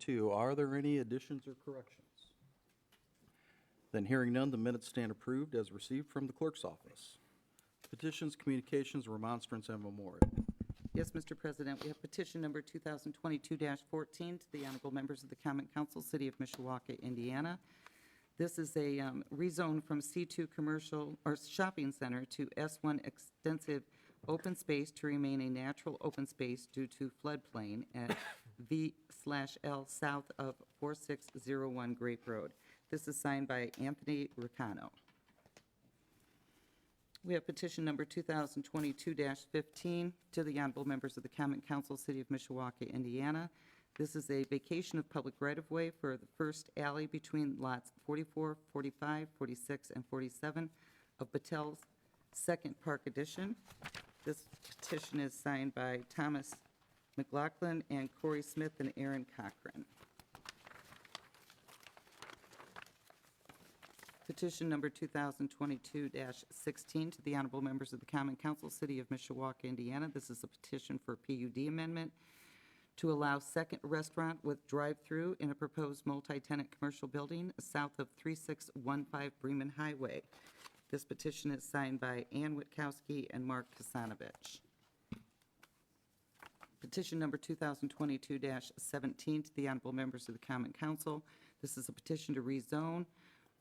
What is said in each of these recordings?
2022. Are there any additions or corrections? Then hearing none, the minutes stand approved as received from the clerk's office. Petitions, communications, remonstrance, and memorial. Yes, Mr. President, we have petition number 2022-14 to the honorable members of the Common Council, City of Mishawaka, Indiana. This is a rezone from C2 commercial or shopping center to S1 extensive open space to remain a natural open space due to floodplain at V/L south of 4601 Grape Road. This is signed by Anthony Ricano. We have petition number 2022-15 to the honorable members of the Common Council, City of Mishawaka, Indiana. This is a vacation of public right-of-way for the first alley between lots 44, 45, 46, and 47 of Battelle's Second Park Addition. This petition is signed by Thomas McLaughlin and Corey Smith and Aaron Cochran. Petition number 2022-16 to the honorable members of the Common Council, City of Mishawaka, Indiana. This is a petition for PUD amendment to allow second restaurant with drive-through in a proposed multi-tenant commercial building south of 3615 Bremen Highway. This petition is signed by Ann Witkowski and Mark Kasanovich. Petition number 2022-17 to the honorable members of the Common Council. This is a petition to rezone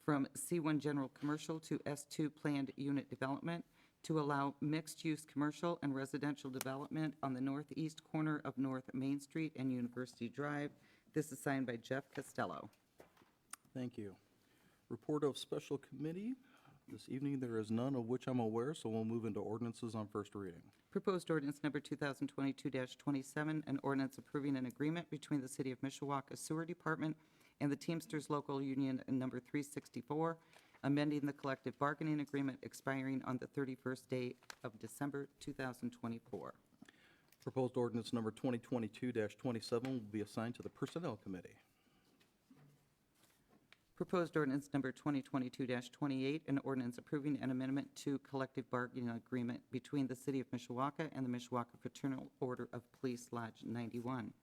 from C1 General Commercial to S2 Planned Unit Development to allow mixed-use commercial and residential development on the northeast corner of North Main Street and University Drive. This is signed by Jeff Costello. Thank you. Report of special committee. This evening, there is none of which I'm aware, so we'll move into ordinances on first reading. Proposed ordinance number 2022-27, an ordinance approving an agreement between the City of Mishawaka Sewer Department and the Teamsters Local Union number 364, amending the collective bargaining agreement expiring on the 31st day of December 2024. Proposed ordinance number 2022-27 will be assigned to the Personnel Committee. Proposed ordinance number 2022-28, an ordinance approving an amendment to collective bargaining agreement between the City of Mishawaka and the Mishawaka Fraternal Order of Police Lodge 91.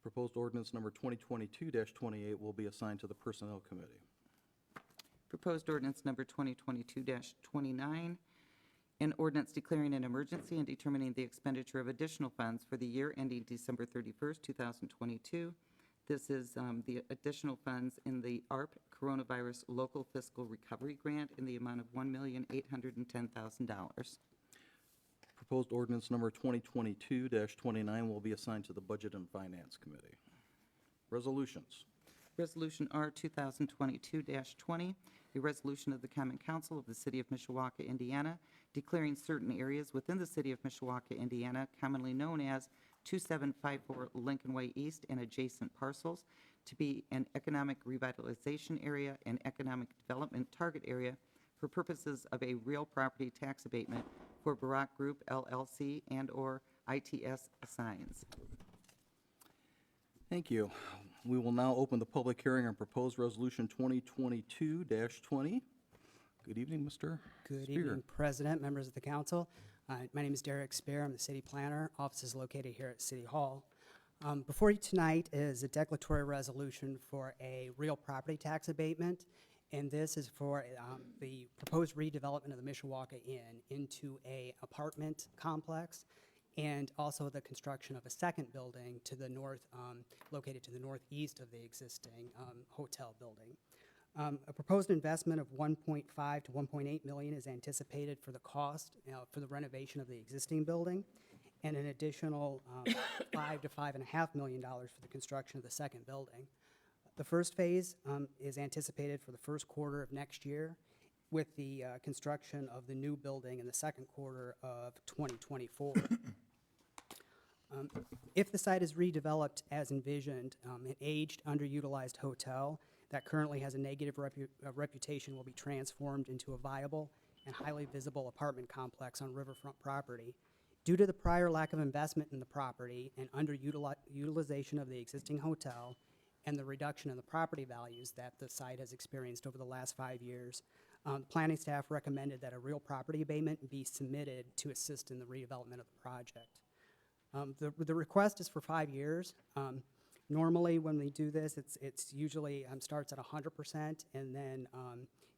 Proposed ordinance number 2022-28 will be assigned to the Personnel Committee. Proposed ordinance number 2022-29, an ordinance declaring an emergency and determining the expenditure of additional funds for the year ending December 31st, 2022. This is the additional funds in the ARP Coronavirus Local Fiscal Recovery Grant in the amount of $1,810,000. Proposed ordinance number 2022-29 will be assigned to the Budget and Finance Committee. Resolutions. Resolution R 2022-20, a resolution of the Common Council of the City of Mishawaka, Indiana, declaring certain areas within the City of Mishawaka, Indiana, commonly known as 2754 Lincoln Way East and adjacent parcels, to be an economic revitalization area and economic development target area for purposes of a real property tax abatement for Barak Group LLC and/or ITS Signs. Thank you. We will now open the public hearing on proposed resolution 2022-20. Good evening, Mr. Good Spear. evening, President, members of the council. My name is Derek Spear. I'm the city planner. Office is located here at City Hall. Before you tonight is a declaratory resolution for a real property tax abatement, and this is for the proposed redevelopment of the Mishawaka Inn into a apartment complex, and also the construction of a second building to the north, located to the northeast of the existing hotel building. A proposed investment of $1.5 to $1.8 million is anticipated for the cost for the renovation of the existing building, and an additional $5 to $5.5 million for the construction of the second building. The first phase is anticipated for the first quarter of next year, with the construction of the new building in the second quarter of 2024. If the site is redeveloped as envisioned, an aged, underutilized hotel that currently has a negative reputation will be transformed into a viable and highly visible apartment complex on riverfront property. Due to the prior lack of investment in the property and underutilization of the existing hotel and the reduction in the property values that the site has experienced over the last 5 years, planning staff recommended that a real property abatement be submitted to assist in the redevelopment of the project. The request is for 5 years. Normally, when we do this, it's usually starts at 100% and then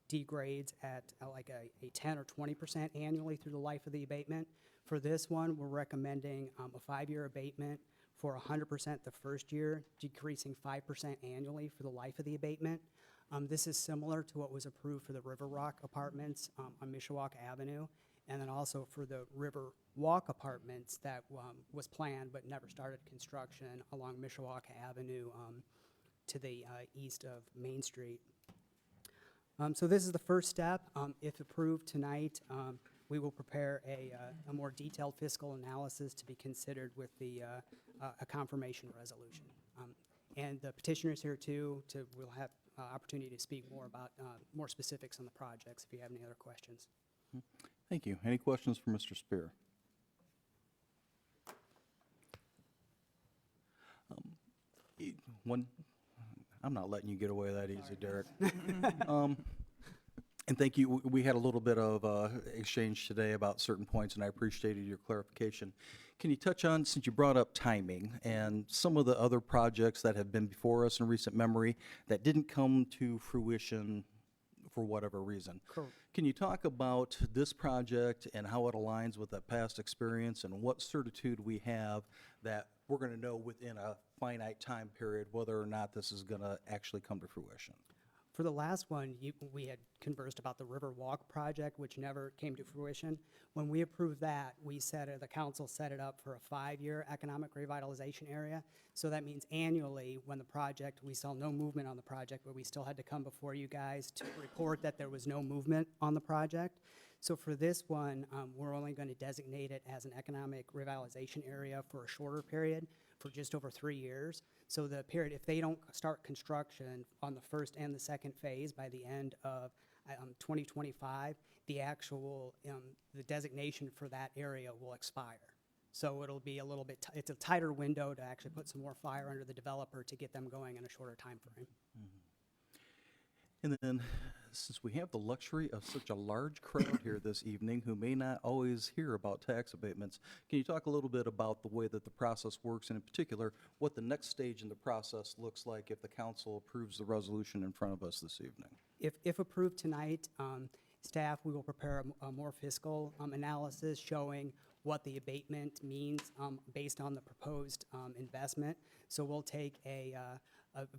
degrades at like a 10 or 20% annually through the life of the abatement. For this one, we're recommending a 5-year abatement for 100% the first year, decreasing 5% annually for the life of the abatement. This is similar to what was approved for the River Rock Apartments on Mishawaka Avenue, and then also for the River Walk Apartments that was planned but never started construction along Mishawaka Avenue to the east of Main Street. So this is the first step. If approved tonight, we will prepare a more detailed fiscal analysis to be considered with a confirmation resolution. And the petitioner's here too, we'll have opportunity to speak more about more specifics on the projects if you have any other questions. Thank you. Any questions for Mr. Spear? I'm not letting you get away that easy, Derek. And thank you. We had a little bit of exchange today about certain points, and I appreciated your clarification. Can you touch on, since you brought up timing, and some of the other projects that have been before us in recent memory that didn't come to fruition for whatever reason? Correct. Can you talk about this project and how it aligns with that past experience and what certitude we have that we're going to know within a finite time period whether or not this is going to actually come to fruition? For the last one, we had conversed about the River Walk project, which never came to fruition. When we approved that, the council set it up for a 5-year economic revitalization area. So that means annually, when we saw no movement on the project, but we still had to come before you guys to report that there was no movement on the project. So for this one, we're only going to designate it as an economic revitalization area for a shorter period, for just over 3 years. So the period, if they don't start construction on the first and the second phase by the end of 2025, the actual, the designation for that area will expire. So it'll be a little bit, it's a tighter window to actually put some more fire under the developer to get them going in a shorter time frame. And then, since we have the luxury of such a large crowd here this evening who may not always hear about tax abatements, can you talk a little bit about the way that the process works, and in particular, what the next stage in the process looks like if the council approves the resolution in front of us this evening? If approved tonight, staff, we will prepare a more fiscal analysis showing what the abatement means based on the proposed investment. So we'll take a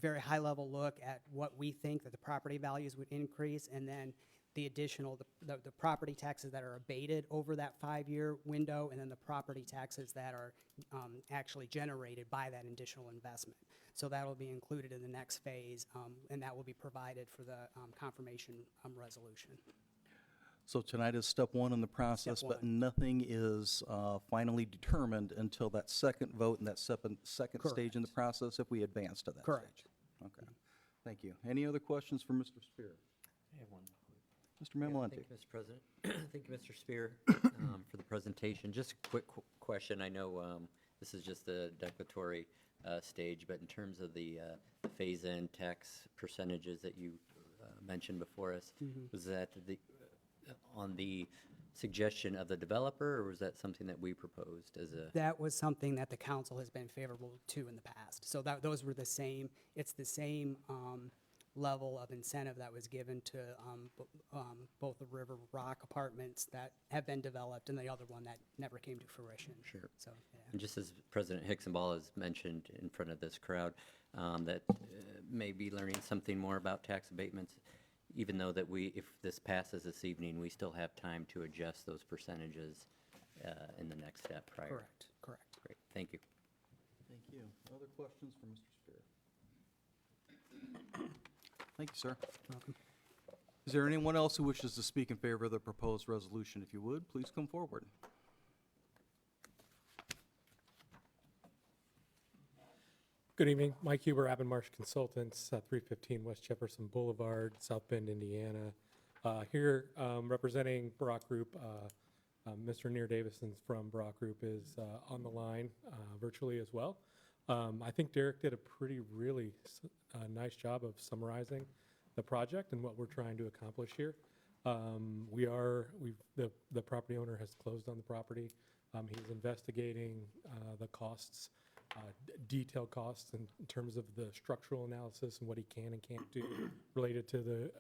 very high-level look at what we think that the property values would increase, and then the additional, the property taxes that are abated over that 5-year window, and then the property taxes that are actually generated by that additional investment. So that will be included in the next phase, and that will be provided for the confirmation resolution. So tonight is step one in the process, Step but one. nothing is finally determined until that second vote and that second stage in the Correct. process if we advance to that Correct. stage. Okay. Thank you. Any other questions for Mr. Spear? I have one. Mr. Mamalenti? Thank you, Mr. President. Thank you, Mr. Spear, for the presentation. Just a quick question. I know this is just the declaratory stage, but in terms of the phase-in tax percentages that you mentioned before us, was that on the suggestion of the developer, or was that something that we proposed as a? That was something that the council has been favorable to in the past. So those were the same, it's the same level of incentive that was given to both the River Rock Apartments that have been developed and the other one that never came to fruition. Sure. So, yeah. And just as President Hicksonball has mentioned in front of this crowd, that may be learning something more about tax abatements, even though that if this passes this evening, we still have time to adjust those percentages in the next step prior. Correct, correct. Great, thank you. Thank you. Other questions for Mr. Spear? Thank you, sir. Welcome. Is there anyone else who wishes to speak in favor of the proposed resolution? If you would, please come forward. Good evening, Mike Huber, Abbenmarsh Consultants, 315 West Jefferson Boulevard, South Bend, Indiana. Here representing Brock Group, Mr. Neer Davison from Brock Group is on the line virtually as well. I think Derek did a really nice job of summarizing the project and what we're trying to accomplish here. The property owner has closed on the property. He's investigating the costs detailed costs in terms of the structural analysis and what he can and can't do related to the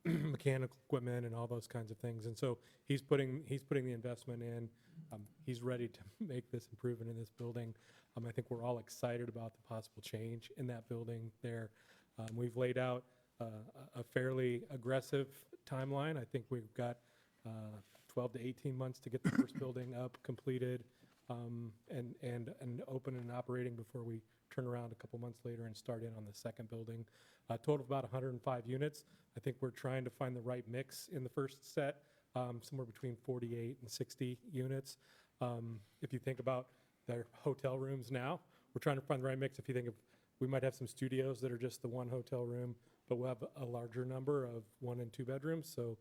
mechanical equipment and all those kinds of things. And so he's putting the investment in. He's ready to make this improvement in this building. I think we're all excited about the possible change in that building there. We've laid out a fairly aggressive timeline. I think we've got 12 to 18 months to get the first building up, completed, and open and operating before we turn around a couple months later and start in on the second building. Total of about 105 units. I think we're trying to find the right mix in the first set, somewhere between 48 and 60 units. If you think about their hotel rooms now, we're trying to find the right mix. If you think of, we might have some studios that are just the one hotel room, but we'll have a larger number of 1 and 2 bedrooms. So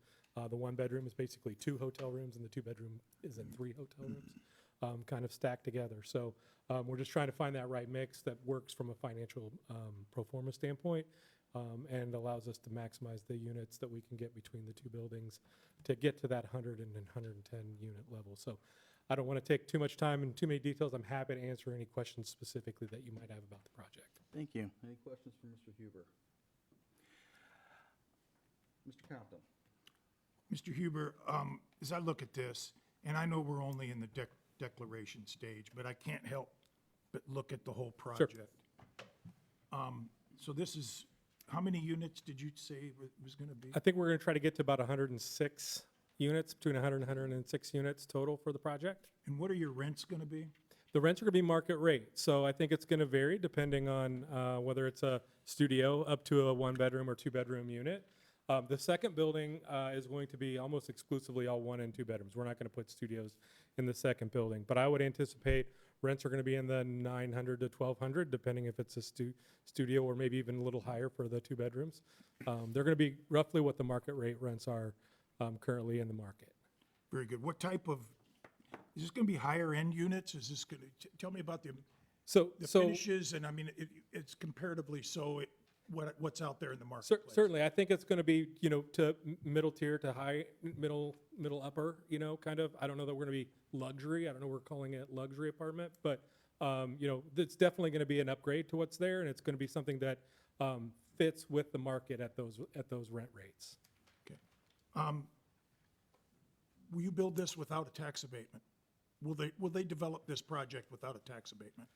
the 1 bedroom is basically 2 hotel rooms, and the 2 bedroom is in 3 hotel rooms, kind of stacked together. So we're just trying to find that right mix that works from a financial pro forma standpoint, and allows us to maximize the units that we can get between the 2 buildings to get to that 100 and 110 unit level. So I don't want to take too much time and too many details. I'm happy to answer any questions specifically that you might have about the project. Thank you. Any questions for Mr. Huber? Mr. Compton? Mr. Huber, as I look at this, and I know we're only in the declaration stage, but I can't help but look at the whole project. So this is, how many units did you say it was going to be? I think we're going to try to get to about 106 units, between 100 and 106 units total for the project. And what are your rents going to be? The rents are going to be market rate, so I think it's going to vary depending on whether it's a studio up to a 1-bedroom or 2-bedroom unit. The second building is going to be almost exclusively all 1 and 2 bedrooms. We're not going to put studios in the second building, but I would anticipate rents are going to be in the 900 to 1,200, depending if it's a studio or maybe even a little higher for the 2 bedrooms. They're going to be roughly what the market rate rents are currently in the market. Very good. What type of, is this going to be higher end units? Is this going to, tell me about the So finishes, and I mean, it's comparatively so, what's out there in the marketplace? Certainly, I think it's going to be, to middle tier to high, middle upper, kind of. I don't know that we're going to be luxury. I don't know we're calling it luxury apartment, but, it's definitely going to be an upgrade to what's there, and it's going to be something that fits with the market at those rent rates. Okay. Will you build this without a tax abatement? Will they develop this project without a tax abatement?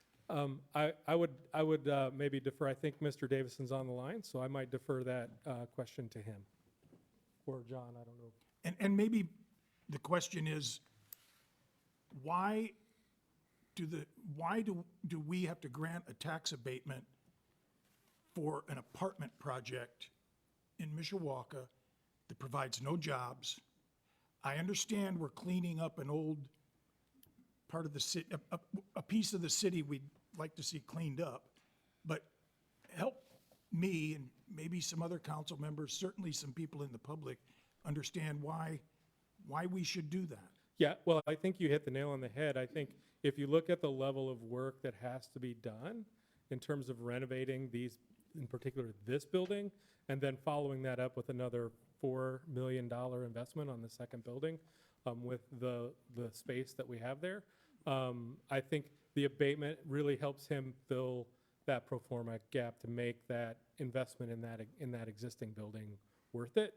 I would maybe defer. I think Mr. Davison's on the line, so I might defer that question to him. Or John, I don't know. And maybe the question is, why do we have to grant a tax abatement for an apartment project in Mishawaka that provides no jobs? I understand we're cleaning up an old part of the city, a piece of the city we'd like to see cleaned up, but help me and maybe some other council members, certainly some people in the public, understand why we should do that. Yeah, well, I think you hit the nail on the head. I think if you look at the level of work that has to be done in terms of renovating these, in particular this building, and then following that up with another $4 million investment on the second building with the space that we have there, I think the abatement really helps him fill that pro forma gap to make that investment in that existing building worth it.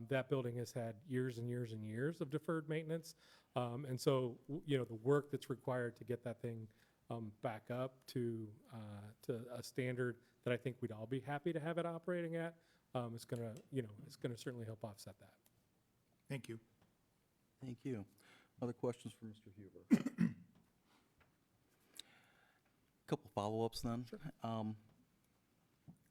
That building has had years and years and years of deferred maintenance. And so, the work that's required to get that thing back up to a standard that I think we'd all be happy to have it operating at, it's gonna certainly help offset that. Thank you. Thank you. Other questions for Mr. Huber? Couple follow-ups then.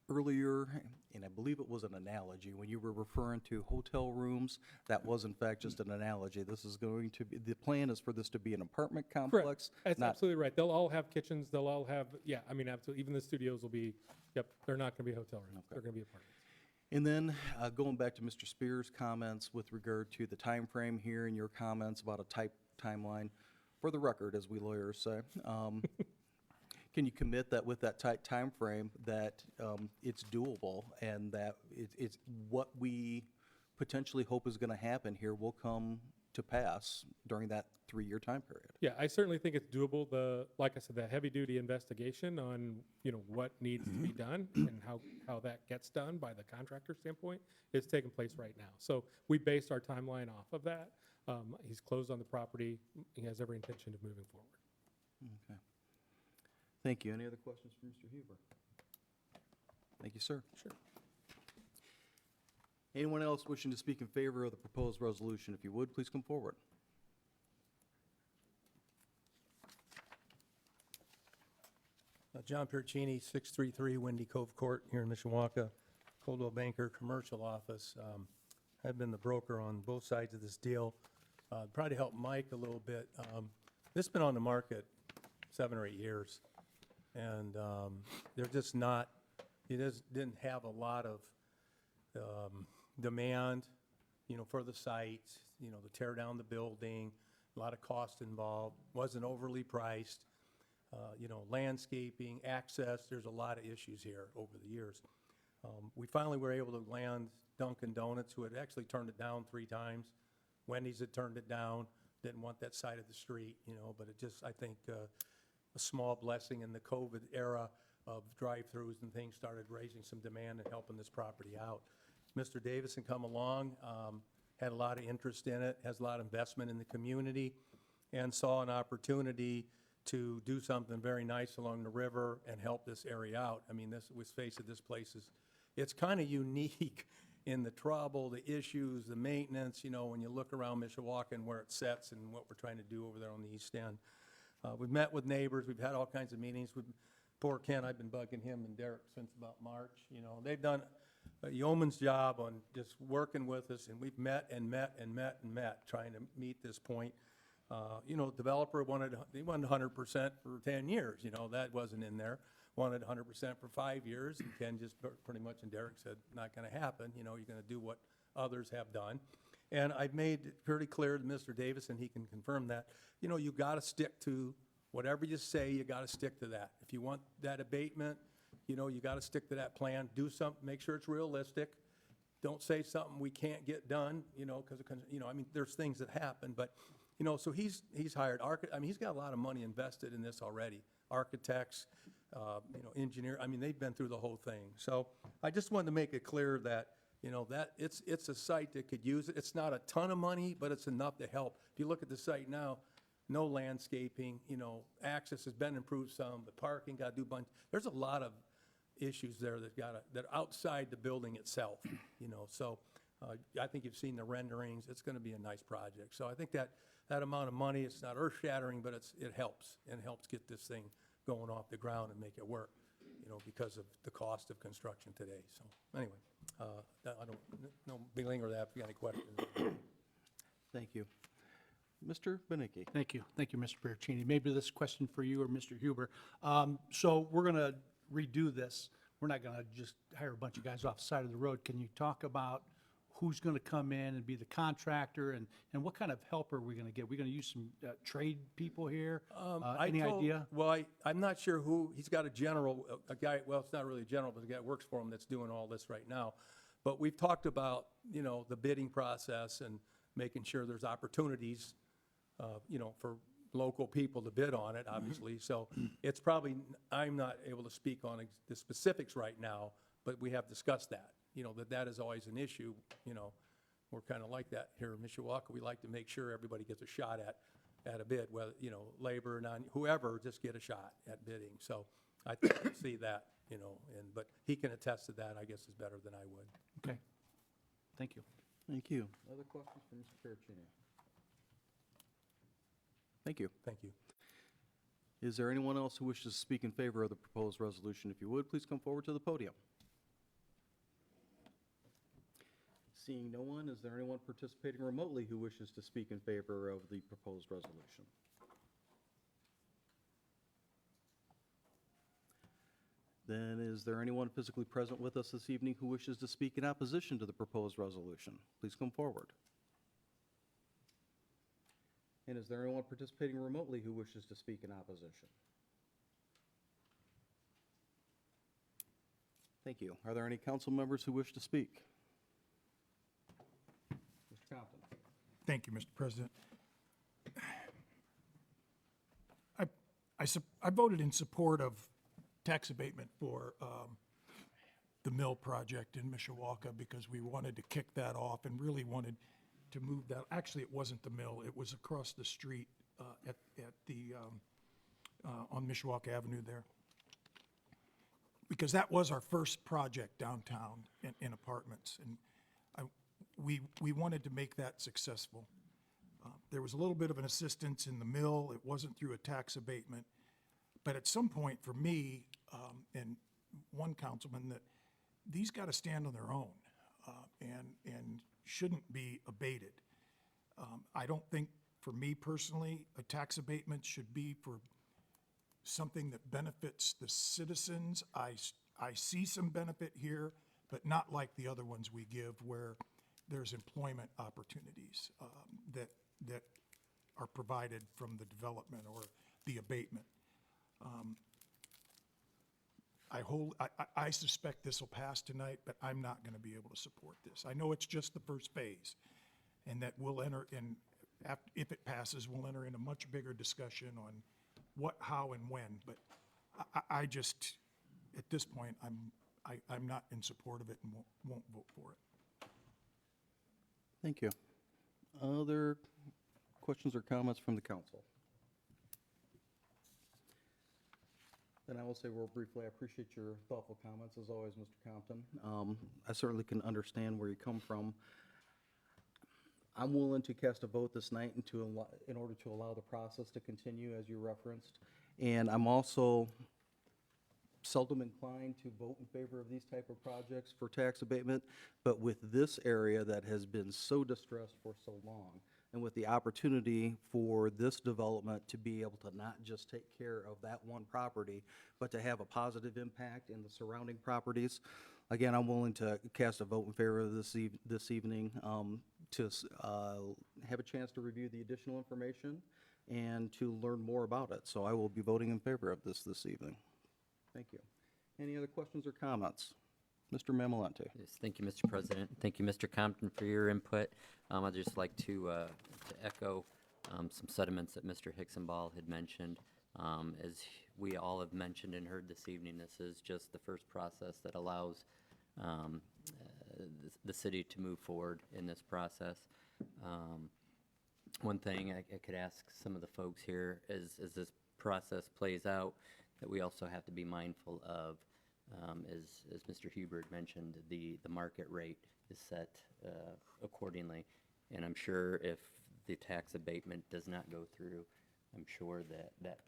Earlier, and I believe it was an analogy, when you were referring to hotel rooms, that was in fact just an analogy. This is going to be, the plan is for this to be an apartment complex. That's not- absolutely right. They'll all have kitchens. They'll all have, yeah, I mean, absolutely. Even the studios will be, yep, they're not going to be hotel rooms. They're going to be apartments. And then, going back to Mr. Spear's comments with regard to the time frame here and your comments about a tight timeline, for the record, as we lawyers say, can you commit that with that tight time frame that it's doable and that it's what we potentially hope is going to happen here will come to pass during that 3-year time period. Yeah, I certainly think it's doable. Like I said, the heavy-duty investigation on, what needs to be done and how that gets done by the contractor standpoint is taking place right now. So we based our timeline off of that. He's closed on the property. He has every intention of moving forward. Okay. Thank you. Any other questions for Mr. Huber? Thank you, sir. Sure. Anyone else wishing to speak in favor of the proposed resolution, if you would, please come forward. John Piercini, 633 Windy Cove Court here in Mishawaka, Coldwell Banker Commercial Office. I've been the broker on both sides of this deal. Probably to help Mike a little bit. This has been on the market 7 or 8 years, and they're just not, it didn't have a lot of demand, for the site, to tear down the building, a lot of cost involved, wasn't overly priced. Landscaping, access, there's a lot of issues here over the years. We finally were able to land Dunkin' Donuts, who had actually turned it down 3 times. Wendy's had turned it down, didn't want that side of the street, but it just, I think, a small blessing in the COVID era of drive-throughs and things started raising some demand and helping this property out. Mr. Davison come along, had a lot of interest in it, has a lot of investment in the community, and saw an opportunity to do something very nice along the river and help this area out. I mean, let's face it, this place it's kind of unique in the trouble, the issues, the maintenance, when you look around Mishawaka and where it sets and what we're trying to do over there on the east end. We've met with neighbors, we've had all kinds of meetings with poor Ken. I've been bugging him and Derek since about March. They've done a yeoman's job on just working with us, and we've met and met and met and met, trying to meet this point. Developer wanted 100% for 10 years, that wasn't in there. Wanted 100% for 5 years, and Ken just pretty much, and Derek said, not gonna happen, you're gonna do what others have done. And I've made it pretty clear to Mr. Davis, and he can confirm that, you gotta stick to whatever you say, you gotta stick to that. If you want that abatement, you gotta stick to that plan, do something, make sure it's realistic. Don't say something we can't get done, because, there's things that happen, but, so he's hired, he's got a lot of money invested in this already. Architects, engineer, they've been through the whole thing. So I just wanted to make it clear that, that it's a site that could use it. It's not a ton of money, but it's enough to help. If you look at the site now, no landscaping, access has been improved some, the parking got to do a bunch. There's a lot of issues there that are outside the building itself, so I think you've seen the renderings. It's going to be a nice project. So I think that amount of money, it's not earth-shattering, but it helps, and helps get this thing going off the ground and make it work, because of the cost of construction today. So anyway, I don't belinger that if you got any questions. Thank you. Mr. Benicki. Thank you, Mr. Piercini. Maybe this question for you or Mr. Huber. So we're going to redo this. We're not going to just hire a bunch of guys off the side of the road. Can you talk about who's going to come in and be the contractor, and what kind of help are we going to get? We're going to use some trade people here? Any idea? Well, I'm not sure who, he's got a general, a guy, well, it's not really a general, but a guy that works for him that's doing all this right now. But we've talked about, the bidding process and making sure there's opportunities, for local people to bid on it, obviously. So it's probably, I'm not able to speak on the specifics right now, but we have discussed that. That is always an issue. We're kind of like that here in Mishawaka. We like to make sure everybody gets a shot at a bid, whether, labor, whoever, just get a shot at bidding. So I think we'll see that, but he can attest to that, I guess, is better than I would. Okay, thank you. Thank you. Other questions for Mr. Piercini? Thank you. Thank you. Is there anyone else who wishes to speak in favor of the proposed resolution? If you would, please come forward to the podium. Seeing no one, is there anyone participating remotely who wishes to speak in favor of the proposed resolution? Then is there anyone physically present with us this evening who wishes to speak in opposition to the proposed resolution? Please come forward. And is there anyone participating remotely who wishes to speak in opposition? Thank you. Are there any council members who wish to speak? Mr. Compton. Thank you, Mr. President. I voted in support of tax abatement for the mill project in Mishawaka because we wanted to kick that off and really wanted to move that. Actually, it wasn't the mill. It was across the street at the, on Mishawaka Avenue there. Because that was our first project downtown in apartments. And we wanted to make that successful. There was a little bit of an assistance in the mill. It wasn't through a tax abatement. But at some point, for me, and one councilman, that these got to stand on their own and shouldn't be abated. I don't think, for me personally, a tax abatement should be for something that benefits the citizens. I see some benefit here, but not like the other ones we give where there's employment opportunities that are provided from the development or the abatement. I suspect this will pass tonight, but I'm not going to be able to support this. I know it's just the first phase, and that we'll enter in, if it passes, we'll enter in a much bigger discussion on what, how, and when. But I just, at this point, I'm not in support of it and won't vote for it. Thank you. Other questions or comments from the council? Then I will say real briefly, I appreciate your thoughtful comments, as always, Mr. Compton. I certainly can understand where you come from. I'm willing to cast a vote this night in order to allow the process to continue, as you referenced. And I'm also seldom inclined to vote in favor of these type of projects for tax abatement, but with this area that has been so distressed for so long, and with the opportunity for this development to be able to not just take care of that one property, but to have a positive impact in the surrounding properties, again, I'm willing to cast a vote in favor of this evening, to have a chance to review the additional information and to learn more about it. So I will be voting in favor of this evening. Thank you. Any other questions or comments? Mr. Mamalante. Yes, thank you, Mr. President. Thank you, Mr. Compton, for your input. I'd just like to echo some sentiments that Mr. Hicksonball had mentioned. As we all have mentioned and heard this evening, this is just the first process that allows the city to move forward in this process. One thing I could ask some of the folks here is, as this process plays out, that we also have to be mindful of, as Mr. Hubert mentioned, the market rate is set accordingly. And I'm sure if the tax abatement does not go through, I'm sure that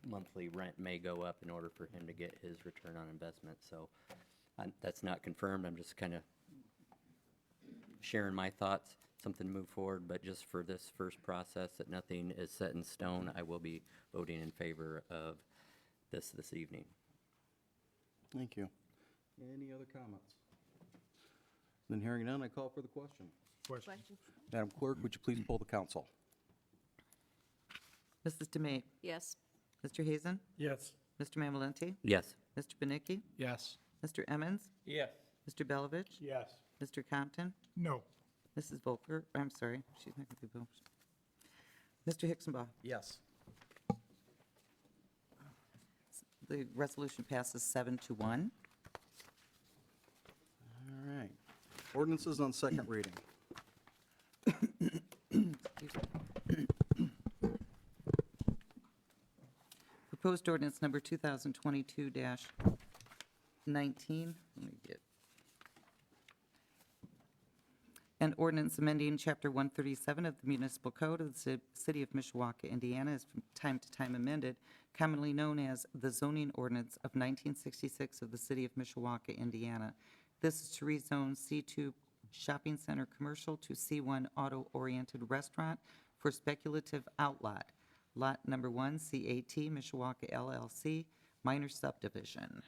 monthly rent may go up in order for him to get his return on investment. So that's not confirmed. I'm just kind of sharing my thoughts, something to move forward. But just for this first process, that nothing is set in stone, I will be voting in favor of this evening. Thank you. Any other comments? Then hearing none, I call for the question. Question? Madam Clerk, would you please poll the council? Mrs. Demay? Yes. Mr. Hazen? Yes. Mr. Mamalenti? Yes. Mr. Benicki? Yes. Mr. Emmons? Yes. Mr. Belovich? Yes. Mr. Compton? No. Mrs. Volker? I'm sorry, she's not going to be voted. Mr. Hicksonball? Yes. The resolution passes 7-1. All right. Ordinances on second reading. Proposed ordinance number 2022-19. Let me get. An ordinance amending Chapter 137 of the Municipal Code of the City of Mishawaka, Indiana, is from time to time amended, commonly known as the zoning ordinance of 1966 of the City of Mishawaka, Indiana. This is to rezone C2 Shopping Center Commercial to C1 Auto-Oriented Restaurant for speculative outlot. Lot number 1, CAT Mishawaka LLC, minor subdivision.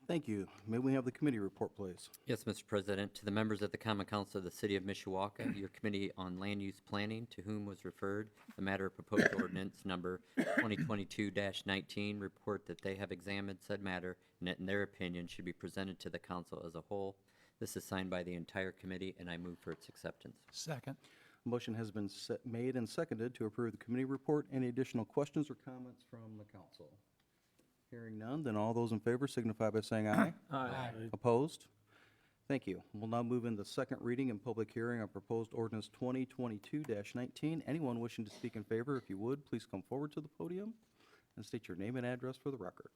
Thank you. May we have the committee report, please? Yes, Mr. President. To the members of the Common Council of the City of Mishawaka, your Committee on Land Use Planning, to whom was referred the matter of proposed ordinance number 2022-19, report that they have examined said matter and that in their opinion should be presented to the council as a whole. This is signed by the entire committee, and I move for its acceptance. Second. Motion has been made and seconded to approve the committee report. Any additional questions or comments from the council? Hearing none, then all those in favor signify by saying aye. Aye. Opposed? Thank you. We'll now move into second reading and public hearing on proposed ordinance 2022-19. Anyone wishing to speak in favor, if you would, please come forward to the podium and state your name and address for the record.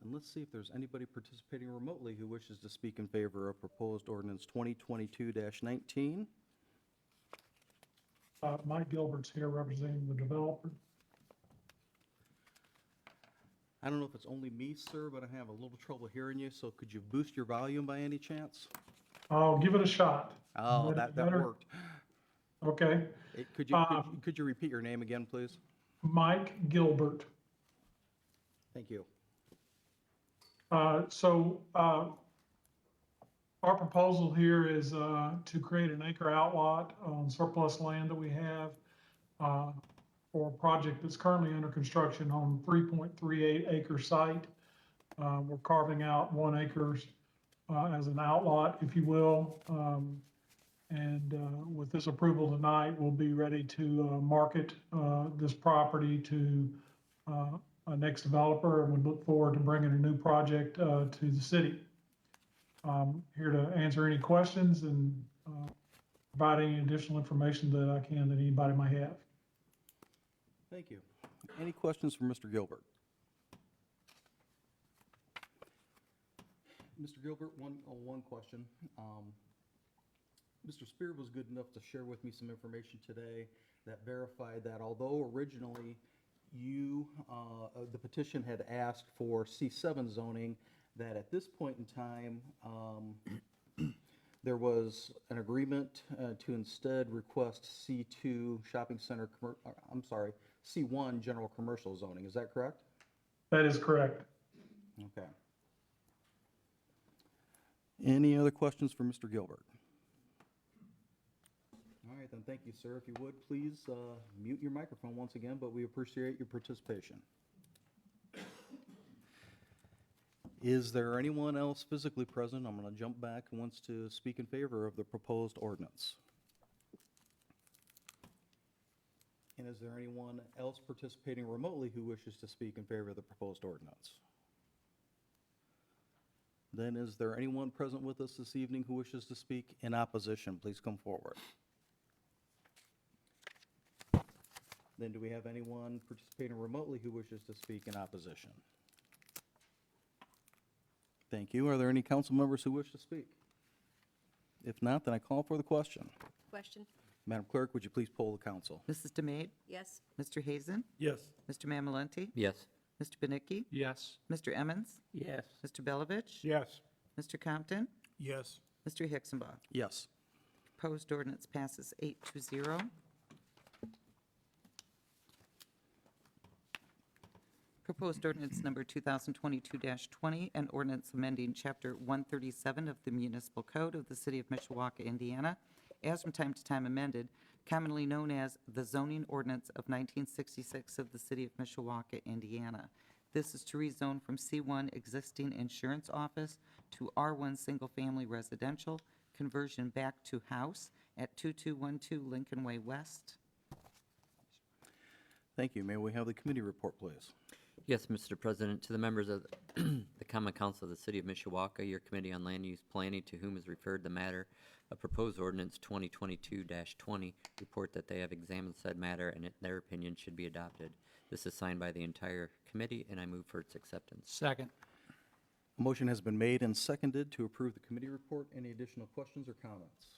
And let's see if there's anybody participating remotely who wishes to speak in favor of proposed ordinance 2022-19. Mike Gilbert's here representing the developer. I don't know if it's only me, sir, but I have a little trouble hearing you, so could you boost your volume by any chance? I'll give it a shot. Oh, Would it that better? worked. Okay. Could you repeat your name again, please? Mike Gilbert. Thank you. Our proposal here is to create an acre outlot on surplus land that we have for a project that's currently under construction on 3.38 acre site. We're carving out 1 acre as an outlot, if you will. With this approval tonight, we'll be ready to market this property to a next developer, and we look forward to bringing a new project to the city. Here to answer any questions and provide any additional information that I can that anybody might have. Thank you. Any questions for Mr. Gilbert? Mr. Gilbert, one question. Mr. Spear was good enough to share with me some information today that verified that although originally you, the petition had asked for C7 zoning, that at this point in time, there was an agreement to instead request C2 shopping center, C1 general commercial zoning. Is that correct? That is correct. Okay. Any other questions for Mr. Gilbert? All right, then, thank you, sir. If you would, please mute your microphone once again, but we appreciate your participation. Is there anyone else physically present? I'm going to jump back and wants to speak in favor of the proposed ordinance. And is there anyone else participating remotely who wishes to speak in favor of the proposed ordinance? Then is there anyone present with us this evening who wishes to speak in opposition? Please come forward. Then do we have anyone participating remotely who wishes to speak in opposition? Thank you. Are there any council members who wish to speak? If not, then I call for the question. Question? Madam Clerk, would you please poll the council? Mrs. DeMaid, Yes. Mr. Hazen, Yes. Mr. Mamalenti, Yes. Mr. Benicki, Yes. Mr. Emmons, Yes. Mr. Belovich, Yes. Mr. Compton, Yes. Mr. Hixenbaugh. Yes. Proposed ordinance passes 8-0. Proposed ordinance number 2022-20, an ordinance amending Chapter 137 of the Municipal Code of the City of Mishawaka, Indiana, as from time to time amended, commonly known as the zoning ordinance of 1966 of the City of Mishawaka, Indiana. This is to rezone from C1 existing insurance office to R1 single-family residential, conversion back to house at 2212 Lincoln Way West. Thank you. May we have the committee report, please? Yes, Mr. President, to the members of the Common Council of the City of Mishawaka, your Committee on Land Use Planning, to whom is referred the matter of proposed ordinance 2022-20, report that they have examined said matter and their opinion should be adopted. This is signed by the entire committee, and I move for its acceptance. Second. A motion has been made and seconded to approve the committee report. Any additional questions or comments?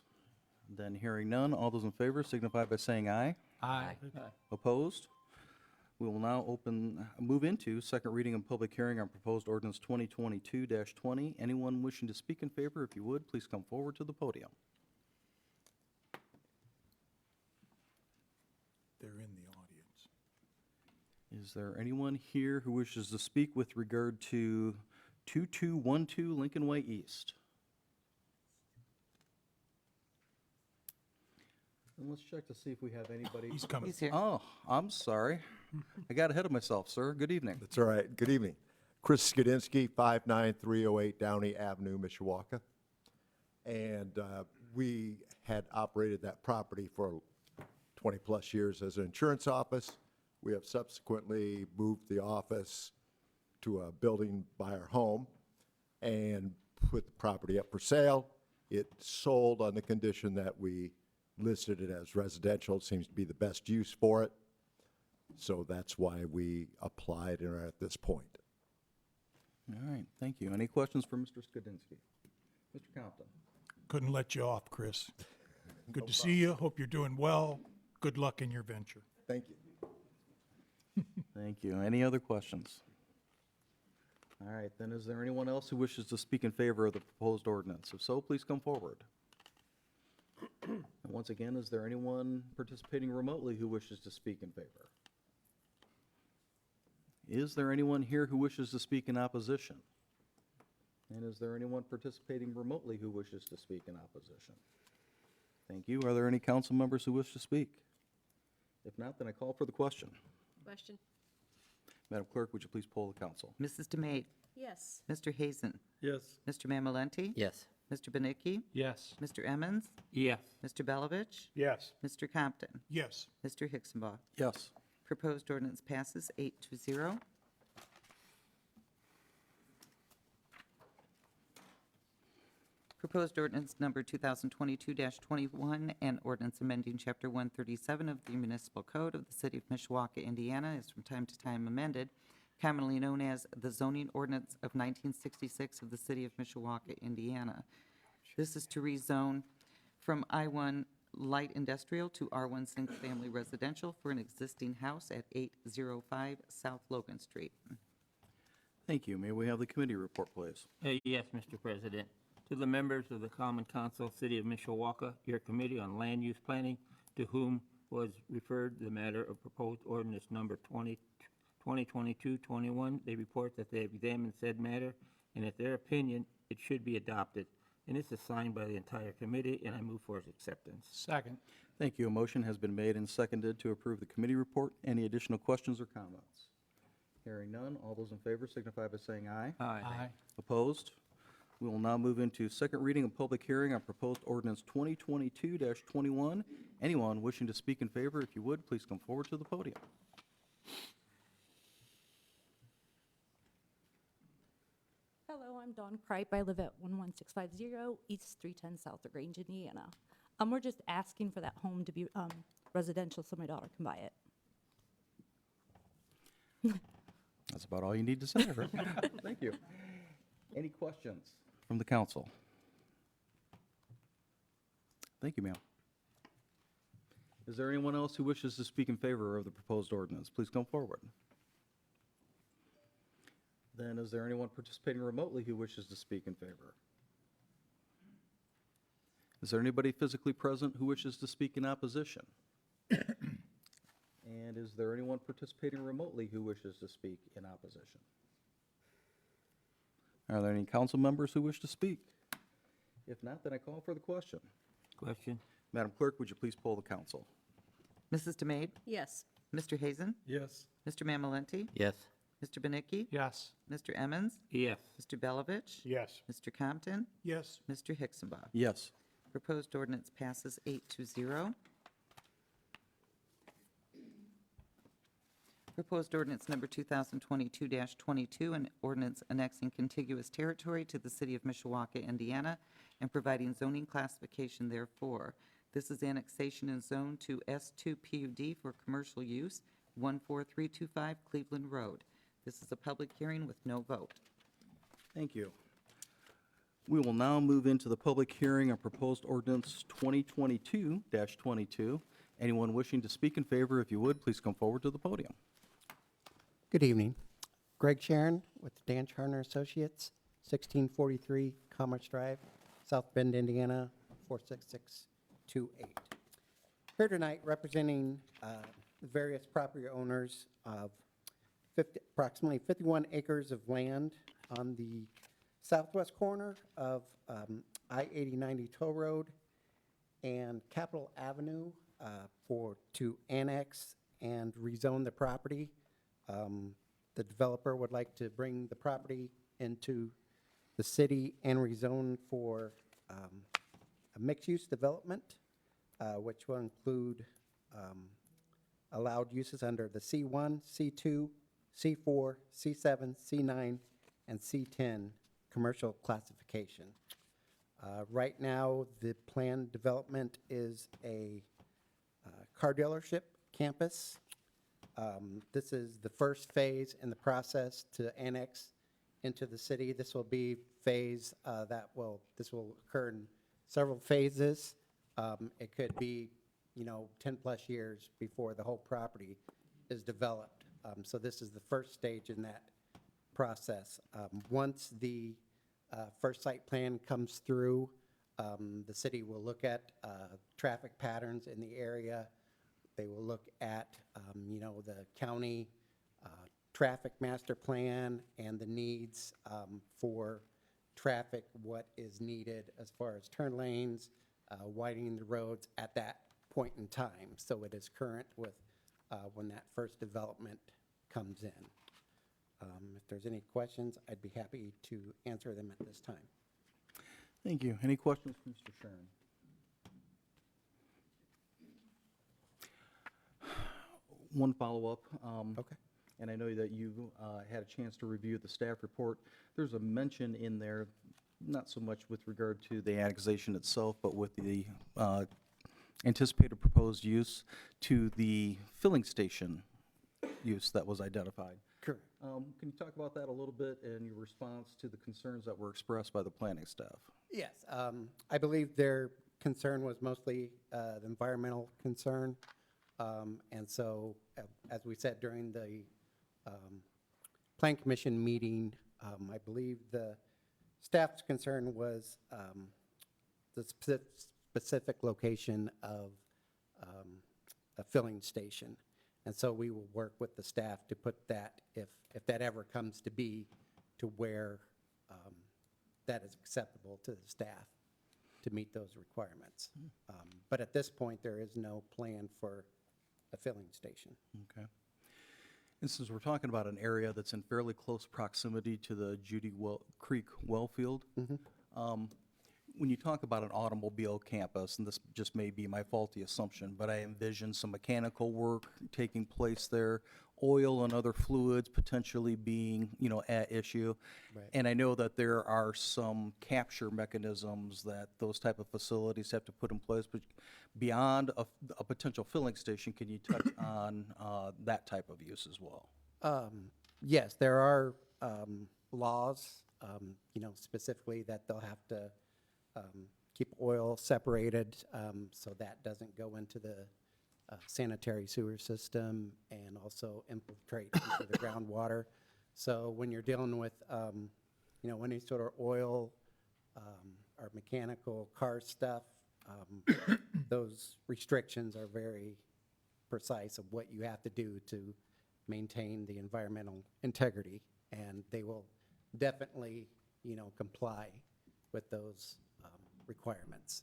Then hearing none, all those in favor signify by saying aye. Aye. Opposed? We will now move into second reading and public hearing on proposed ordinance 2022-20. Anyone wishing to speak in favor, if you would, please come forward to the podium. They're in the audience. Is there anyone here who wishes to speak with regard to 2212 Lincoln Way East? And let's check to see if we have anybody. He's coming. He's here. Oh, I'm sorry. I got ahead of myself, sir. Good evening. That's all right. Good evening. Chris Skidinski, 59308 Downey Avenue, Mishawaka. And we had operated that property for 20-plus years as an insurance office. We have subsequently moved the office to a building by our home and put the property up for sale. It sold on the condition that we listed it as residential. It seems to be the best use for it. So that's why we applied and are at this point. All right, thank you. Any questions for Mr. Skidinski? Mr. Compton? Couldn't let you off, Chris. Good to see you. Hope you're doing well. Good luck in your venture. Thank you. Thank you. Any other questions? All right, then is there anyone else who wishes to speak in favor of the proposed ordinance? If so, please come forward. And once again, is there anyone participating remotely who wishes to speak in favor? Is there anyone here who wishes to speak in opposition? And is there anyone participating remotely who wishes to speak in opposition? Thank you. Are there any council members who wish to speak? If not, then I call for the question. Question? Madam Clerk, would you please poll the council? Mrs. DeMaid, Yes. Mr. Hazen, Yes. Mr. Mamalenti, Yes. Mr. Benicki, Yes. Mr. Emmons, Yes. Mr. Belovich, Yes. Mr. Compton, Yes. Mr. Hicksonbaugh. Yes. Proposed ordinance passes 8-0. Proposed ordinance number 2022-21 and ordinance amending Chapter 137 of the Municipal Code of the City of Mishawaka, Indiana, is from time to time amended, commonly known as the zoning ordinance of 1966 of the City of Mishawaka, Indiana. This is to rezone from I-1 light industrial to R1 single-family residential for an existing house at 805 South Logan Street. Thank you. May we have the committee report, please? Yes, Mr. President. To the members of the Common Council, City of Mishawaka, your Committee on Land Use Planning, to whom was referred the matter of proposed ordinance number 2022-21, they report that they have examined said matter, and in their opinion, it should be adopted. And this is signed by the entire committee, and I move for its acceptance. Second. Thank you. A motion has been made and seconded to approve the committee report. Any additional questions or comments? Hearing none, all those in favor signify by saying aye. Aye. Opposed? We will now move into second reading and public hearing on proposed ordinance 2022-21. Anyone wishing to speak in favor, if you would, please come forward to the podium. Hello, I'm Dawn Kripe. I live at 11650 East 310 South LaGrange, Indiana. We're just asking for that home to be residential so my daughter can buy it. That's about all you need to say, right? Thank you. Any questions from the council? Thank you, ma'am. Is there anyone else who wishes to speak in favor of the proposed ordinance? Please come forward. Then is there anyone participating remotely who wishes to speak in favor? Is there anybody physically present who wishes to speak in opposition? And is there anyone participating remotely who wishes to speak in opposition? Are there any council members who wish to speak? If not, then I call for the question. Question? Madam Clerk, would you please poll the council? Mrs. DeMaid, Yes. Mr. Hazen, Yes. Mr. Mamalenti, Yes. Mr. Benicki, Yes. Mr. Emmons, Yes. Mr. Belovich, Yes. Mr. Compton, Yes. Mr. Hicksonbaugh. Yes. Proposed ordinance passes 8-0. Proposed ordinance number 2022-22, an ordinance annexing contiguous territory to the city of Mishawaka, Indiana, and providing zoning classification therefore. This is annexation and zone to S2 PUD for commercial use, 14325 Cleveland Road. This is a public hearing with no vote. Thank you. We will now move into the public hearing on proposed ordinance 2022-22. Anyone wishing to speak in favor, if you would, please come forward to the podium. Good evening. Greg Sharon with Dan Charner Associates, 1643 Commerce Drive, South Bend, Indiana, 46628. Here tonight representing the various property owners of approximately 51 acres of land on the southwest corner of I-8090 Toll Road and Capitol Avenue to annex and rezone the property. the developer would like to bring the property into the city and rezone for a mixed-use development, which will include allowed uses under the C1, C2, C4, C7, C9, and C10 commercial classification. Right now, the planned development is a car dealership campus. This is the first phase in the process to annex into the city. This will be phase this will occur in several phases. It could be, 10-plus years before the whole property is developed. So this is the first stage in that process. Once the first site plan comes through, the city will look at traffic patterns in the area. They will look at, the county traffic master plan and the needs for traffic, what is needed as far as turn lanes, widening the roads at that point in time. So it is current with when that first development comes in. If there's any questions, I'd be happy to answer them at this time. Thank you. Any questions for Mr. Sharon? One follow-up. Okay. And I know that you had a chance to review the staff report. There's a mention in there, not so much with regard to the annexation itself, but with the anticipated proposed use to the filling station use that was identified. Correct. Can you talk about that a little bit and your response to the concerns that were expressed by the planning staff? Yes, I believe their concern was mostly the environmental concern. And so, as we said during the Plan Commission meeting, I believe the staff's concern was the specific location of a filling station. And so we will work with the staff to put that, if that ever comes to be, to where that is acceptable to the staff to meet those requirements. But at this point, there is no plan for a filling station. Okay. And since we're talking about an area that's in fairly close proximity to the Judy Creek well field, when you talk about an automobile campus, and this just may be my faulty assumption, but I envision some mechanical work taking place there, oil and other fluids potentially being, at issue. Right. And I know that there are some capture mechanisms that those type of facilities have to put in place, but beyond a potential filling station, can you touch on that type of use as well? Yes, there are laws, specifically that they'll have to keep oil separated so that doesn't go into the sanitary sewer system and also infiltrate into the groundwater. So when you're dealing with, any sort of oil or mechanical car stuff, those restrictions are very precise of what you have to do to maintain the environmental integrity. And they will definitely, comply with those requirements.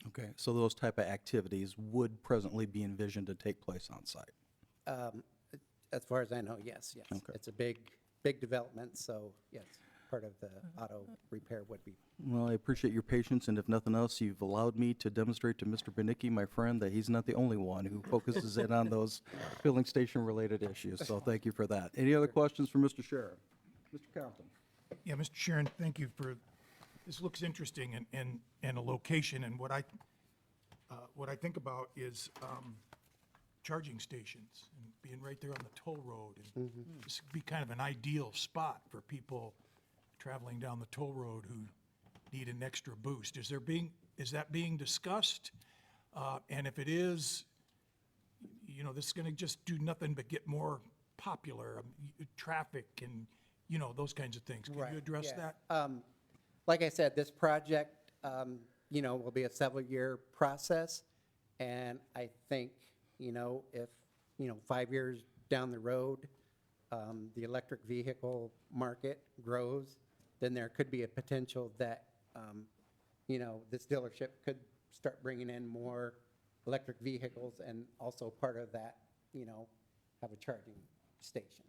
Okay, so those type of activities would presently be envisioned to take place on site? As far as I know, yes. Okay. It's a big development, so yes, part of the auto repair would be. Well, I appreciate your patience, and if nothing else, you've allowed me to demonstrate to Mr. Benicki, my friend, that he's not the only one who focuses in on those filling station-related issues, so thank you for that. Any other questions for Mr. Sheriff? Mr. Compton? Yeah, Mr. Sharon, thank you for, this looks interesting and a location, and what I think about is charging stations and being right there on the toll road. And this would be kind of an ideal spot for people traveling down the toll road who need an extra boost. Is that being discussed? And if it is, this is going to just do nothing but get more popular, traffic and, those kinds of things. Can you address that? Like I said, this project, will be a several-year process. And I think, if, 5 years down the road, the electric vehicle market grows, then there could be a potential that, this dealership could start bringing in more electric vehicles and also part of that, have a charging station.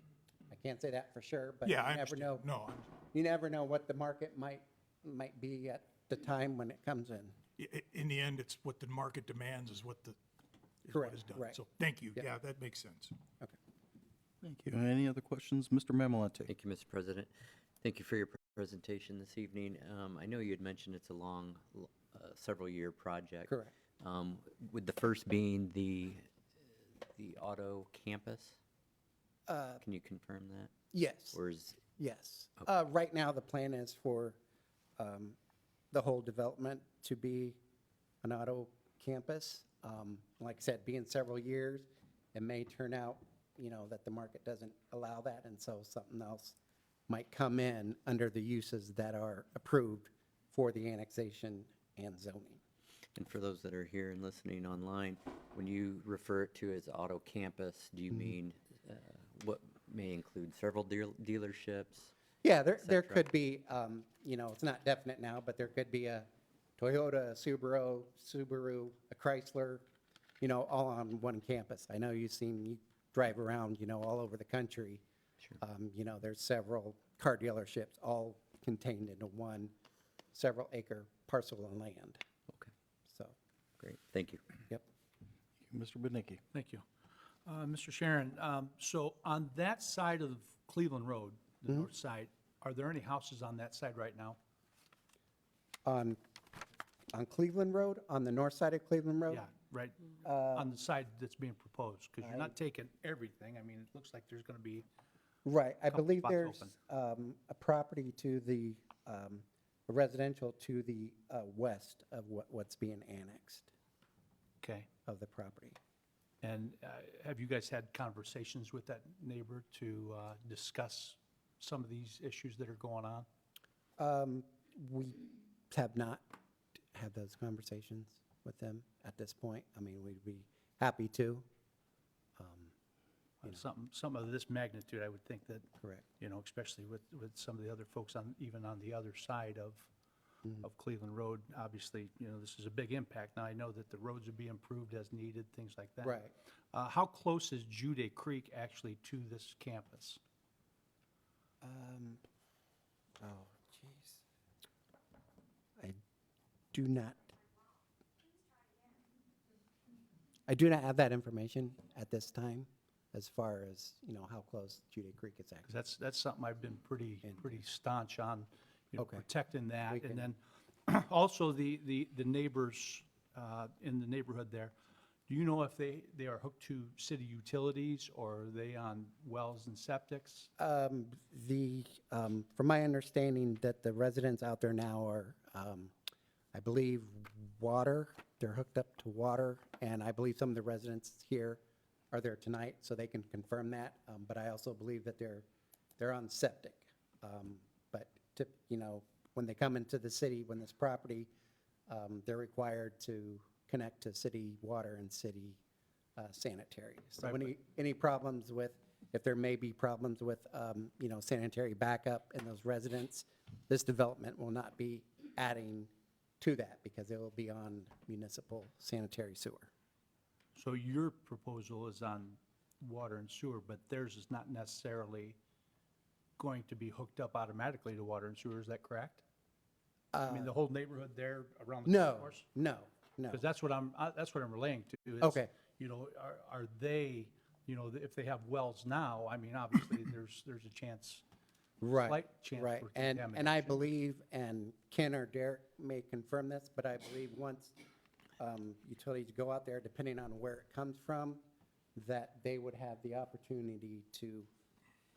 I can't say that for sure, but you Yeah, I never know. understand. No, You never know what the market might be at the time when it comes in. in the end, it's what the market demands is what is what Correct, is done. right. So, thank you. Yep. Yeah, that makes sense. Okay. Thank you. Any other questions? Mr. Mamalante? Thank you, Mr. President. Thank you for your presentation this evening. I know you had mentioned it's a long, several-year project. Correct. With the first being the auto campus? Can you confirm that? Yes. Or is, Yes. Right now, the plan is for the whole development to be an auto campus. Like I said, being several years, it may turn out, that the market doesn't allow that, and so something else might come in under the uses that are approved for the annexation and zoning. and for those that are here and listening online, when you refer to as auto campus, do you mean what may include several dealerships? Yeah, there cetera. could be, it's not definite now, but there could be a Toyota, a Subaru, a Chrysler, all on one campus. I know you drive around, all over the country. Sure. There's several car dealerships all contained into one several acre parcel of land. Okay, So, great. Thank you. yep. Mr. Bednicki? Thank you. Mr. Sharon, so on that side of Cleveland Road, the north side, are there any houses on that side right now? On Cleveland Road, on the north side of Cleveland Road? Yeah, right, on the side that's being proposed, because you're not taking everything. I mean, it looks like there's going to be, Right, I Couple believe spots there's a property to the, a residential to the west of what's being annexed okay. of the property. And have you guys had conversations with that neighbor to discuss some of these issues that are going on? We have not had those conversations with them at this point. I mean, we'd be happy to. Some of this magnitude, I would think that, Correct. especially with some of the other folks even on the other side of Cleveland Road, obviously, this is a big impact. Now, I know that the roads would be improved as needed, things like that. Right. How close is Jude Creek actually to this campus? Oh, jeez. I do not have that information at this time, as far as, how close Judy Creek is actually. Because that's something I've been pretty staunch on, Okay. protecting that. We And can- then also the neighbors in the neighborhood there, do you know if they are hooked to city utilities, or are they on wells and septics? From my understanding, that the residents out there now are, I believe, water. They're hooked up to water, and I believe some of the residents here are there tonight, so they can confirm that. But I also believe that they're on septic. But when they come into the city, when this property, they're required to connect to city water and city sanitary. So Right, any problems with, if there may be problems with, sanitary backup in those residents, this development will not be adding to that, because it will be on municipal sanitary sewer. So your proposal is on water and sewer, but theirs is not necessarily going to be hooked up automatically to water and sewer, is that correct? I mean, the whole neighborhood there around the golf No, course? no. Because that's what I'm relaying to. is, Okay. Are they, if they have wells now, I mean, obviously, there's a chance, Right, slight chance right. for And I contamination. believe, and Ken or Derek may confirm this, but I believe once utilities go out there, depending on where it comes from, that they would have the opportunity to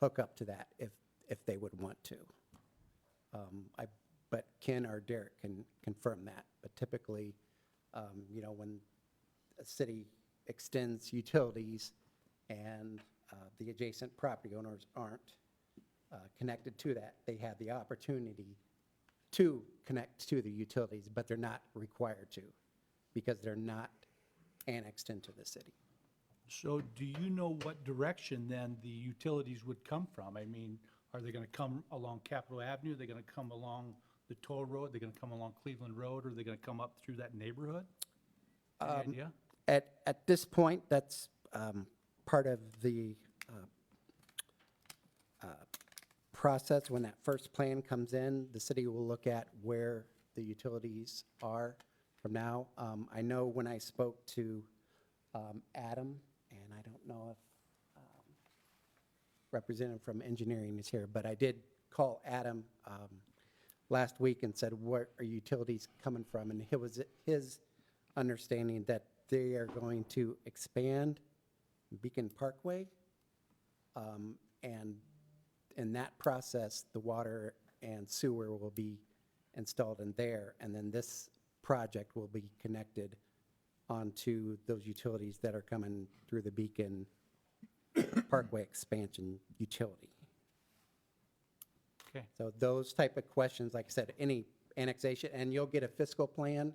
hook up to that if they would want to. But Ken or Derek can confirm that. But typically, when a city extends utilities and the adjacent property owners aren't connected to that, they have the opportunity to connect to the utilities, but they're not required to, because they're not annexed into the city. So do you know what direction then the utilities would come from? I mean, are they going to come along Capitol Avenue? Are they going to come along the toll road? Are they going to come along Cleveland Road? Or are they going to come up through that neighborhood? Any idea? At this point, that's part of the process, when that first plan comes in, the city will look at where the utilities are from now. I know when I spoke to Adam, and I don't know if representative from engineering is here, but I did call Adam last week and said, where are utilities coming from? And it was his understanding that they are going to expand Beacon Parkway. And in that process, the water and sewer will be installed in there. And then this project will be connected onto those utilities that are coming through the Beacon Parkway expansion utility. Okay. So those type of questions, like I said, any annexation, and you'll get a fiscal plan,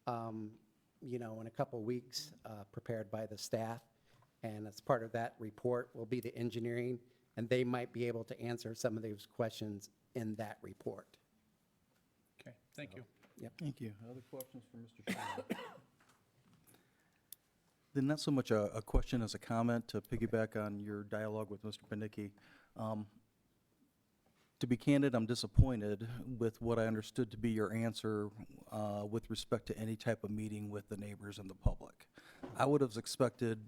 you know, in a couple of weeks, prepared by the staff. And as part of that report will be the engineering, and they might be able to answer some of those questions in that report. Okay, thank you. Thank you. Other questions for Mr. Schaefer? Then not so much a question as a comment to piggyback on your dialogue with Mr. Panicki. To be candid, I'm disappointed with what I understood to be your answer with respect to any type of meeting with the neighbors and the public. I would have expected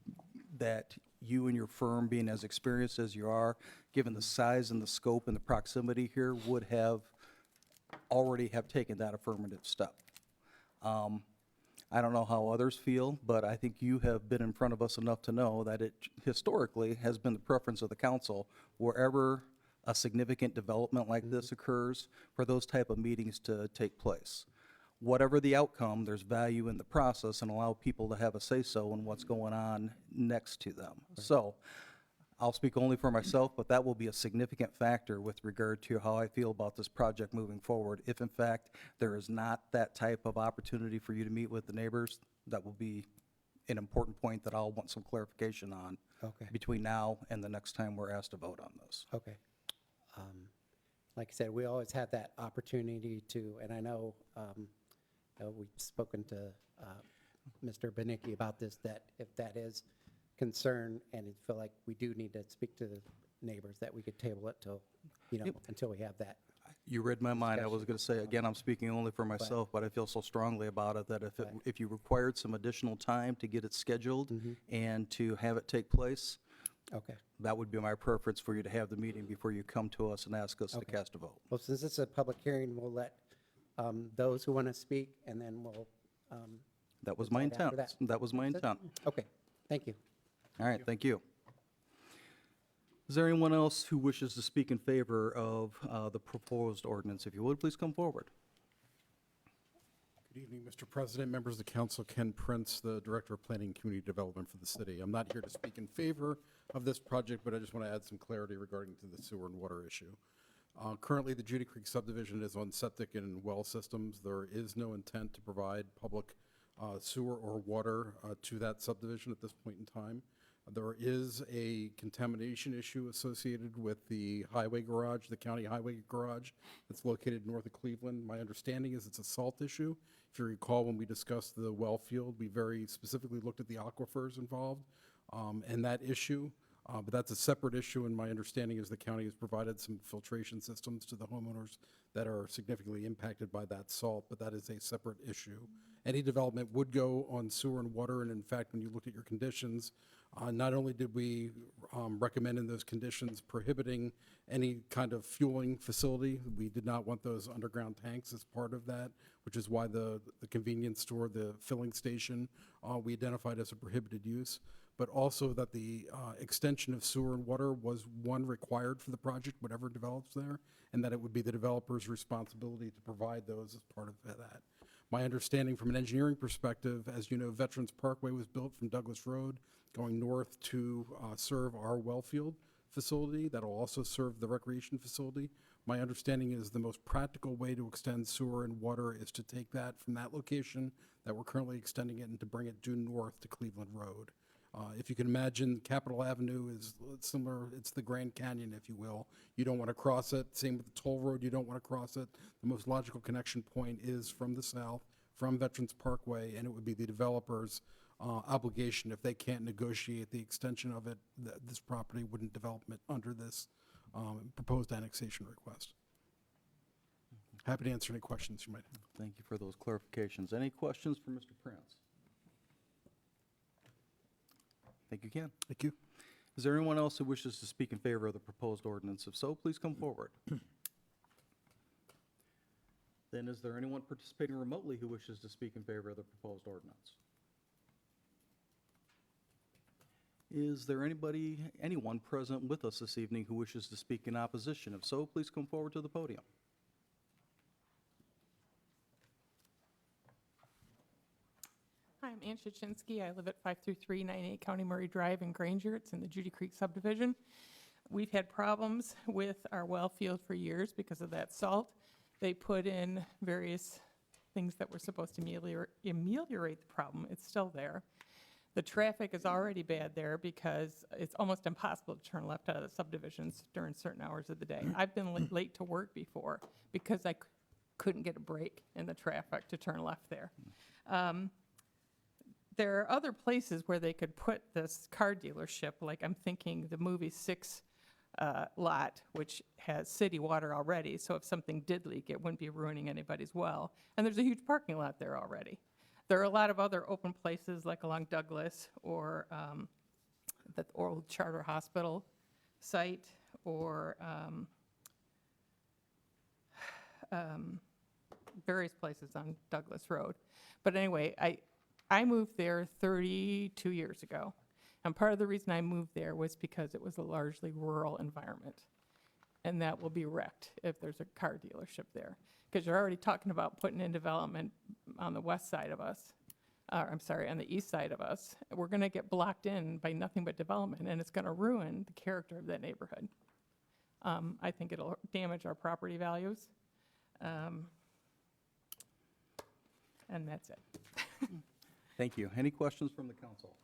that you and your firm, being as experienced as you are, given the size and the scope and the proximity here, would have already have taken that affirmative step. I don't know how others feel, but I think you have been in front of us enough to know that it historically has been the preference of the council, wherever a significant development like this occurs, for those type of meetings to take place. Whatever the outcome, there's value in the process and allow people to have a say-so in what's going on next to them. So I'll speak only for myself, but that will be a significant factor with regard to how I feel about this project moving forward. If in fact there is not that type of opportunity for you to meet with the neighbors, that will be an important point that I'll want some clarification on Okay. between now and the next time we're asked to vote on this. Okay. Like I said, we always have that opportunity to, and I know we've spoken to Mr. Benicki about this, that if that is concern and you feel like we do need to speak to the neighbors, that we could table it till, you know, until we have that. You read my mind. I was going to say, again, I'm speaking only for myself, but I feel so strongly about it that if you required some additional time to get it scheduled and to have it take place, Okay. that would be my preference for you to have the meeting before you come to us and ask us to cast a vote. Well, since it's a public hearing, we'll let those who want to speak, and then we'll. That was my decide after intent. That was my That's it? intent. Okay, thank you. All right, thank you. Is there anyone else who wishes to speak in favor of the proposed ordinance? If you would, please come forward. Good evening, Mr. President, members of the council. Ken Prince, the Director of Planning and Community Development for the city. I'm not here to speak in favor of this project, but I just want to add some clarity regarding to the sewer and water issue. Currently, the Judy Creek subdivision is on septic and well systems. There is no intent to provide public sewer or water to that subdivision at this point in time. There is a contamination issue associated with the highway garage, the county highway garage that's located north of Cleveland. My understanding is it's a salt issue. If you recall, when we discussed the well field, we very specifically looked at the aquifers involved and that issue. But that's a separate issue, and my understanding is the county has provided some filtration systems to the homeowners that are significantly impacted by that salt, but that is a separate issue. Any development would go on sewer and water, and in fact, when you looked at your conditions, not only did we recommend in those conditions prohibiting any kind of fueling facility, we did not want those underground tanks as part of that, which is why the convenience store, the filling station, we identified as a prohibited use, but also that the extension of sewer and water was one required for the project, whatever develops there, and that it would be the developer's responsibility to provide those as part of that. My understanding from an engineering perspective, as you know, Veterans Parkway was built from Douglas Road going north to serve our wellfield facility. That'll also serve the recreation facility. My understanding is the most practical way to extend sewer and water is to take that from that location that we're currently extending it and to bring it due north to Cleveland Road. If you can imagine, Capitol Avenue is similar. It's the Grand Canyon, if you will. You don't want to cross it. Same with the toll road. You don't want to cross it. The most logical connection point is from the south, from Veterans Parkway, and it would be the developer's obligation if they can't negotiate the extension of it. This property wouldn't develop it under this proposed annexation request. Happy to answer any questions you might have. Thank you for those clarifications. Any questions for Mr. Prince? Thank you, Ken. Thank you. Is there anyone else who wishes to speak in favor of the proposed ordinance? If so, please come forward. Then is there anyone participating remotely who wishes to speak in favor of the proposed ordinance? Is there anyone present with us this evening who wishes to speak in opposition? If so, please come forward to the podium. Hi, I'm Ann Chichinsky. I live at 53398 County Murray Drive in Granger. It's in the Judy Creek subdivision. We've had problems with our well field for years because of that salt. They put in various things that were supposed to ameliorate the problem. It's still there. The traffic is already bad there because it's almost impossible to turn left out of the subdivisions during certain hours of the day. I've been late to work before because I couldn't get a break in the traffic to turn left there. There are other places where they could put this car dealership, like I'm thinking the movie 6 lot, which has city water already, so if something did leak, it wouldn't be ruining anybody's well. And there's a huge parking lot there already. There are a lot of other open places, like along Douglas, or the old Charter Hospital site, or various places on Douglas Road. But anyway, I moved there 32 years ago, and part of the reason I moved there was because it was a largely rural environment, and that will be wrecked if there's a car dealership there, because you're already talking about putting in development on the west side of us, I'm sorry, on the east side of us. We're going to get blocked in by nothing but development, and it's going to ruin the character of that neighborhood. I think it'll damage our property values, and that's it. Thank you. Any questions from the council?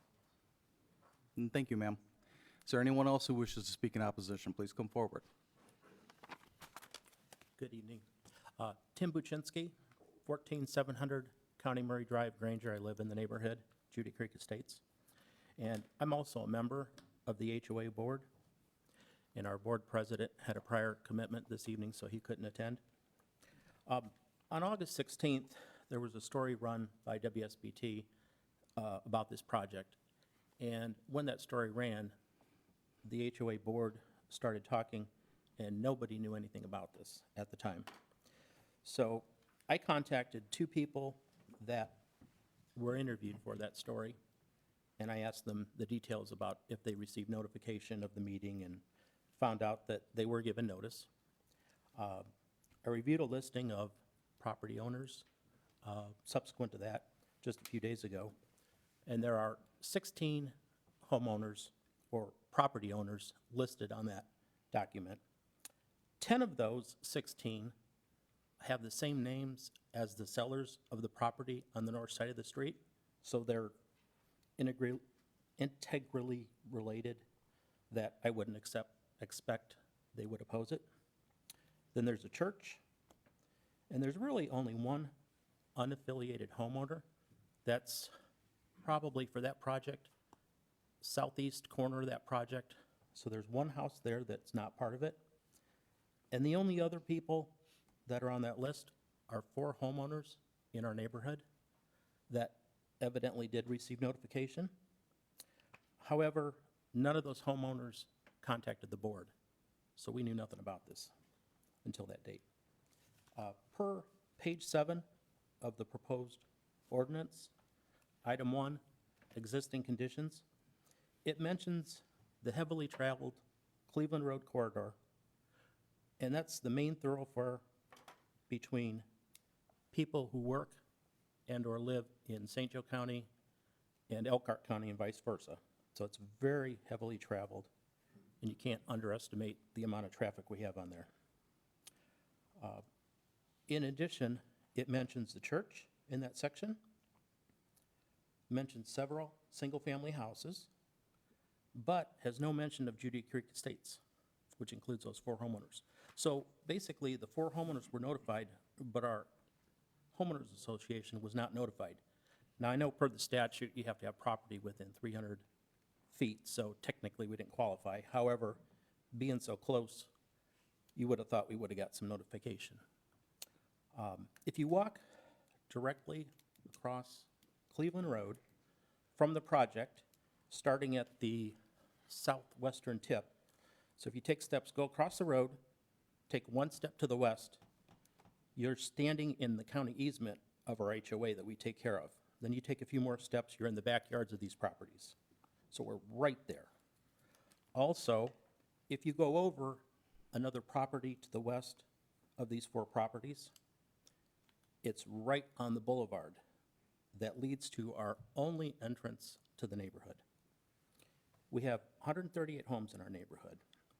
And thank you, ma'am. Is there anyone else who wishes to speak in opposition? Please come forward. Good evening. Tim Buczynski, 14700 County Murray Drive, Granger. I live in the neighborhood, Judy Creek Estates. And I'm also a member of the HOA board. And our board president had a prior commitment this evening, so he couldn't attend. On August 16th, there was a story run by WSBT about this project. And when that story ran, the HOA board started talking, and nobody knew anything about this at the time. So I contacted two people that were interviewed for that story, and I asked them the details about if they received notification of the meeting, and found out that they were given notice. I reviewed a listing of property owners subsequent to that, just a few days ago, and there are 16 homeowners or property owners listed on that document. 10 of those 16 have the same names as the sellers of the property on the north side of the street, so they're integrally related that I wouldn't expect they would oppose it. Then there's a church, and there's really only one unaffiliated homeowner. That's probably for that project, southeast corner of that project. So there's one house there that's not part of it. And the only other people that are on that list are 4 homeowners in our neighborhood that evidently did receive notification. However, none of those homeowners contacted the board, so we knew nothing about this until that date. Per page 7 of the proposed ordinance, item 1, existing conditions, it mentions the heavily traveled Cleveland Road corridor, and that's the main thoroughfare between people who work and or live in St. Joe County and Elkhart County and vice versa. So it's very heavily traveled, and you can't underestimate the amount of traffic we have on there. In addition, it mentions the church in that section, mentions several single-family houses, but has no mention of Judy Creek Estates, which includes those 4 homeowners. So basically, the 4 homeowners were notified, but our homeowners association was not notified. Now, I know per the statute, you have to have property within 300 feet, so technically we didn't qualify. However, being so close you would have thought we would have got some notification. If you walk directly across Cleveland Road from the project, starting at the southwestern tip, so if you take steps, go across the road, take one step to the west, you're standing in the county easement of our HOA that we take care of. Then you take a few more steps, you're in the backyards of these properties. So we're right there. Also, if you go over another property to the west of these 4 properties, it's right on the boulevard that leads to our only entrance to the neighborhood. We have 138 homes in our neighborhood,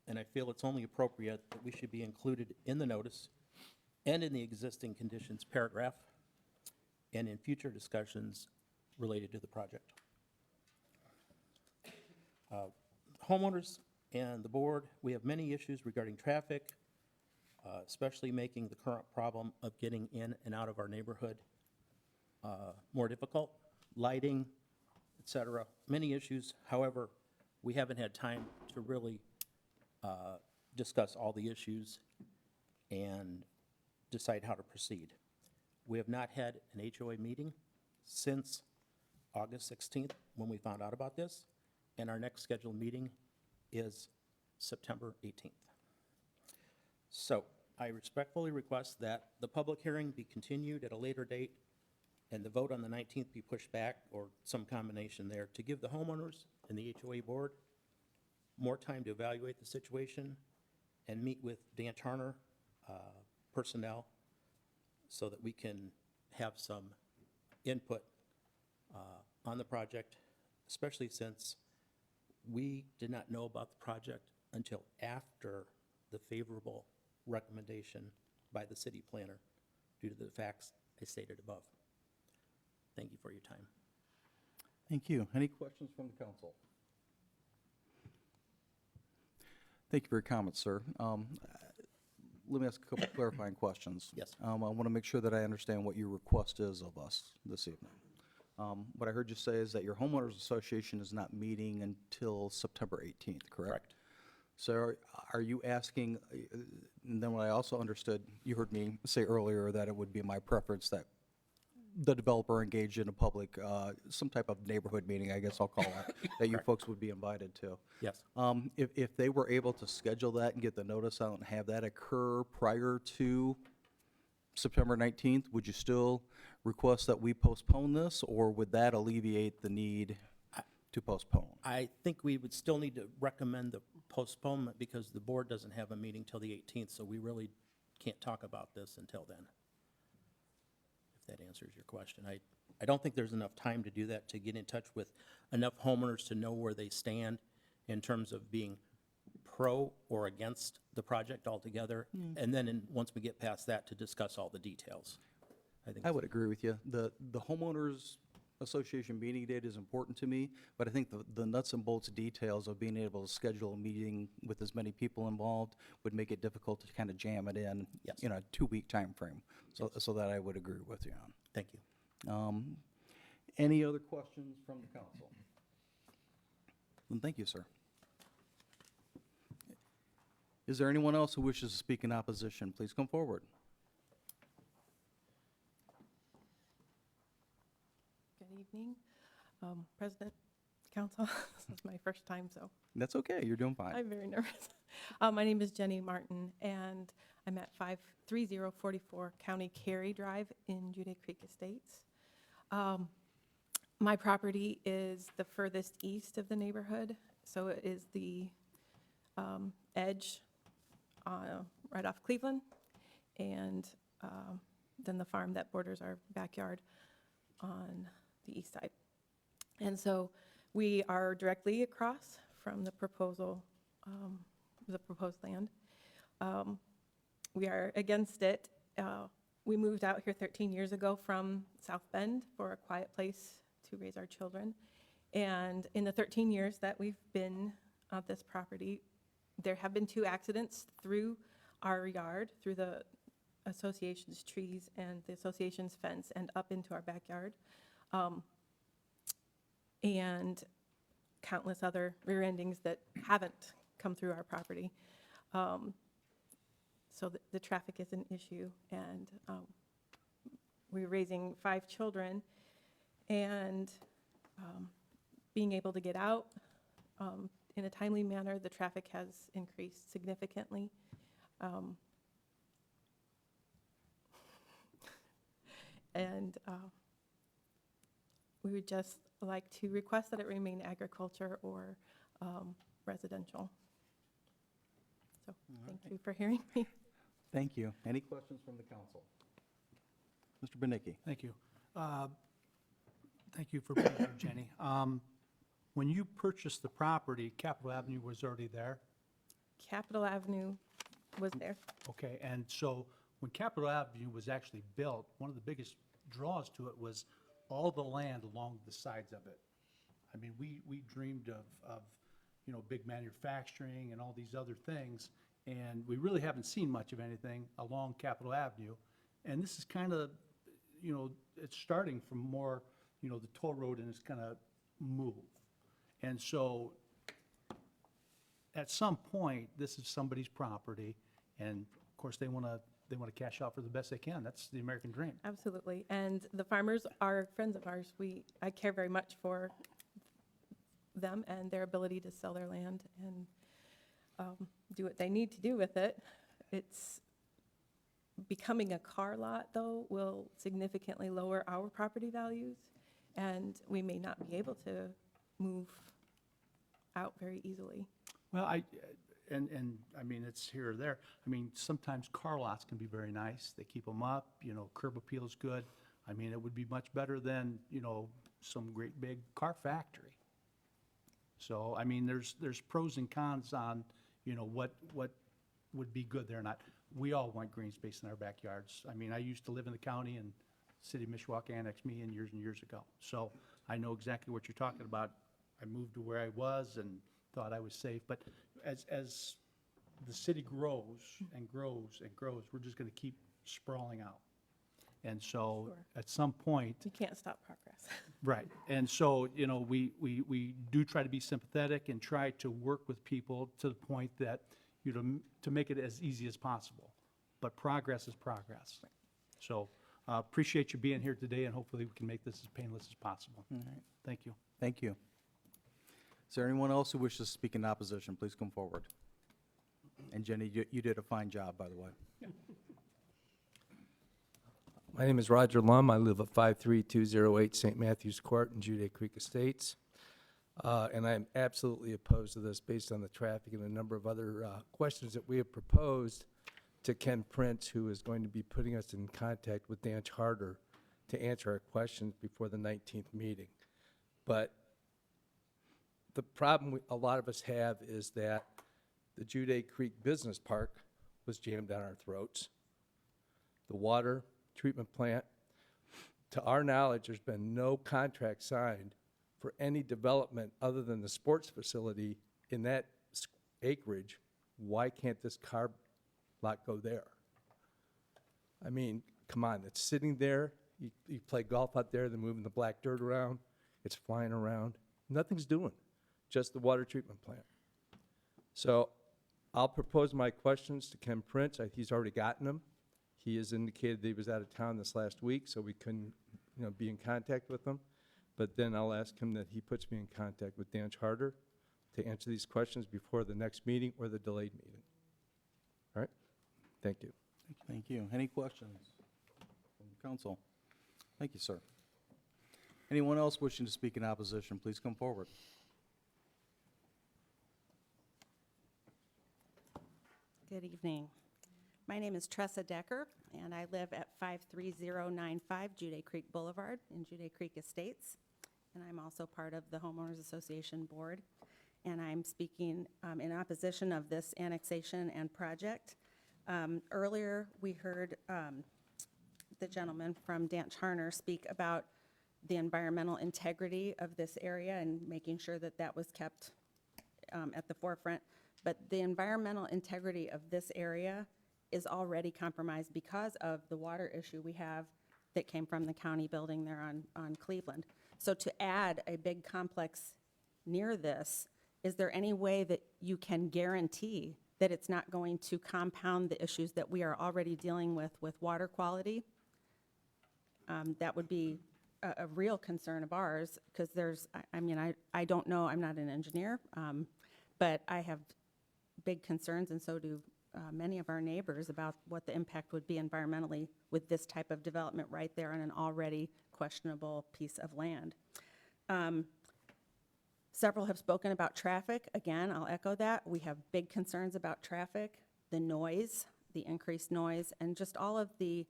and I feel it's only appropriate that we should be included in the notice and in the existing conditions paragraph and in future discussions related to the project. Homeowners and the board, we have many issues regarding traffic, especially making the current problem of getting in and out of our neighborhood more difficult, lighting, et cetera, many issues. However, we haven't had time to really discuss all the issues and decide how to proceed. We have not had an HOA meeting since August 16th when we found out about this, and our next scheduled meeting is September 18th. So I respectfully request that the public hearing be continued at a later date and the vote on the 19th be pushed back, or some combination there, to give the homeowners and the HOA board more time to evaluate the situation and meet with Dan Turner personnel so that we can have some input on the project, especially since we did not know about the project until after the favorable recommendation by the city planner due to the facts I stated above. Thank you for your time. Thank you. Any questions from the council? Thank you for your comments, sir. Let me ask a couple clarifying questions. Yes. I want to make sure that I understand what your request is of us this evening. What I heard you say is that your homeowners association is not meeting until September 18th, correct? Correct. So are you asking, and then what I also understood, you heard me say earlier that it would be my preference that the developer engage in a public, some type of neighborhood meeting, I guess I'll call it, that you folks would be invited to. Yes. If they were able to schedule that and get the notice out and have that occur prior to September 19th, would you still request that we postpone this, or would that alleviate the need to postpone? I think we would still need to recommend the postponement because the board doesn't have a meeting till the 18th, so we really can't talk about this until then. If that answers your question. I don't think there's enough time to do that, to get in touch with enough homeowners to know where they stand in terms of being pro or against the project altogether. And then once we get past that, to discuss all the details. I would agree with you. The homeowners association meeting date is important to me, but I think the nuts and bolts details of being able to schedule a meeting with as many people involved would make it difficult to kind of jam it in, Yes. in a 2-week time frame. So that I would agree with you on. Thank you. Any other questions from the council? Then thank you, sir. Is there anyone else who wishes to speak in opposition? Please come forward. Good evening, President, Council. This is my first time, so That's okay, you're doing fine. I'm very nervous. My name is Jenny Martin, and I'm at 53044 County Cary Drive in Judy Creek Estates. My property is the furthest east of the neighborhood, so it is the edge right off Cleveland, and then the farm that borders our backyard on the east side. And so we are directly across from the proposed land. We are against it. We moved out here 13 years ago from South Bend for a quiet place to raise our children. And in the 13 years that we've been at this property, there have been 2 accidents through our yard, through the association's trees and the association's fence, and up into our backyard. And countless other rear endings that haven't come through our property. so the traffic is an issue. And we're raising 5 children, and being able to get out in a timely manner, the traffic has increased significantly. And we would just like to request that it remain agriculture or residential. So, thank you for hearing me. Thank you. Any questions from the council? Mr. Benicki? Thank you. Thank you for being here, Jenny. When you purchased the property, Capitol Avenue was already there? Capitol Avenue was there. Okay, and so when Capitol Avenue was actually built, one of the biggest draws to it was all the land along the sides of it. I mean, we dreamed of, you know, big manufacturing and all these other things, and we really haven't seen much of anything along Capitol Avenue. And this is kind of, you know, it's starting from more, you know, the toll road, and it's kind of move. And so at some point, this is somebody's property, and of course, they want to cash out for the best they can. That's the American dream. Absolutely. And the farmers are friends of ours. I care very much for them and their ability to sell their land and do what they need to do with it. It's becoming a car lot, though, will significantly lower our property values, and we may not be able to move out very easily. Well, I mean, it's here or there. I mean, sometimes car lots can be very nice. They keep them up, you know, curb appeal's good. I mean, it would be much better than, you know, some great big car factory. So, I mean, there's pros and cons on, you know, what would be good there or not. We all want green space in our backyards. I mean, I used to live in the county, and city of Mishawaka annexed me in years and years ago. So I know exactly what you're talking about. I moved to where I was and thought I was safe, but as the city grows and grows and grows, we're just gonna keep sprawling out. And so, Sure. at some point, You can't stop progress. right, and so, you know, we do try to be sympathetic and try to work with people to the point that, you know, to make it as easy as possible. But progress is progress. So, appreciate you being here today, and hopefully we can make this as painless as possible. All right. Thank you. Thank you. Is there anyone else who wishes to speak in opposition? Please come forward. And Jenny, you did a fine job, by the way. My name is Roger Lum. I live at 53208 St. Matthews Court in Juday Creek Estates. And I am absolutely opposed to this based on the traffic and a number of other questions that we have proposed to Ken Prince, who is going to be putting us in contact with Dan Charter to answer our questions before the 19th meeting. But the problem a lot of us have is that the Juday Creek Business Park was jammed down our throats. The water treatment plant, to our knowledge, there's been no contract signed for any development other than the sports facility in that acreage. Why can't this car lot go there? I mean, come on, it's sitting there. You play golf out there, they're moving the black dirt around. It's flying around. Nothing's doing, just the water treatment plant. So I'll propose my questions to Ken Prince. He's already gotten them. He has indicated that he was out of town this last week, so we couldn't, you know, be in contact with him. But then I'll ask him that he puts me in contact with Dan Charter to answer these questions before the next meeting or the delayed meeting. All right? Thank you. Thank you. Any questions from the council? Thank you, sir. Anyone else wishing to speak in opposition, please come forward. Good evening. My name is Tressa Decker, and I live at 53095 Juday Creek Boulevard in Juday Creek Estates. And I'm also part of the Homeowners Association Board. And I'm speaking in opposition of this annexation and project. Earlier, we heard the gentleman from Dan Charter speak about the environmental integrity of this area and making sure that that was kept at the forefront. But the environmental integrity of this area is already compromised because of the water issue we have that came from the county building there on Cleveland. So to add a big complex near this, is there any way that you can guarantee that it's not going to compound the issues that we are already dealing with water quality. That would be a real concern of ours, because there's, I mean, I don't know, I'm not an engineer, but I have big concerns, and so do many of our neighbors, about what the impact would be environmentally with this type of development right there on an already questionable piece of land. Several have spoken about traffic. Again, I'll echo that. We have big concerns about traffic, the noise, the increased noise, and just all of the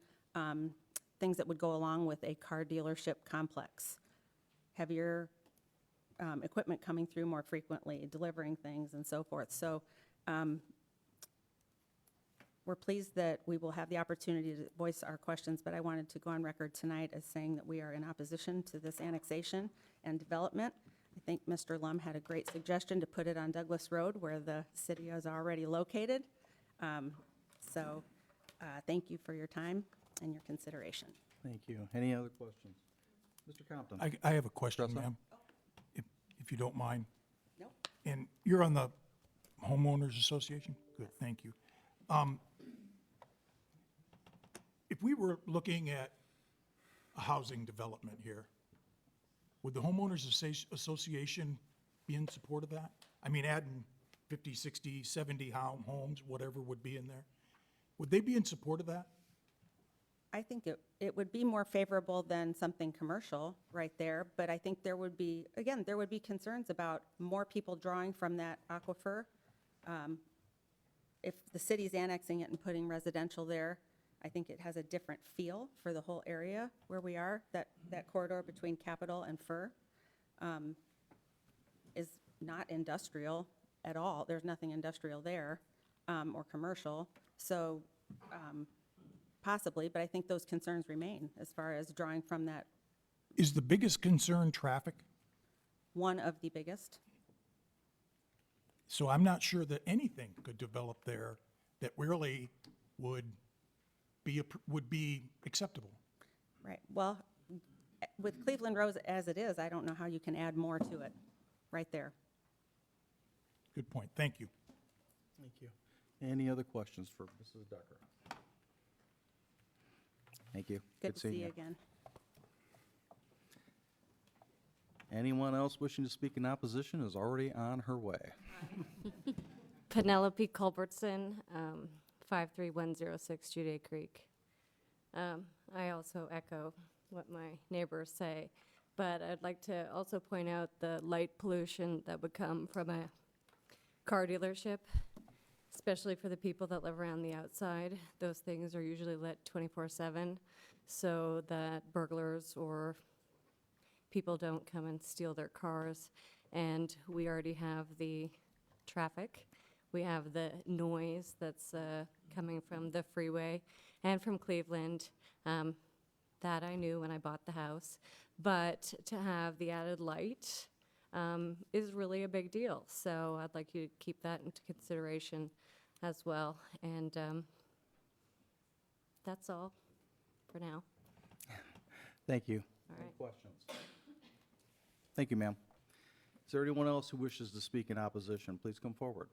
things that would go along with a car dealership complex. Heavier equipment coming through more frequently, delivering things and so forth. So we're pleased that we will have the opportunity to voice our questions, but I wanted to go on record tonight as saying that we are in opposition to this annexation and development. I think Mr. Lum had a great suggestion to put it on Douglas Road, where the city is already located. Thank you for your time and your consideration. Thank you. Any other questions? Mr. Compton? I have a question, Tressa? ma'am, if you don't mind. Nope. And you're on the homeowners association? Good, thank you. If we were looking at a housing development here, would the homeowners association be in support of that? I mean, adding 50, 60, 70 homes, whatever would be in there. Would they be in support of that? I think it would be more favorable than something commercial right there, but I think there would be, again, there would be concerns about more people drawing from that aquifer. If the city's annexing it and putting residential there, I think it has a different feel for the whole area where we are. That corridor between Capitol and Fur is not industrial at all. There's nothing industrial there or commercial. So possibly, but I think those concerns remain as far as drawing from that. Is the biggest concern traffic? One of the biggest. So I'm not sure that anything could develop there that really would be acceptable. Right. Well, with Cleveland Rose as it is, I don't know how you can add more to it right there. Good point. Thank you. Thank you. Any other questions for Mrs. Decker? Thank you. Good to see you again. Anyone else wishing to speak in opposition is already on her way. Penelope Culbertson, 53106 Juday Creek. I also echo what my neighbors say, but I'd like to also point out the light pollution that would come from a car dealership, especially for the people that live around the outside. Those things are usually lit 24/7, so that burglars or people don't come and steal their cars. And we already have the traffic. We have the noise that's coming from the freeway and from Cleveland. That I knew when I bought the house. But to have the added light is really a big deal. So I'd like you to keep that into consideration as well. And that's all for now. Thank you. All Any right. questions? Thank you, ma'am. Is there anyone else who wishes to speak in opposition? Please come forward.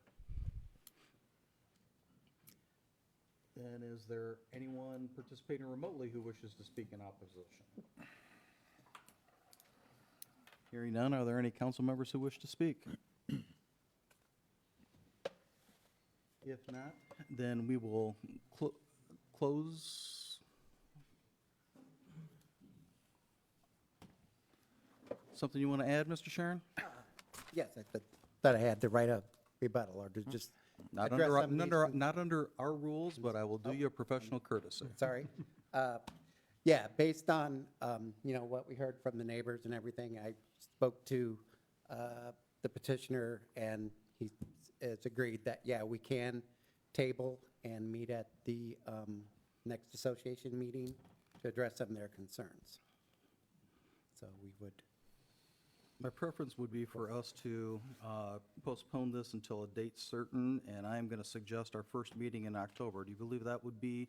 Then is there anyone participating remotely who wishes to speak in opposition? Hearing none, are there any council members who wish to speak? If not, then we will close. Something you want to add, Mr. Sharon? Yes, I thought I had the right of rebuttal, or to just Not address under, some of these under, things. not under our rules, but I will do you a professional courtesy. Sorry. Yeah, based on, what we heard from the neighbors and everything, I spoke to the petitioner, and he has agreed that, yeah, we can table and meet at the next association meeting to address some of their concerns. So we would. My preference would be for us to postpone this until a date certain, and I'm going to suggest our first meeting in October. Do you believe that would be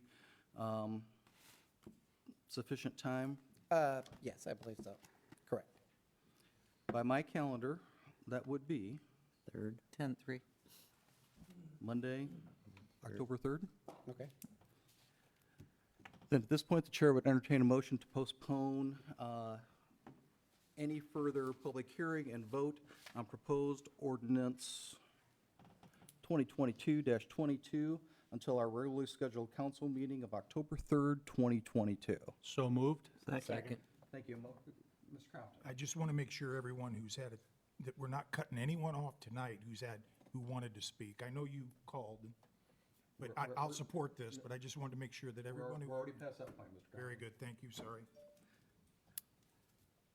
sufficient time? Yes, I believe so. Correct. By my calendar, that would be 3rd, 10/3. Monday, October 3rd? Okay. Then at this point, the chair would entertain a motion to postpone any further public hearing and vote on proposed ordinance 2022-22 until our regularly scheduled council meeting of October 3rd, 2022. So moved? Second. Thank you. Mr. Crompton. I just want to make sure everyone who's had it, that we're not cutting anyone off tonight who wanted to speak. I know you called, but I'll support this, but I just wanted to make sure that everyone who. We're already past that point, Mr. Crompton. Very good, thank you, sorry.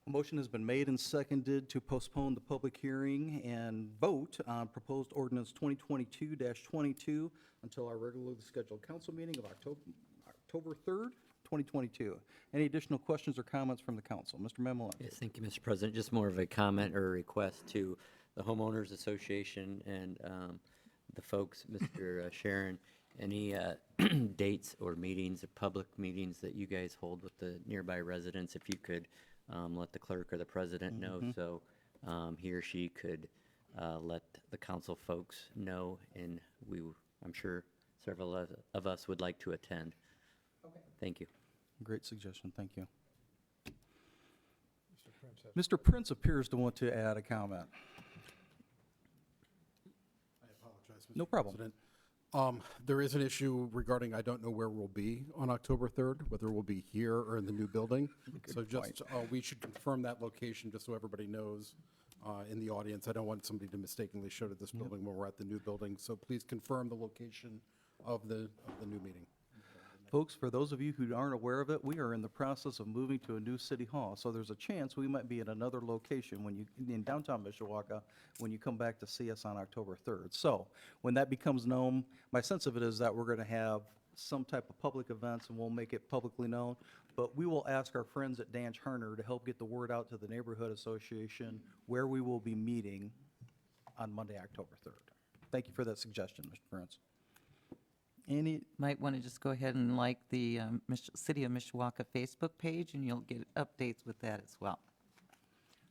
A motion has been made and seconded to postpone the public hearing and vote on proposed ordinance 2022-22 until our regularly scheduled council meeting of October 3rd, 2022. Any additional questions or comments from the council? Mr. Memolo? Yes, thank you, Mr. President. Just more of a comment or a request to the homeowners association and the folks, Mr. Sharon, any dates or meetings or public meetings that you guys hold with the nearby residents, if you could let the clerk or the president know, so he or she could let the council folks know, and I'm sure several of us would like to attend. Okay. Thank you. Great suggestion, thank you. Mr. Prince appears to want to add a comment. I apologize, Mr. No problem. President. There is an issue regarding, I don't know where we'll be on October 3rd, whether we'll be here or in the new building. So just, we should confirm that location, just so everybody knows in the audience. I don't want somebody to mistakenly show to this building when we're at the new building. So please confirm the location of the new meeting. Folks, for those of you who aren't aware of it, we are in the process of moving to a new city hall. So there's a chance we might be at another location in downtown Mishawaka when you come back to see us on October 3rd. So when that becomes known, my sense of it is that we're going to have some type of public events and we'll make it publicly known. But we will ask our friends at Danch Harner to help get the word out to the neighborhood association where we will be meeting on Monday, October 3rd. Thank you for that suggestion, Mr. Prince. Might want to just go ahead and like the City of Mishawaka Facebook page, and you'll get updates with that as well.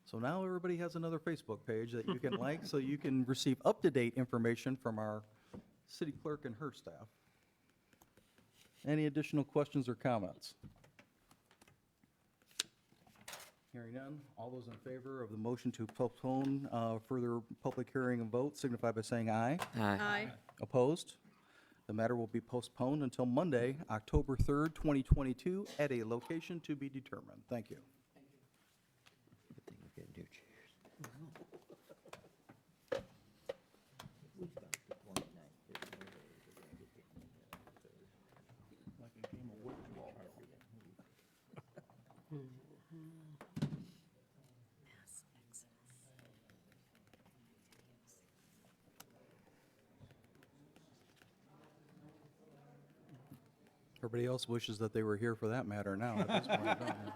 So now everybody has another Facebook page that you can like, so you can receive up-to-date information from our city clerk and her staff. Any additional questions or comments? Hearing none, all those in favor of the motion to postpone further public hearing and vote signify by saying aye. Aye. Opposed? The matter will be postponed until Monday, October 3rd, 2022, at a location to be determined. Thank you. Good thing we're getting new chairs. Everybody else wishes that they were here for that matter now at this point in time.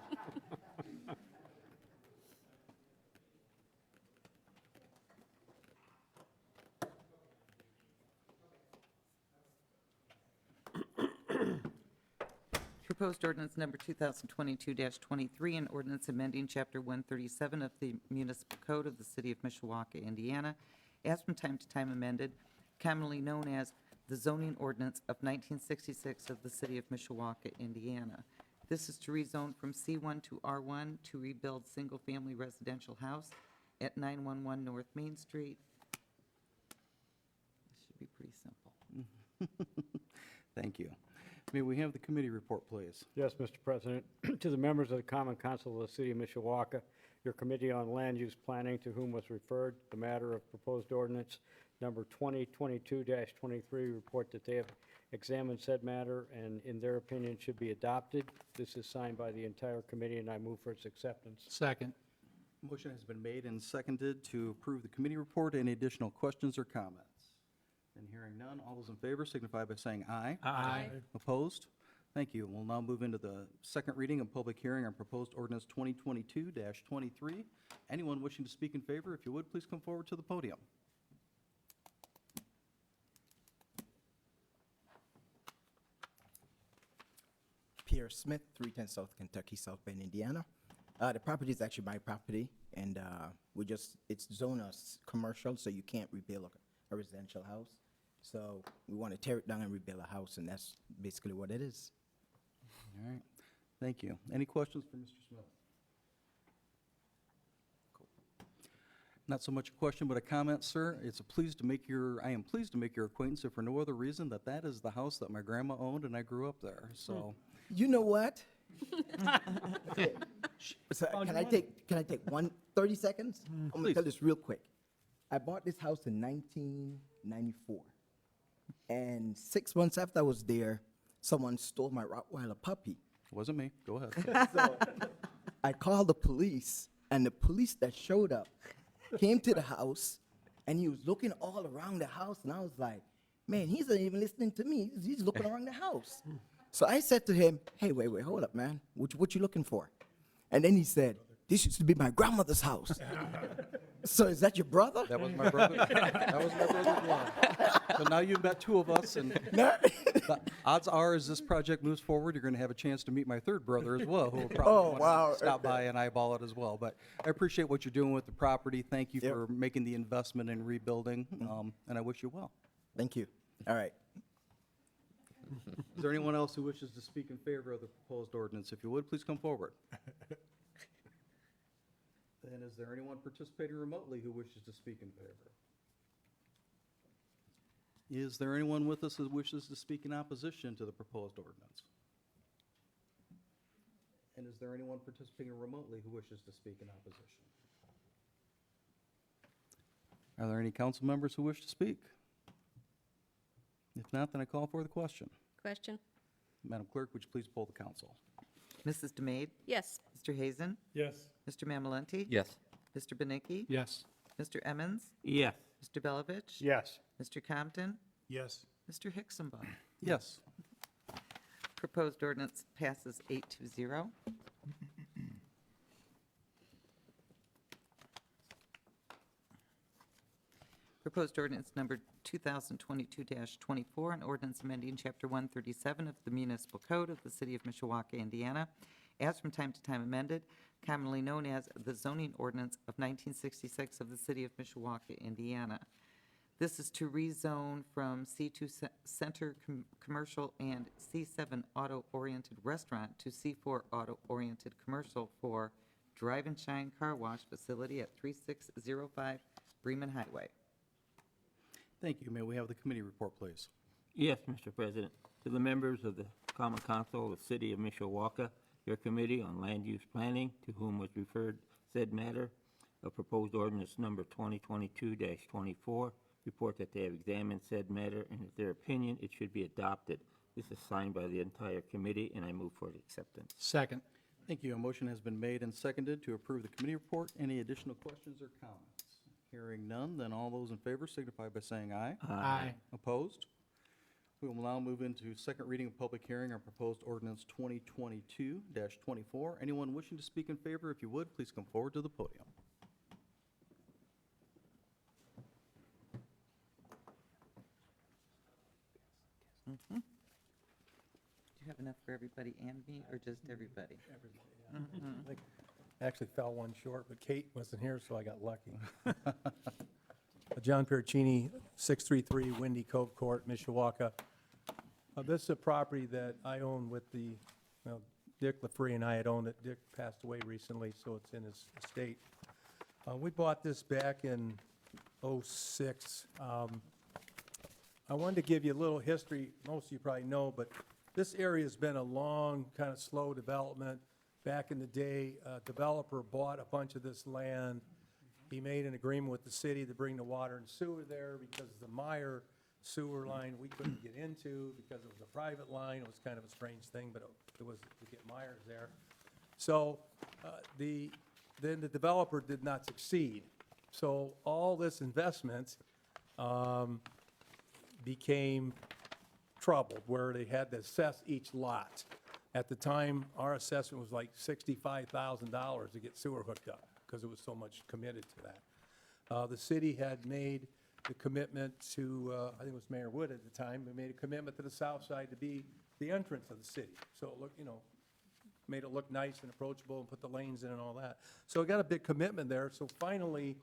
Proposed ordinance number 2022-23, an ordinance amending Chapter 137 of the Municipal Code of the City of Mishawaka, Indiana, as from time to time amended, commonly known as the zoning ordinance of 1966 of the City of Mishawaka, Indiana. This is to rezone from C1 to R1 to rebuild single-family residential house at 911 North Main Street. This should be pretty simple. Thank you. May we have the committee report, please? Yes, Mr. President. To the members of the Common Council of the City of Mishawaka, your Committee on Land Use Planning, to whom was referred the matter of proposed ordinance number 2022-23, report that they have examined said matter and, in their opinion, should be adopted. This is signed by the entire committee, and I move for its acceptance. Second. Motion has been made and seconded to approve the committee report. Any additional questions or comments? And hearing none, all those in favor signify by saying aye. Aye. Opposed? Thank you. We'll now move into the second reading and public hearing on proposed ordinance 2022-23. Anyone wishing to speak in favor, if you would, please come forward to the podium. Pierre Smith, 310 South Kentucky, South Bend, Indiana. The property is actually my property, and it's zoned as commercial, so you can't rebuild a residential house. So we want to tear it down and rebuild a house, and that's basically what it is. All right, thank you. Any questions for Mr. Smith? Not so much a question, but a comment, sir. I am pleased to make your acquaintance, if for no other reason, that is the house that my grandma owned and I grew up there, so. You know what? So can I take 30 seconds? I'm gonna Please. tell this real quick. I bought this house in 1994. And 6 months after I was there, someone stole my Rottweiler puppy. Wasn't me, go ahead. So I called the police, and the police that showed up came to the house, and he was looking all around the house, and I was like, man, he's not even listening to me. He's looking around the house. So I said to him, hey, wait, hold up, man. What you looking for? And then he said, this used to be my grandmother's house. So is that your brother? That was my brother. That was my brother Glenn. So now you've met two of us, and the odds are, as this project moves forward, you're going to have a chance to meet my third brother as well, who will probably want to stop by and eyeball it as well. But I appreciate what you're doing with the property. Thank you for making the investment in rebuilding, and I wish you well. Thank you. All right. Is there anyone else who wishes to speak in favor of the proposed ordinance? If you would, please come forward. Then is there anyone participating remotely who wishes to speak in favor? Is there anyone with us who wishes to speak in opposition to the proposed ordinance? And is there anyone participating remotely who wishes to speak in opposition? Are there any council members who wish to speak? If not, then I call for the question. Question? Madam Clerk, would you please poll the council? Mrs. DeMade? Yes. Mr. Hazen? Yes. Mr. Mamalenti? Yes. Mr. Beninky? Yes. Mr. Emmons? Yes. Mr. Belovich? Yes. Mr. Compton? Yes. Mr. Hixenbaugh? Yes. Proposed ordinance passes 8-0. Proposed ordinance number 2022-24, an ordinance amending Chapter 137 of the Municipal Code of the City of Mishawaka, Indiana, as from time to time amended, commonly known as the zoning ordinance of 1966 of the City of Mishawaka, Indiana. This is to rezone from C2 Center Commercial and C7 Auto-Oriented Restaurant to C4 Auto-Oriented Commercial for Drive and Shine Car Wash Facility at 3605 Bremen Highway. Thank you. May we have the committee report, please? Yes, Mr. President. To the members of the Common Council of the City of Mishawaka, your Committee on Land Use Planning, to whom was referred said matter of proposed ordinance number 2022-24, report that they have examined said matter, and in their opinion, it should be adopted. This is signed by the entire committee, and I move for the acceptance. Second. Thank you. A motion has been made and seconded to approve the committee report. Any additional questions or comments? Hearing none, then all those in favor signify by saying aye. Aye. Opposed? We will now move into second reading of public hearing on proposed ordinance 2022-24. Anyone wishing to speak in favor, if you would, please come forward to the podium. Do you have enough for everybody and me, or just everybody? I think I actually fell one short, but Kate wasn't here, so I got lucky. John Pericini, 633 Windy Cove Court, Mishawaka. This is a property that I own with Dick LaFree and I had owned it. Dick passed away recently, so it's in his estate. We bought this back in '06. I wanted to give you a little history. Most of you probably know, but this area has been a long, kind of slow development. Back in the day, a developer bought a bunch of this land. He made an agreement with the city to bring the water and sewer there because the Meyer sewer line we couldn't get into because it was a private line. It was kind of a strange thing, but it was to get Myers there. So then the developer did not succeed. So all this investment became troubled, where they had to assess each lot. At the time, our assessment was like $65,000 to get sewer hooked up, because it was so much committed to that. The city had made the commitment to, I think it was Mayor Wood at the time, they made a commitment to the south side to be the entrance of the city. So it looked, made it look nice and approachable and put the lanes in and all that. So we got a big commitment there. So finally,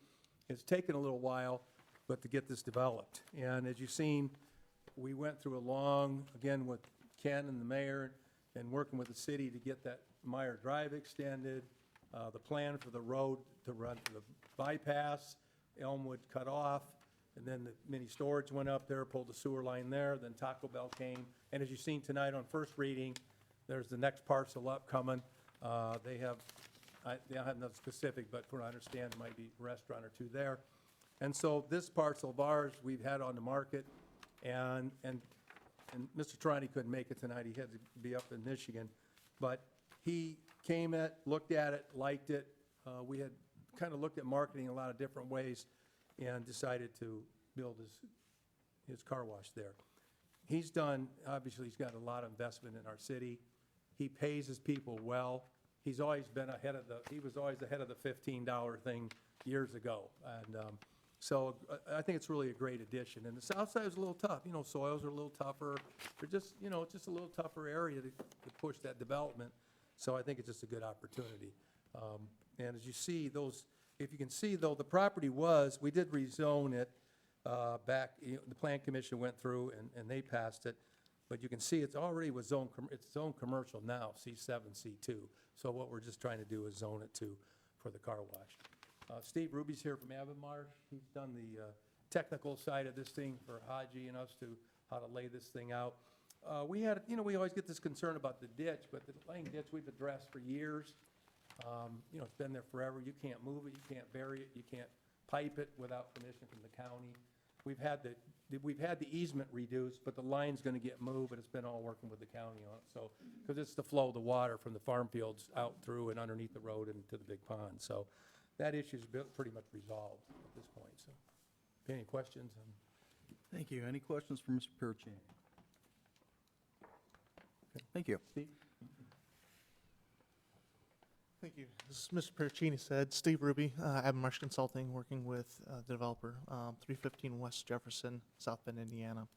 it's taken a little while, but to get this developed. And as you've seen, we went through a long, again, with Ken and the mayor, and working with the city to get that Meyer Drive extended, the plan for the road to run to the bypass, Elmwood cut off, and then the mini storage went up there, pulled the sewer line there, then Taco Bell came. And as you've seen tonight on first reading, there's the next parcel up coming. They don't have nothing specific, but from what I understand, it might be a restaurant or two there. And so this parcel of ours, we've had on the market, and Mr. Trani couldn't make it tonight, he had to be up in Michigan. But he came looked at it, liked it. We had kind of looked at marketing a lot of different ways and decided to build his car wash there. Obviously, he's got a lot of investment in our city. He pays his people well. He's always been he was always ahead of the $15 thing years ago. And so I think it's really a great addition. And the south side is a little tough. Soils are a little tougher. They're just, just a little tougher area to push that development. So I think it's just a good opportunity. And as you see, if you can see, though, the property we did rezone it back, the Plan Commission went through and they passed it. But you can see it's already it's zoned commercial now, C7, C2. So what we're just trying to do is zone it for the car wash. Steve Ruby's here from Avonmarsh. He's done the technical side of this thing for Haji and us to how to lay this thing out. We always get this concern about the ditch, but the laying ditch we've addressed for years. It's been there forever. You can't move it, you can't bury it, you can't pipe it without permission from the county. We've had the easement reduced, but the line's gonna get moved, but it's been all working with the county on it, so, because it's the flow of the water from the farm fields out through and underneath the road and to the big pond, so that issue's pretty much resolved at this point, so. Any questions? Thank you. Any questions for Mr. Pericini? Thank you. Steve? Thank you. As Mr. Pericini said, Steve Ruby, Avonmarsh Consulting, working with the developer, 315 West Jefferson, South Bend, Indiana.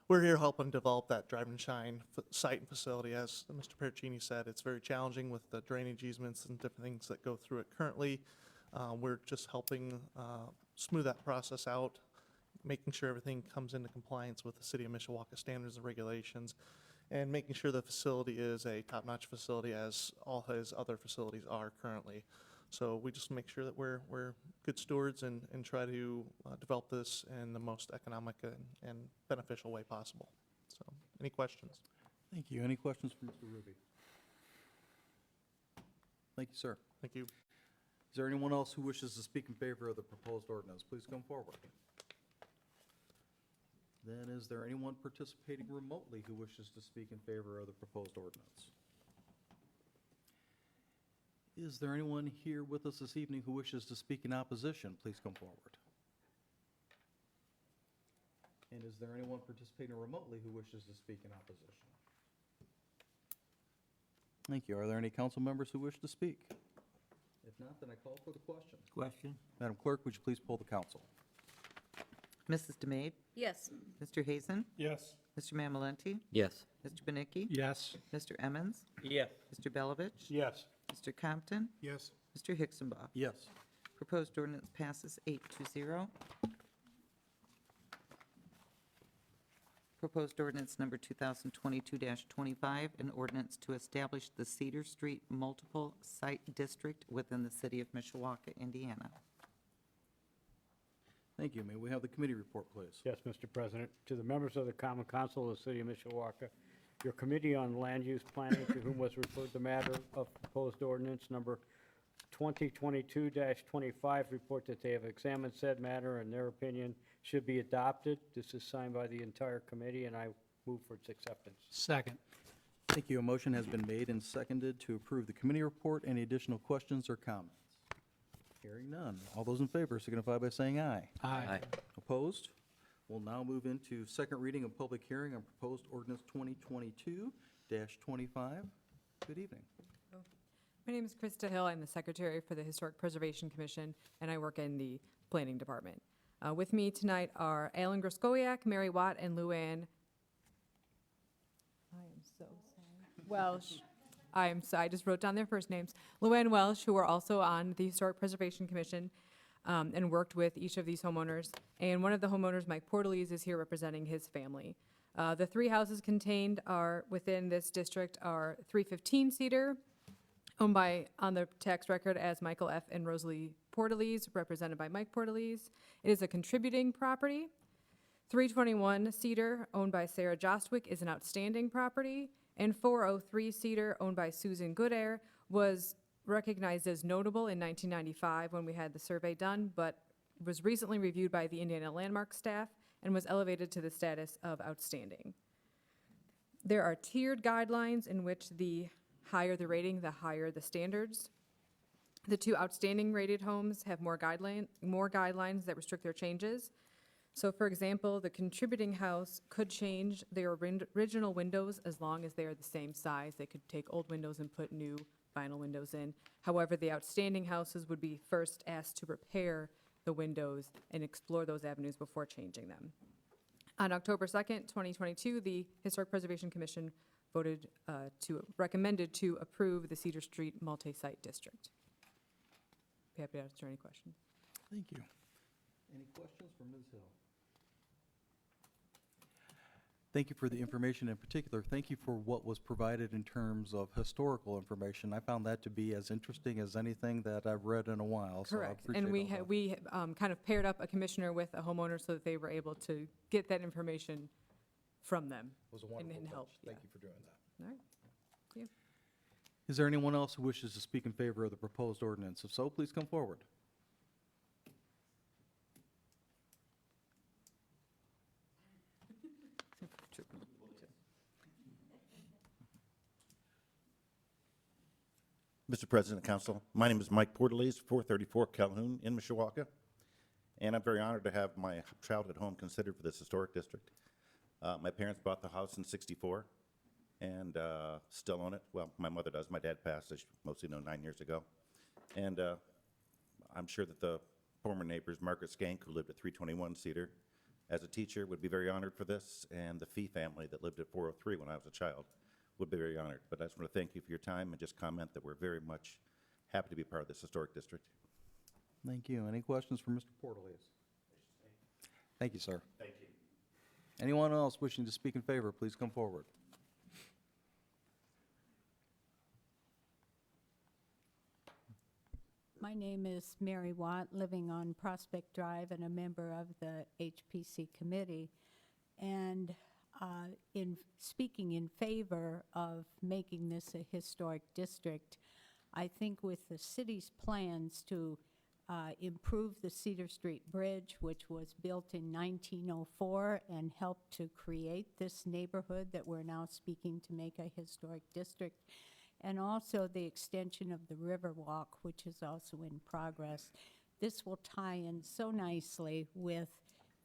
We're here helping develop that Drive and Shine site and facility. As Mr. Pericini said, it's very challenging with the drainage easements and different things that go through it currently. We're just helping smooth that process out, making sure everything comes into compliance with the City of Mishawaka standards and regulations, and making sure the facility is a top-notch facility as all his other facilities are currently. So we just make sure that we're good stewards and try to develop this in the most economic and beneficial way possible. So, any questions? Thank you. Any questions for Mr. Ruby? Thank you, sir. Thank you. Is there anyone else who wishes to speak in favor of the proposed ordinance? Please come forward. Then is there anyone participating remotely who wishes to speak in favor of the proposed ordinance? Is there anyone here with us this evening who wishes to speak in opposition? Please come forward. And is there anyone participating remotely who wishes to speak in opposition? Thank you. Are there any council members who wish to speak? If not, then I call for the question. Question? Madam Clerk, would you please poll the council? Mrs. DeMade? Yes. Mr. Hazen? Yes. Mr. Mamalenti? Yes. Mr. Benicki? Yes. Mr. Emmons? Yes. Mr. Belovich? Yes. Mr. Compton? Yes. Mr. Hixenbaugh? Yes. Proposed ordinance passes 8-0. Proposed ordinance number 2022-25, an ordinance to establish the Cedar Street Multiple Site District within the city of Mishawaka, Indiana. Thank you. May we have the committee report, please? Yes, Mr. President. To the members of the Common Council of the City of Mishawaka, your Committee on Land Use Planning, to whom was referred the matter of proposed ordinance number 2022-25, report that they have examined said matter and their opinion should be adopted. This is signed by the entire committee, and I move for its acceptance. Second. Thank you. A motion has been made and seconded to approve the committee report. Any additional questions or comments? Hearing none. All those in favor signify by saying aye. Aye. Opposed? We'll now move into second reading of public hearing on proposed ordinance 2022-25. Good evening. My name is Krista Hill. I'm the Secretary for the Historic Preservation Commission, and I work in the Planning Department. With me tonight are Alan Groskowiak, Mary Watt, and Luann. I am so sorry. Welsh. I just wrote down their first names. Luann Welsh, who are also on the Historic Preservation Commission. and worked with each of these homeowners. And one of the homeowners, Mike Portalees, is here representing his family. The 3 houses contained are within this district are 315 Cedar, owned by, on the tax record as Michael F. and Rosalie Portalees, represented by Mike Portalees. It is a contributing property. 321 Cedar, owned by Sarah Jostwick, is an outstanding property. And 403 Cedar, owned by Susan Goodair, was recognized as notable in 1995 when we had the survey done, but was recently reviewed by the Indiana Landmark staff and was elevated to the status of outstanding. There are tiered guidelines in which the higher the rating, the higher the standards. The 2 outstanding rated homes have more guidelines that restrict their changes. So for example, the contributing house could change their original windows as long as they are the same size. They could take old windows and put new vinyl windows in. However, the outstanding houses would be first asked to repair the windows and explore those avenues before changing them. On October 2nd, 2022, the Historic Preservation Commission recommended to approve the Cedar Street multi-site district. Be happy to answer any questions. Thank you. Any questions for Ms. Hill? Thank you for the information in particular. Thank you for what was provided in terms of historical information. I found that to be as interesting as anything that I've read in a while. So I Correct. appreciate And all that. we kind of paired up a commissioner with a homeowner so that they were able to get that information from them. It was a wonderful and help. touch. Thank you for doing that. All right. Thank you. Is there anyone else who wishes to speak in favor of the proposed ordinance? If so, please come forward. Mr. President, Council, my name is Mike Portalees, 434 Calhoun in Mishawaka, and I'm very honored to have my childhood home considered for this historic district. My parents bought the house in '64 and still own it. Well, my mother does. My dad passed, as you mostly know, 9 years ago. And I'm sure that the former neighbors, Margaret Skank, who lived at 321 Cedar, as a teacher, would be very honored for this, and the Fee family that lived at 403 when I was a child would be very honored. But I just want to thank you for your time and just comment that we're very much happy to be part of this historic district. Thank you. Any questions for Mr. Portalees? Thank you, sir. Thank you. Anyone else wishing to speak in favor, please come forward. My name is Mary Watt, living on Prospect Drive and a member of the HPC committee. And in speaking in favor of making this a historic district, I think with the city's plans to improve the Cedar Street Bridge, which was built in 1904 and helped to create this neighborhood that we're now speaking to make a historic district, and also the extension of the Riverwalk, which is also in progress. This will tie in so nicely with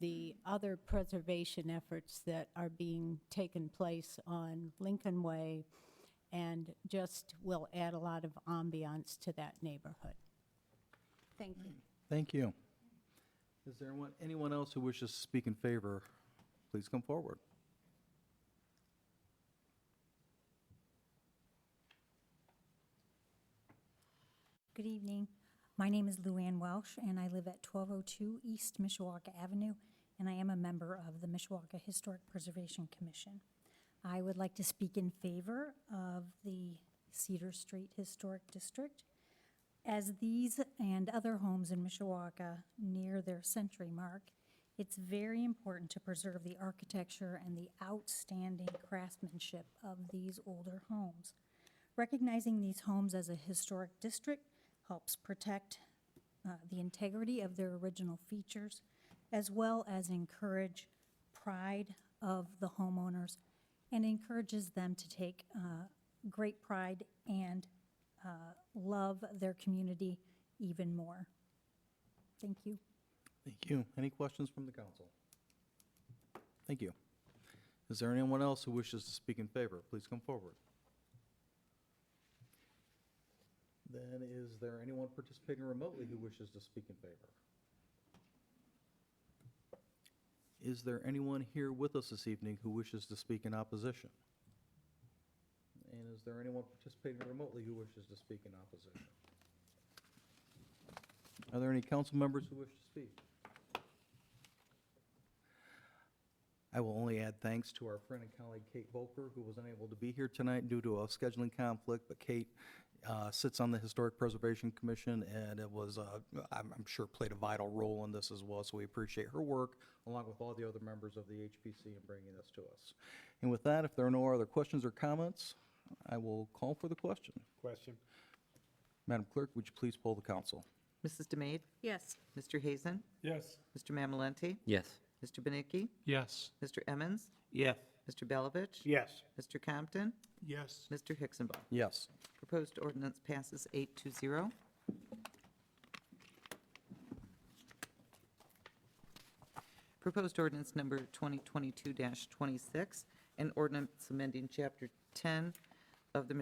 the other preservation efforts that are being taken place on Lincoln Way, and just will add a lot of ambiance to that neighborhood. Thank you. Thank you. Is there anyone else who wishes to speak in favor? Please come forward. Good evening. My name is Luann Welsh, and I live at 1202 East Mishawaka Avenue, and I am a member of the Mishawaka Historic Preservation Commission. I would like to speak in favor of the Cedar Street Historic District. As these and other homes in Mishawaka near their century mark, it's very important to preserve the architecture and the outstanding craftsmanship of these older homes. Recognizing these homes as a historic district helps protect the integrity of their original features, as well as encourage pride of the homeowners and encourages them to take great pride and love their community even more. Thank you. Thank you. Any questions from the council? Thank you. Is there anyone else who wishes to speak in favor? Please come forward. Then is there anyone participating remotely who wishes to speak in favor? Is there anyone here with us this evening who wishes to speak in opposition? And is there anyone participating remotely who wishes to speak in opposition? Are there any council members who wish to speak? I will only add thanks to our friend and colleague Kate Volker, who was unable to be here tonight due to a scheduling conflict, but Kate sits on the Historic Preservation Commission, and it was, I'm sure, played a vital role in this as well, so we appreciate her work, along with all the other members of the HPC in bringing this to us. And with that, if there are no other questions or comments, I will call for the question. Question. Madam Clerk, would you please poll the council? Mrs. DeMade? Yes. Mr. Hazen? Yes. Mr. Mamalenti? Yes. Mr. Benicki? Yes. Mr. Emmons? Yes. Mr. Belovich? Yes. Mr. Compton? Yes. Mr. Hixenbaugh? Yes. Proposed ordinance passes 8-0. Proposed ordinance number 2022-26, an ordinance amending Chapter 10 of the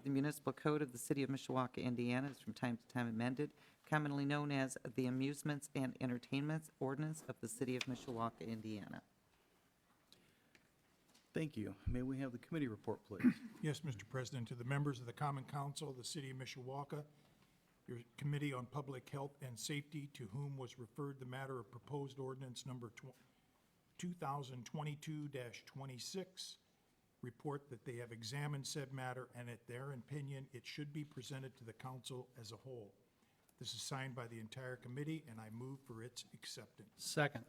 Municipal Code of the City of Mishawaka, Indiana, is from time to time amended, commonly known as the Amusements and Entertainments Ordinance of the City of Mishawaka, Indiana. Thank you. May we have the committee report, please? Yes, Mr. President, to the members of the Common Council of the City of Mishawaka, your Committee on Public Health and Safety, to whom was referred the matter of proposed ordinance number 2022-26, report that they have examined said matter, and at their opinion, it should be presented to the council as a whole. This is signed by the entire committee, and I move for its acceptance. Second.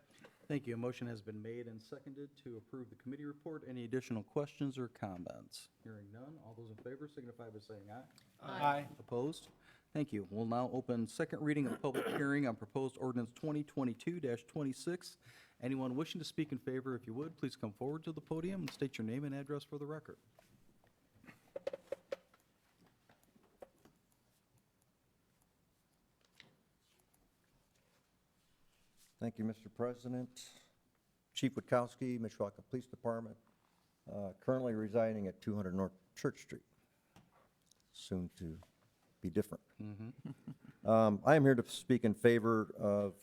Thank you. A motion has been made and seconded to approve the committee report. Any additional questions or comments? Hearing none, all those in favor signify by saying aye. Aye. Opposed? Thank you. We'll now open second reading of public hearing on proposed ordinance 2022-26. Anyone wishing to speak in favor, if you would, please come forward to the podium and state your name and address for the record. Thank you, Mr. President. Chief Witkowski, Mishawaka Police Department, currently residing at 200 North Church Street, soon to be different. I am here to speak in favor of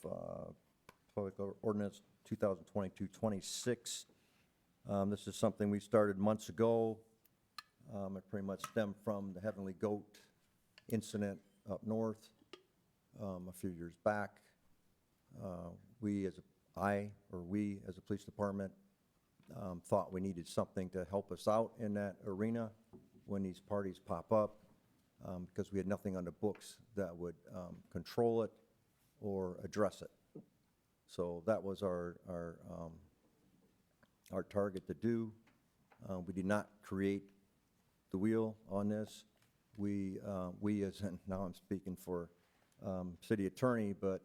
Public Ordinance 2022-26. This is something we started months ago. It pretty much stemmed from the Heavenly Goat incident up north a few years back. We as a police department thought we needed something to help us out in that arena when these parties pop up, because we had nothing on the books that would control it or address it. So that was our target to do. We did not create the wheel on this. We as in, now I'm speaking for city attorney, but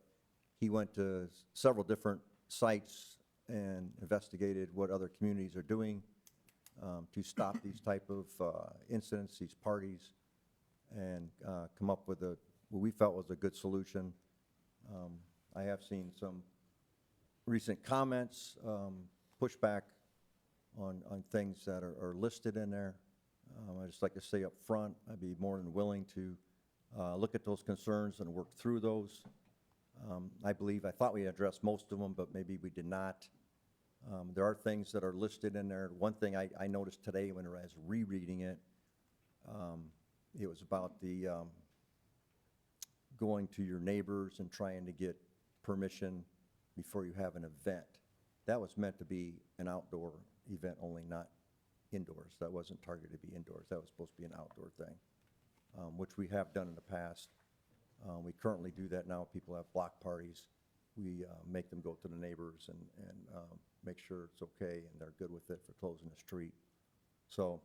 he went to several different sites and investigated what other communities are doing to stop these type of incidents, these parties, and come up with what we felt was a good solution. I have seen some recent comments, pushback on things that are listed in there. I'd just like to say up front, I'd be more than willing to look at those concerns and work through those. I thought we addressed most of them, but maybe we did not. There are things that are listed in there. One thing I noticed today when I was rereading it, it was about the going to your neighbors and trying to get permission before you have an event. That was meant to be an outdoor event only, not indoors. That wasn't targeted to be indoors. That was supposed to be an outdoor thing, which we have done in the past. We currently do that now. People have block parties. We make them go to the neighbors and make sure it's okay and they're good with it for closing the street. So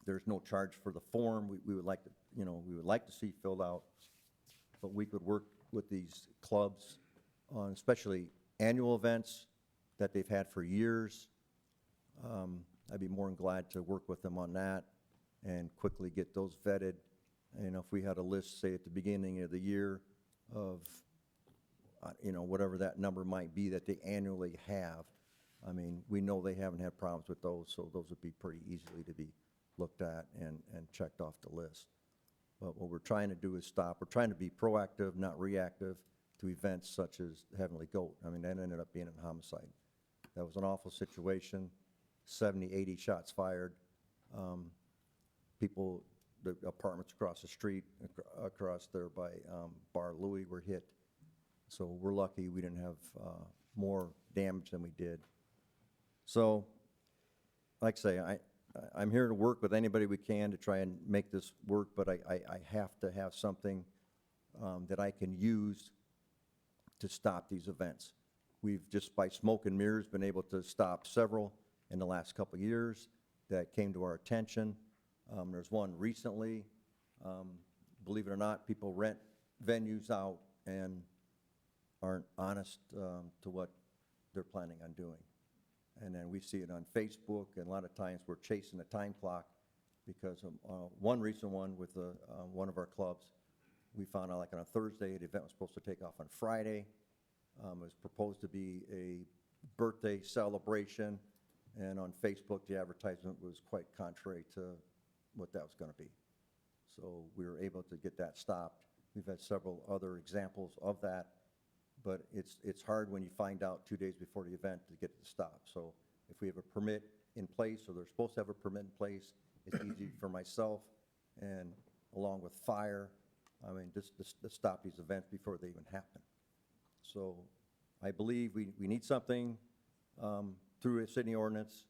there's no charge for the form. We would like to, we would like to see filled out, but we could work with these clubs on especially annual events that they've had for years. I'd be more than glad to work with them on that and quickly get those vetted. And if we had a list, say, at the beginning of the year of, whatever that number might be that they annually have, I mean, we know they haven't had problems with those, so those would be pretty easily to be looked at and checked off the list. But what we're trying to do is stop. We're trying to be proactive, not reactive, to events such as the Heavenly Goat. I mean, that ended up being a homicide. That was an awful situation, 70, 80 shots fired. People the apartments across the street, across there by Bar Louie were hit. So we're lucky we didn't have more damage than we did. So, like I say, I'm here to work with anybody we can to try and make this work, but I have to have something that I can use to stop these events. We've just by smoke and mirrors been able to stop several in the last couple of years that came to our attention. There's one recently, believe it or not, people rent venues out and aren't honest to what they're planning on doing. And then we see it on Facebook, and a lot of times we're chasing the time clock because of one recent one with one of our clubs. We found out like on a Thursday, the event was supposed to take off on Friday. It was proposed to be a birthday celebration, and on Facebook, the advertisement was quite contrary to what that was going to be. So we were able to get that stopped. We've had several other examples of that, but it's hard when you find out 2 days before the event to get it to stop. So if we have a permit in place, or they're supposed to have a permit in place, it's easy for myself and along with fire, I mean, just to stop these events before they even happen. So I believe we need something through a city ordinance.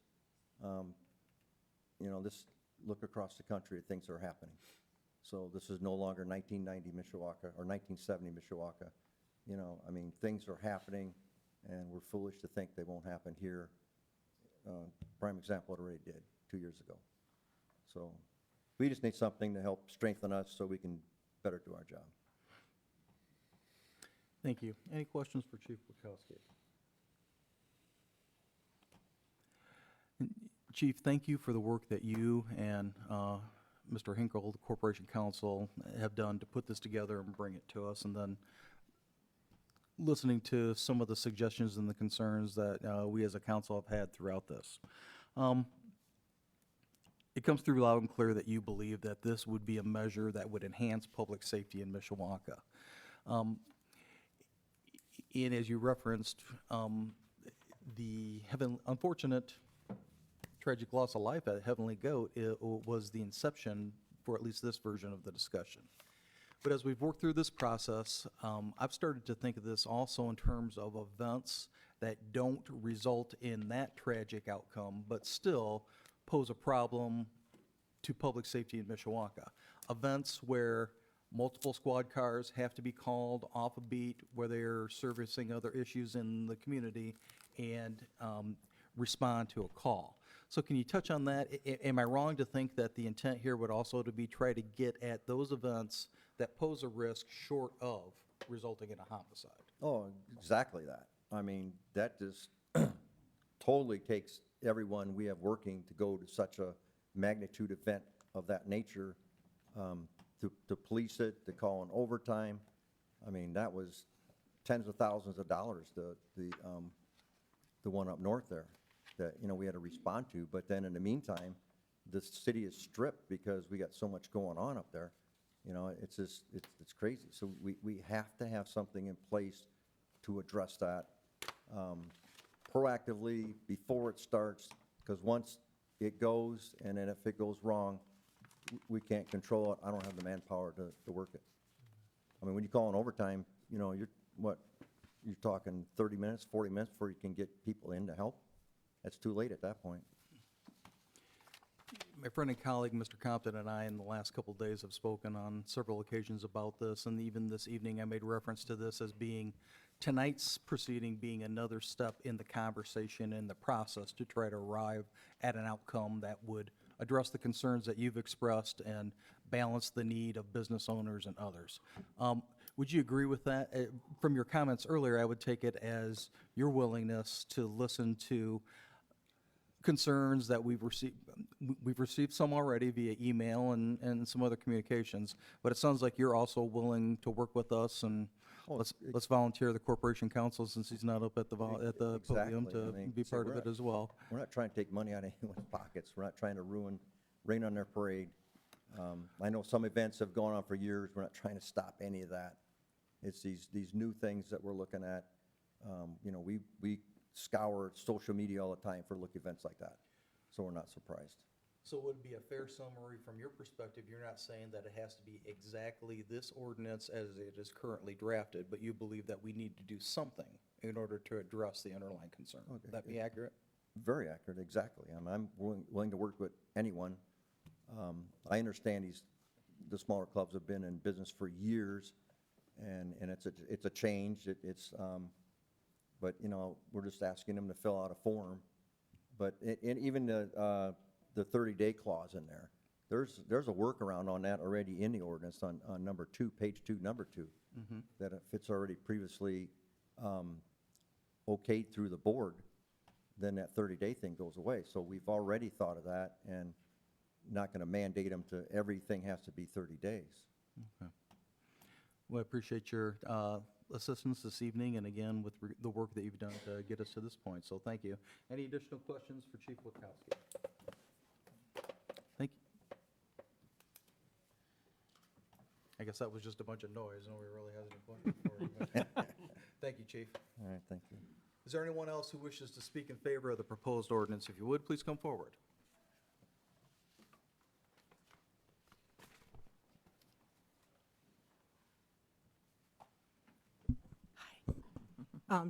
You know, this look across the country at things that are happening. So this is no longer 1990 Mishawaka or 1970 Mishawaka. You know, I mean, things are happening, and we're foolish to think they won't happen here. Prime example, it already did 2 years ago. So we just need something to help strengthen us so we can better do our job. Thank you. Any questions for Chief Bukowski? Chief, thank you for the work that you and Mr. Hinkle, the Corporation Counsel, have done to put this together and bring it to us, and then listening to some of the suggestions and the concerns that we as a council have had throughout this. It comes through loud and clear that you believe that this would be a measure that would enhance public safety in Mishawaka. And as you referenced, the unfortunate tragic loss of life at Heavenly Goat was the inception for at least this version of the discussion. But as we've worked through this process, I've started to think of this also in terms of events that don't result in that tragic outcome, but still pose a problem to public safety in Mishawaka. Events where multiple squad cars have to be called off a beat, where they're servicing other issues in the community, and respond to a call. So can you touch on that? Am I wrong to think that the intent here would also to be try to get at those events that pose a risk short of resulting in a homicide? Oh, exactly that. I mean, that just totally takes everyone we have working to go to such a magnitude event of that nature, to police it, to call in overtime. I mean, that was tens of thousands of dollars, the one up north there that, you know, we had to respond to. But then in the meantime, the city is stripped because we got so much going on up there. You know, it's just, it's crazy. So we have to have something in place to address that proactively before it starts, because once it goes, and then if it goes wrong, we can't control it. I don't have the manpower to work it. I mean, when you call in overtime, you know, you're talking 30 minutes, 40 minutes before you can get people in to help. That's too late at that point. My friend and colleague, Mr. Compton, and I, in the last couple of days, have spoken on several occasions about this, and even this evening, I made reference to this as being, tonight's proceeding being another step in the conversation and the process to try to arrive at an outcome that would address the concerns that you've expressed and balance the need of business owners and others. Would you agree with that? From your comments earlier, I would take it as your willingness to listen to concerns that we've received. We've received some already via email and some other communications, but it sounds like you're also willing to work with us, and let's volunteer the Corporation Counsel, since he's not up at the podium, to be part of it as well. We're not trying to take money out of anyone's pockets. We're not trying to rain on their parade. I know some events have gone on for years. We're not trying to stop any of that. It's these new things that we're looking at. You know, we scour social media all the time for events like that, so we're not surprised. So would it be a fair summary from your perspective? You're not saying that it has to be exactly this ordinance as it is currently drafted, but you believe that we need to do something in order to address the underlying concern. Would that be accurate? Very accurate, exactly. I'm willing to work with anyone. I understand the smaller clubs have been in business for years, and it's a change. But, you know, we're just asking them to fill out a form. But even the 30-day clause in there, there's a workaround on that already in the ordinance on number 2, page 2, number 2, that if it's already previously okayed through the board, then that 30-day thing goes away. So we've already thought of that, and not going to mandate them to everything has to be 30 days. Okay. Well, I appreciate your assistance this evening, and again, with the work that you've done to get us to this point, so thank you. Any additional questions for Chief Witkowski? Thank you. I guess that was just a bunch of noise. Nobody really has any questions for you. but- Thank you, Chief. All right, thank you. Is there anyone else who wishes to speak in favor of the proposed ordinance? If you would, please come forward.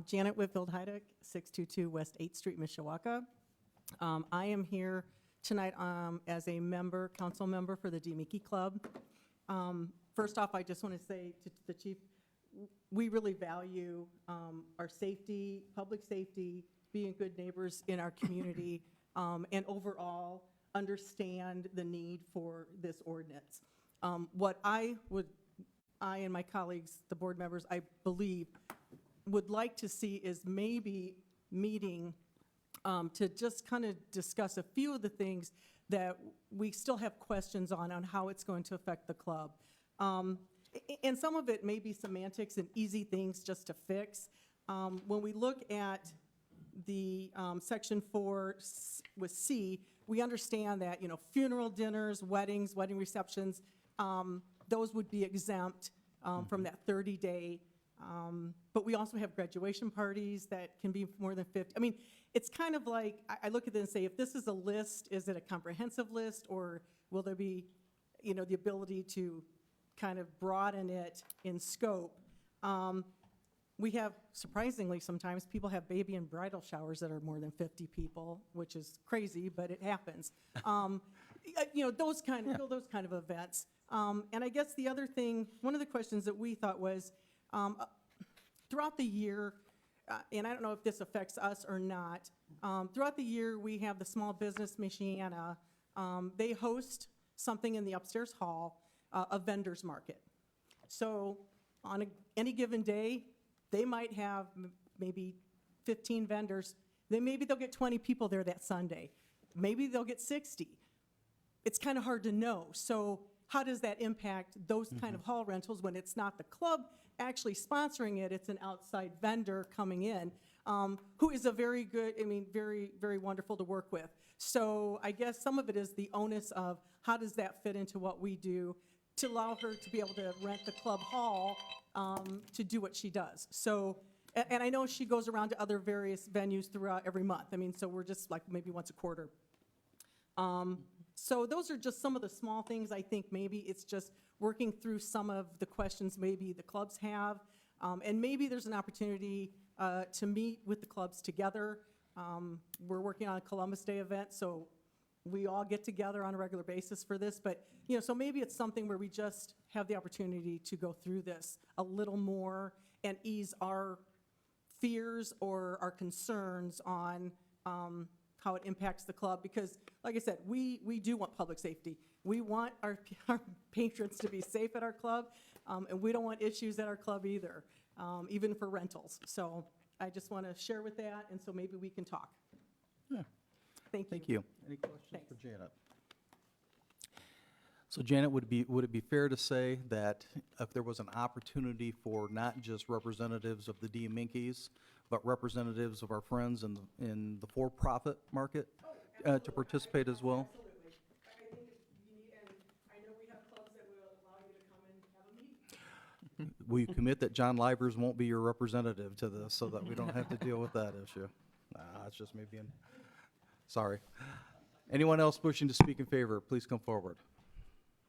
Janet Whitfield Heidick, 622 West 8th Street, Mishawaka. I am here tonight as a member, council member for the DeMickey Club. First off, I just want to say to the chief, we really value our safety, public safety, being good neighbors in our community, and overall understand the need for this ordinance. What I and my colleagues, the board members, I believe, would like to see is maybe meeting to just kind of discuss a few of the things that we still have questions on how it's going to affect the club. And some of it may be semantics and easy things just to fix. When we look at the section 4 with C, we understand that, you know, funeral dinners, weddings, wedding receptions, those would be exempt from that 30-day. But we also have graduation parties that can be more than 50. I mean, it's kind of like, I look at it and say, if this is a list, is it a comprehensive list, or will there be, you know, the ability to kind of broaden it in scope? We have, surprisingly, sometimes people have baby and bridal showers that are more than 50 people, which is crazy, but it happens. You know, those kind of events. And I guess the other thing, one of the questions that we thought was, throughout the year, and I don't know if this affects us or not, throughout the year, we have the Small Business Mishawaka. They host something in the upstairs hall, a vendor's market. So on any given day, they might have maybe 15 vendors. Maybe they'll get 20 people there that Sunday. Maybe they'll get 60. It's kind of hard to know. So how does that impact those kind of hall rentals when it's not the club actually sponsoring it, it's an outside vendor coming in, who is a very good, I mean, very, very wonderful to work with. So I guess some of it is the onus of how does that fit into what we do to allow her to be able to rent the club hall to do what she does. So, and I know she goes around to other various venues throughout every month. I mean, so we're just like maybe once a quarter. So those are just some of the small things. I think maybe it's just working through some of the questions maybe the clubs have. And maybe there's an opportunity to meet with the clubs together. We're working on a Columbus Day event, so we all get together on a regular basis for this. But, you know, so maybe it's something where we just have the opportunity to go through this a little more and ease our fears or our concerns on how it impacts the club, because like I said, we do want public safety. We want our patrons to be safe at our club, and we don't want issues at our club either, even for rentals. So I just want to share with that, and so maybe we can talk. Yeah. Thank you. Thank you. Any questions Thanks. for Janet? So Janet, would it be fair to say that if there was an opportunity for not just representatives of the DeMinkies, but representatives of our friends in the for-profit market to participate as well? Absolutely. I think you need, and I know we have clubs that will allow you to come and have a meeting. Will you commit that John Livers won't be your representative to this so that we don't have to deal with that issue? Nah, it's just me being, sorry. Anyone else wishing to speak in favor, please come forward.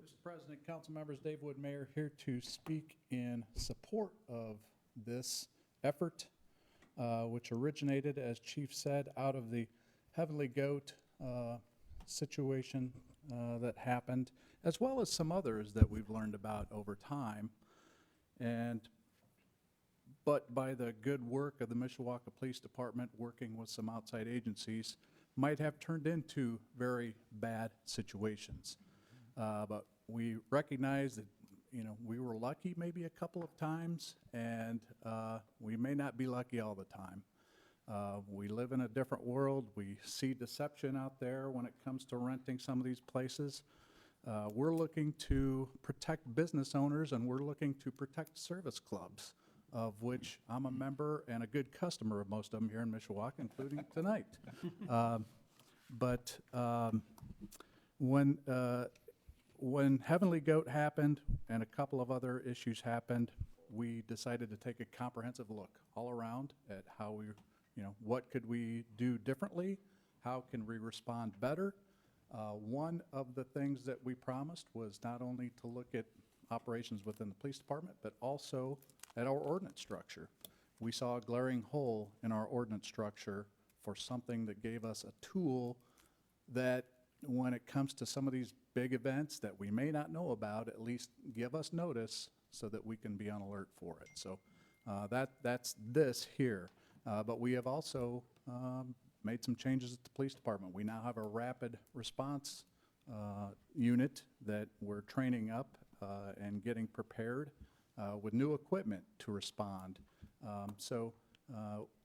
Mr. President, council members, Dave Wood, Mayor, here to speak in support of this effort, which originated, as Chief said, out of the Heavenly Goat situation that happened, as well as some others that we've learned about over time. But by the good work of the Mishawaka Police Department, working with some outside agencies, might have turned into very bad situations. But we recognize that, you know, we were lucky maybe a couple of times, and we may not be lucky all the time. We live in a different world. We see deception out there when it comes to renting some of these places. We're looking to protect business owners, and we're looking to protect service clubs, of which I'm a member and a good customer of most of them here in Mishawaka, including tonight. But when Heavenly Goat happened and a couple of other issues happened, we decided to take a comprehensive look all around at how we, you know, what could we do differently? How can we respond better? One of the things that we promised was not only to look at operations within the police department, but also at our ordinance structure. We saw a glaring hole in our ordinance structure for something that gave us a tool that, when it comes to some of these big events that we may not know about, at least give us notice so that we can be on alert for it. So that's this here. But we have also made some changes at the police department. We now have a rapid response unit that we're training up and getting prepared with new equipment to respond. You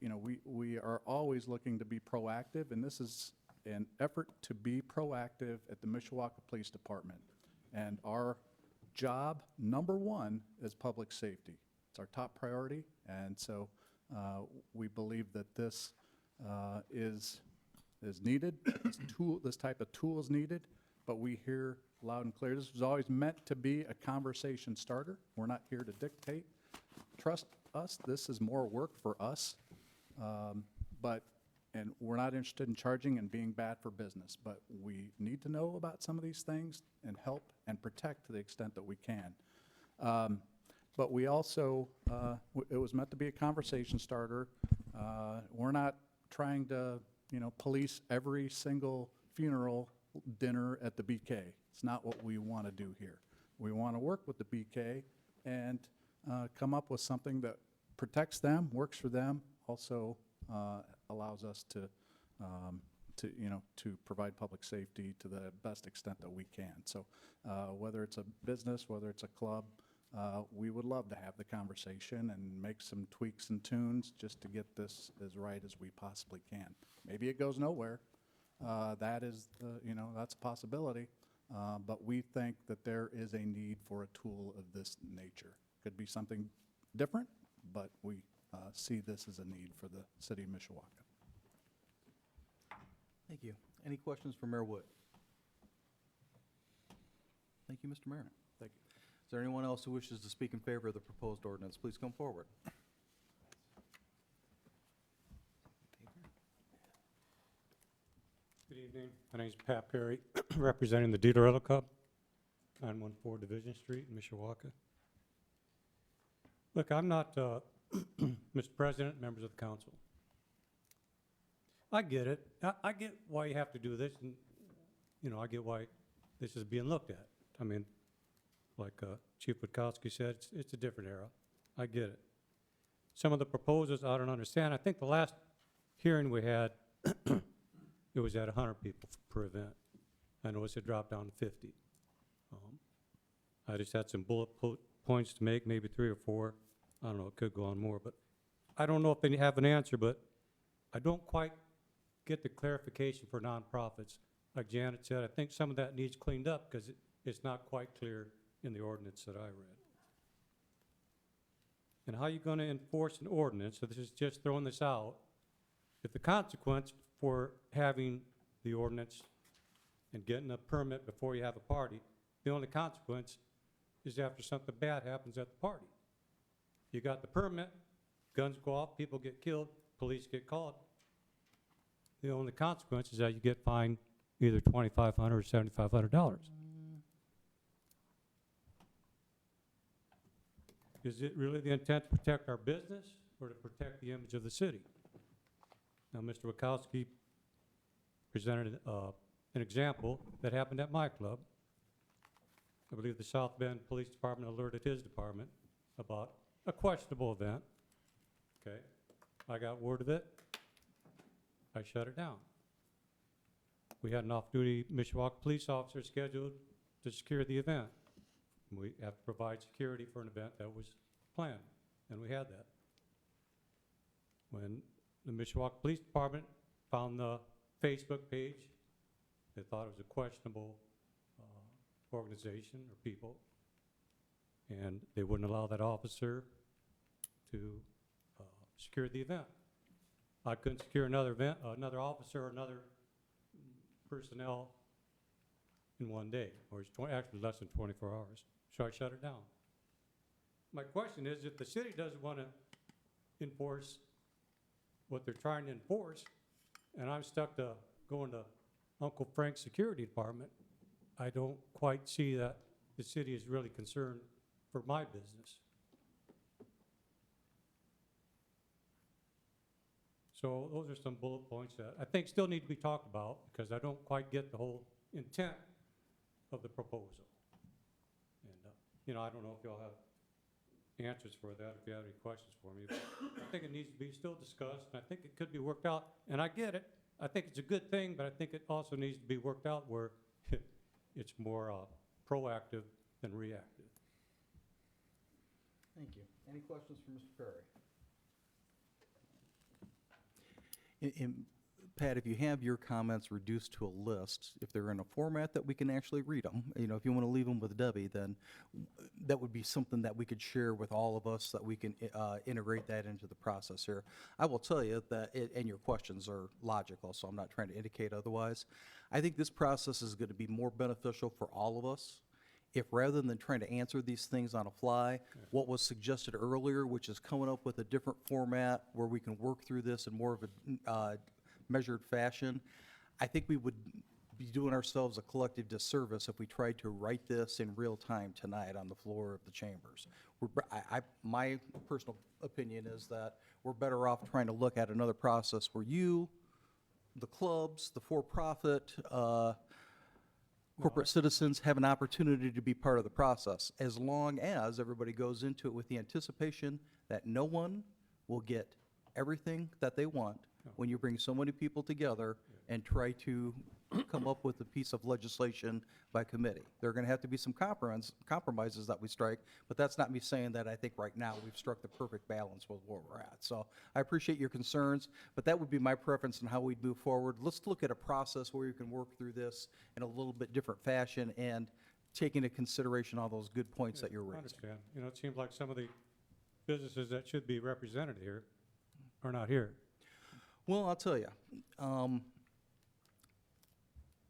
know, we are always looking to be proactive, and this is an effort to be proactive at the Mishawaka Police Department. And our job, number one, is public safety. It's our top priority, and so we believe that this is needed. This type of tool is needed, but we hear loud and clear. This was always meant to be a conversation starter. We're not here to dictate. Trust us, this is more work for us, and we're not interested in charging and being bad for business, but we need to know about some of these things and help and protect to the extent that we can. But we also, it was meant to be a conversation starter. We're not trying to, you know, police every single funeral dinner at the BK. It's not what we want to do here. We want to work with the BK and come up with something that protects them, works for them, also allows us to you know, to provide public safety to the best extent that we can. So whether it's a business, whether it's a club, we would love to have the conversation and make some tweaks and tunes just to get this as right as we possibly can. Maybe it goes nowhere. That is, you know, that's a possibility. But we think that there is a need for a tool of this nature. Could be something different, but we see this as a need for the city of Mishawaka. Thank you. Any questions for Mayor Wood? Thank you, Mr. Mayor. Thank you. Is there anyone else who wishes to speak in favor of the proposed ordinance? Please come forward. Good evening. My name is Pat Perry, representing the Dealer Club, 914 Division Street in Mishawaka. Look, I'm not, Mr. President, members of the council. I get it. I get why you have to do this, and, you know, I get why this is being looked at. I mean, like Chief Witkowski said, it's a different era. I get it. Some of the proposals I don't understand. I think the last hearing we had, it was at 100 people per event. I noticed it dropped down to 50. I just had some bullet points to make, maybe 3 or 4. I don't know, it could go on more, but I don't know if they have an answer, but I don't quite get the clarification for nonprofits. Like Janet said, I think some of that needs cleaned up because it's not quite clear in the ordinance that I read. And how are you going to enforce an ordinance? So this is just throwing this out. If the consequence for having the ordinance and getting a permit before you have a party, the only consequence is after something bad happens at the party. You got the permit, guns go off, people get killed, police get called. The only consequence is that you get fined, either $2,500 or $7,500. Is it really the intent to protect our business or to protect the image of the city? Now, Mr. Wachowski presented an example that happened at my club. I believe the South Bend Police Department alerted his department about a questionable event. Okay, I got word of it. I shut it down. We had an off-duty Mishawaka police officer scheduled to secure the event. We have to provide security for an event that was planned, and we had that. When the Mishawaka Police Department found the Facebook page, they thought it was a questionable organization or people, and they wouldn't allow that officer to secure the event. I couldn't secure another officer or another personnel in one day, or it's actually less than 24 hours. So I shut it down. My question is, if the city doesn't want to enforce what they're trying to enforce, and I'm stuck to going to Uncle Frank's security department, I don't quite see that the city is really concerned for my business. So those are some bullet points that I think still need to be talked about, because I don't quite get the whole intent of the proposal. And, I don't know if y'all have answers for that, if you have any questions for me, but I think it needs to be still discussed, and I think it could be worked out. And I get it. I think it's a good thing, but I think it also needs to be worked out where it's more proactive than reactive. Thank you. Any questions for Mr. Perry? Pat, if you have your comments reduced to a list, if they're in a format that we can actually read them, if you want to leave them with Debbie, then that would be something that we could share with all of us, that we can integrate that into the process here. I will tell you that, and your questions are logical, so I'm not trying to indicate otherwise. I think this process is going to be more beneficial for all of us if, rather than trying to answer these things on a fly, what was suggested earlier, which is coming up with a different format where we can work through this in more of a measured fashion, I think we would be doing ourselves a collective disservice if we tried to write this in real time tonight on the floor of the chambers. My personal opinion is that we're better off trying to look at another process where you, the clubs, the for-profit, corporate citizens have an opportunity to be part of the process, as long as everybody goes into it with the anticipation that no one will get everything that they want when you bring so many people together and try to come up with a piece of legislation by committee. There are going to have to be some compromises that we strike, but that's not me saying that I think right now we've struck the perfect balance with where we're at. So I appreciate your concerns, but that would be my preference in how we'd move forward. Let's look at a process where you can work through this in a little bit different fashion and take into consideration all those good points that you're I raising. understand. It seems like some of the businesses that should be represented here are not here. Well, I'll tell you,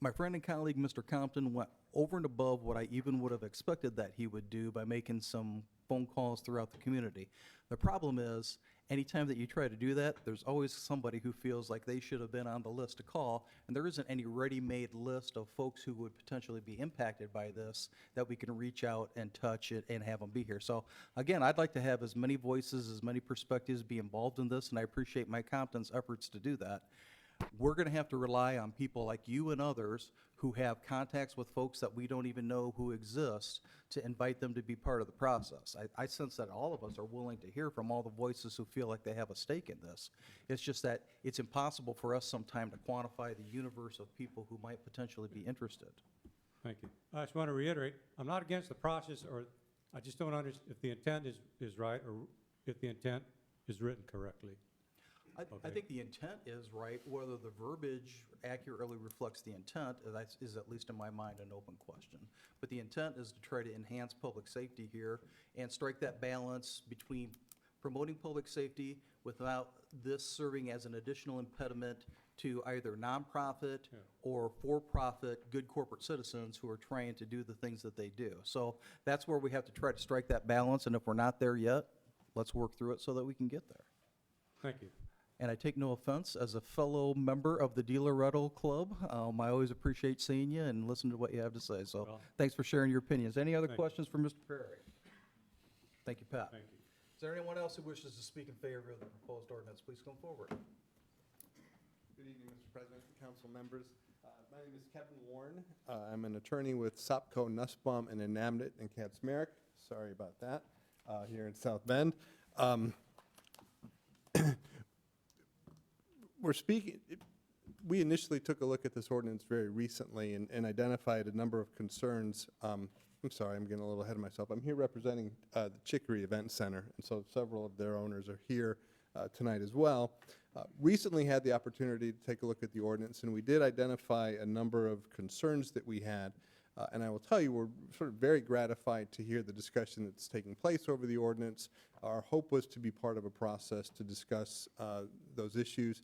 my friend and colleague, Mr. Compton, went over and above what I even would have expected that he would do by making some phone calls throughout the community. The problem is, anytime that you try to do that, there's always somebody who feels like they should have been on the list to call, and there isn't any ready-made list of folks who would potentially be impacted by this that we can reach out and touch it and have them be here. So again, I'd like to have as many voices, as many perspectives be involved in this, and I appreciate Mike Compton's efforts to do that. We're going to have to rely on people like you and others who have contacts with folks that we don't even know who exist to invite them to be part of the process. I sense that all of us are willing to hear from all the voices who feel like they have a stake in this. It's just that it's impossible for us sometime to quantify the universe of people who might potentially be interested. Thank you. I just want to reiterate, I'm not against the process, or I just don't understand if the intent is right, or if the intent is written correctly. I think the intent is right. Whether the verbiage accurately reflects the intent is, at least in my mind, an open question. But the intent is to try to enhance public safety here and strike that balance between promoting public safety without this serving as an additional impediment to either nonprofit or for-profit good corporate citizens who are trying to do the things that they do. So that's where we have to try to strike that balance, and if we're not there yet, let's work through it so that we can get there. Thank you. And I take no offense, as a fellow member of the Dealer Rental Club, I always appreciate seeing you and listening to what you have to say. So Well, thanks for sharing your opinions. Any other thank you. questions for Mr. Perry? Thank you, Pat. Thank you. Is there anyone else who wishes to speak in favor of the proposed ordinance? Please come forward. Good evening, Mr. President, council members. My name is Kevin Warren. I'm an attorney with Sopco, Nussbaum, and Anamnet in Katzmarek. Sorry about that, here in South Bend. We initially took a look at this ordinance very recently and identified a number of concerns. I'm sorry, I'm getting a little ahead of myself. I'm here representing the Chicory Event Center, and so several of their owners are here tonight as well. Recently had the opportunity to take a look at the ordinance, and we did identify a number of concerns that we had. And I will tell you, we're sort of very gratified to hear the discussion that's taking place over the ordinance. Our hope was to be part of a process to discuss those issues.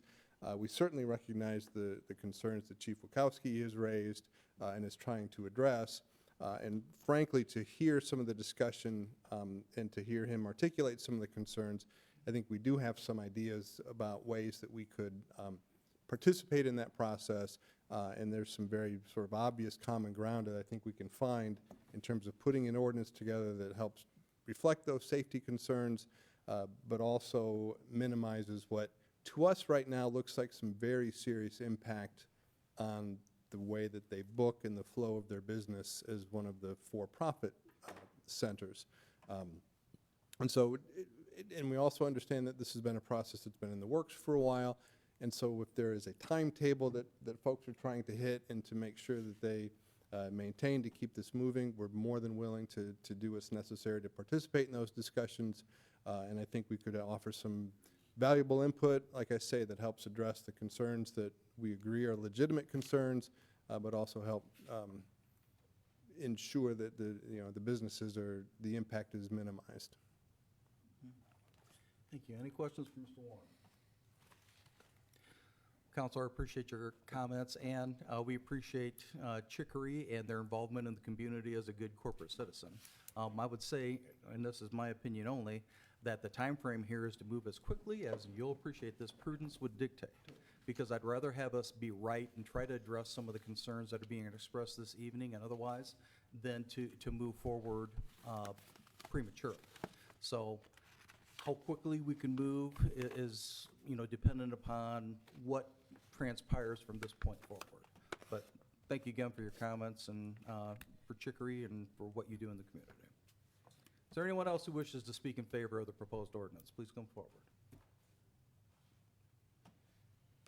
We certainly recognize the concerns that Chief Wachowski has raised and is trying to address. And frankly, to hear some of the discussion and to hear him articulate some of the concerns, I think we do have some ideas about ways that we could participate in that process. And there's some very sort of obvious common ground that I think we can find in terms of putting an ordinance together that helps reflect those safety concerns, but also minimizes what to us right now looks like some very serious impact on the way that they book and the flow of their business as one of the for-profit centers. And so, and we also understand that this has been a process that's been in the works for a while. And so if there is a timetable that folks are trying to hit and to make sure that they maintain to keep this moving, we're more than willing to do what's necessary to participate in those discussions. And I think we could offer some valuable input, like I say, that helps address the concerns that we agree are legitimate concerns, but also help ensure that the businesses the impact is minimized. Thank you. Any questions for Mr. Warren? Counselor, I appreciate your comments, and we appreciate Chicory and their involvement in the community as a good corporate citizen. I would say, and this is my opinion only, that the time frame here is to move as quickly as, and you'll appreciate this, prudence would dictate. Because I'd rather have us be right and try to address some of the concerns that are being expressed this evening and otherwise than to move forward prematurely. So how quickly we can move is, dependent upon what transpires from this point forward. But thank you again for your comments and for Chicory and for what you do in the community. Is there anyone else who wishes to speak in favor of the proposed ordinance? Please come forward.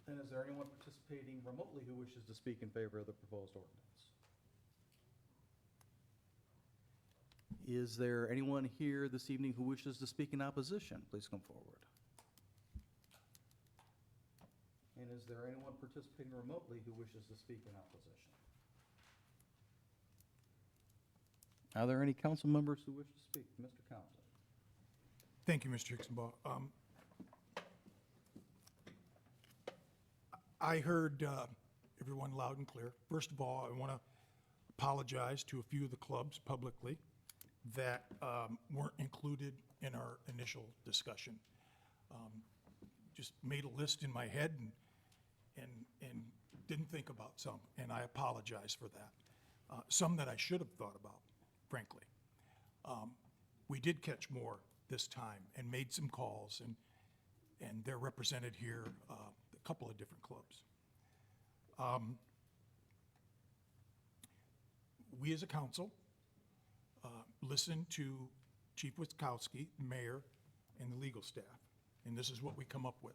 And is there anyone participating remotely who wishes to speak in favor of the proposed ordinance? Is there anyone here this evening who wishes to speak in opposition? Please come forward. And is there anyone participating remotely who wishes to speak in opposition? Are there any council members who wish to speak? Mr. Council. Thank you, Mr. Hixenbaugh. I heard everyone loud and clear. First of all, I want to apologize to a few of the clubs publicly that weren't included in our initial discussion. Just made a list in my head and didn't think about some, and I apologize for that. Some that I should have thought about, frankly. We did catch more this time and made some calls, and they're represented here, a couple of different clubs. We as a council listen to Chief Wachowski, mayor, and the legal staff, and this is what we come up with.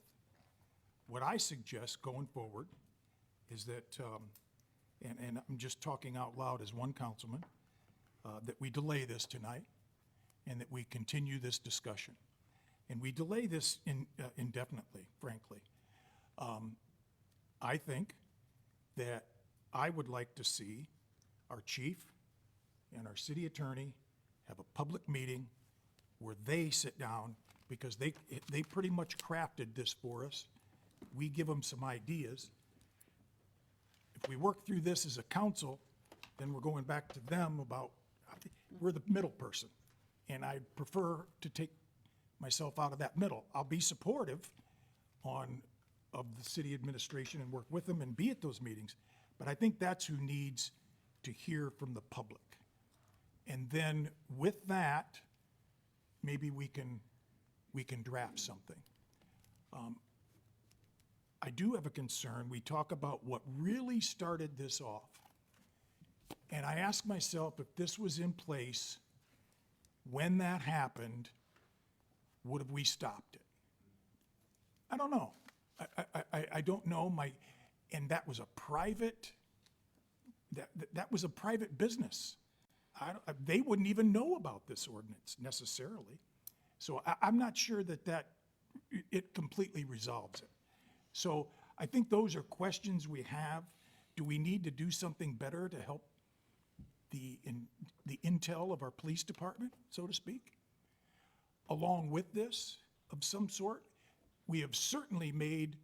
What I suggest going forward is that, and I'm just talking out loud as one councilman, that we delay this tonight and that we continue this discussion. And we delay this indefinitely, frankly. I think that I would like to see our chief and our city attorney have a public meeting where they sit down, because they pretty much crafted this for us. We give them some ideas. If we work through this as a council, then we're going back to them about, we're the middle person. And I prefer to take myself out of that middle. I'll be supportive of the city administration and work with them and be at those meetings. But I think that's who needs to hear from the public. And then with that, maybe we can draft something. I do have a concern. We talk about what really started this off. And I ask myself, if this was in place when that happened, would have we stopped it? I don't know. I don't know. And that was a private, that was a private business. They wouldn't even know about this ordinance necessarily. So I'm not sure that it completely resolves it. So I think those are questions we have. Do we need to do something better to help the intel of our police department, so to speak? Along with this, of some sort, we have certainly made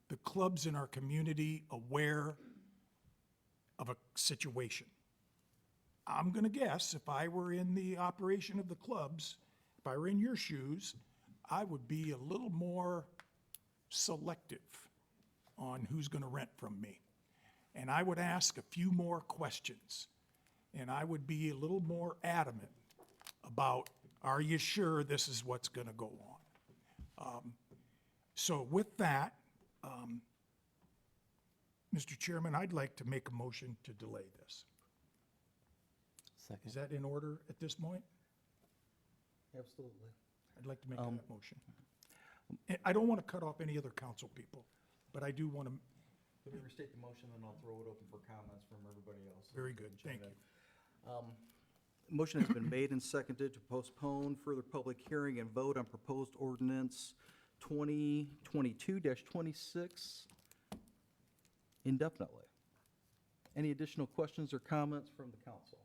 the clubs in our community aware of a situation. I'm going to guess if I were in the operation of the clubs, if I were in your shoes, I would be a little more selective on who's going to rent from me. And I would ask a few more questions. And I would be a little more adamant about, are you sure this is what's going to go on? So with that, Mr. Chairman, I'd like to make a motion to delay this. Second. Is that in order at this point? Absolutely. I'd like to make that motion. And I don't want to cut off any other council people, but I do want to. Let me restate the motion, then I'll throw it open for comments from everybody else. Very good, thank you. Motion has been made and seconded to postpone further public hearing and vote on proposed ordinance 2022-26 indefinitely. Any additional questions or comments from the council?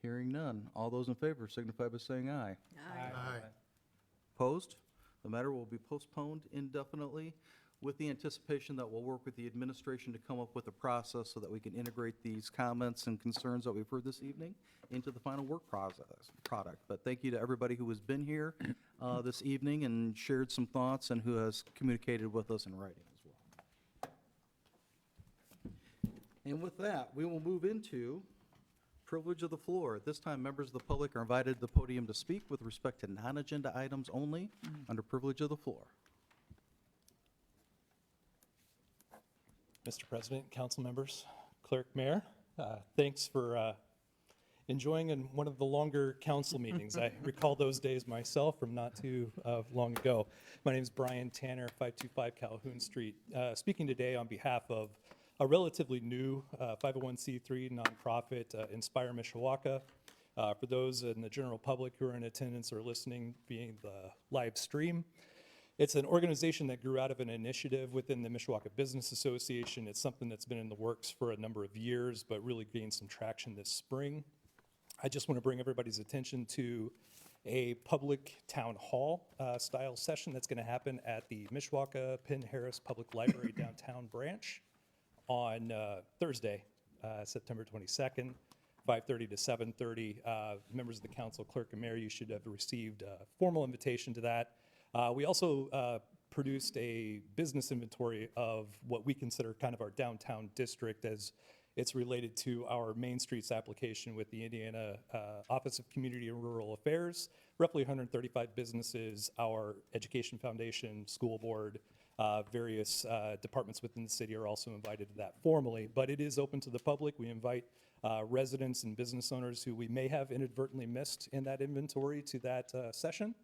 Hearing none. All those in favor signify by saying aye. Aye. Opposed? The matter will be postponed indefinitely with the anticipation that we'll work with the administration to come up with a process so that we can integrate these comments and concerns that we've heard this evening into the final work product. But thank you to everybody who has been here this evening and shared some thoughts and who has communicated with us in writing as well. And with that, we will move into privilege of the floor. At this time, members of the public are invited to the podium to speak with respect to non-agenda items only under privilege of the floor. Mr. President, council members, clerk, mayor, thanks for enjoying one of the longer council meetings. I recall those days myself from not too long ago. My name is Brian Tanner, 525 Calhoun Street, speaking today on behalf of a relatively new 501c3 nonprofit, Inspire Mishawaka. For those in the general public who are in attendance or listening via the live stream, it's an organization that grew out of an initiative within the Mishawaka Business Association. It's something that's been in the works for a number of years, but really gained some traction this spring. I just want to bring everybody's attention to a public town hall style session that's going to happen at the Mishawaka Penn Harris Public Library downtown branch on Thursday, September 22nd, 5:30 to 7:30. Members of the council, clerk, and mayor, you should have received a formal invitation to that. We also produced a business inventory of what we consider kind of our downtown district as it's related to our Main Streets application with the Indiana Office of Community and Rural Affairs, roughly 135 businesses, our Education Foundation, school board, various departments within the city are also invited to that formally, but it is open to the public. We invite residents and business owners who we may have inadvertently missed in that inventory to that session.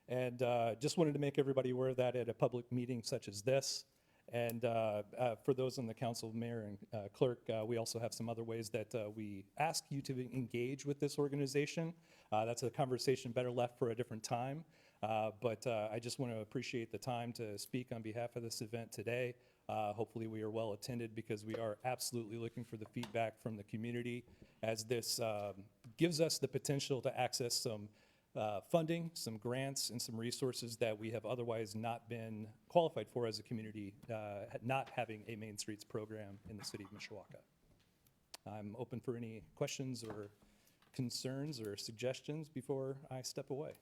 And just wanted to make everybody aware of that at a public meeting such as this. And for those on the council, mayor and clerk, we also have some other ways that we ask you to engage with this organization. That's a conversation better left for a different time. But I just want to appreciate the time to speak on behalf of this event today. Hopefully we are well attended because we are absolutely looking for the feedback from the community as this gives us the potential to access some funding, some grants, and some resources that we have otherwise not been qualified for as a community, not having a Main Streets program in the city of Mishawaka. I'm open for any questions or concerns or suggestions before I step away.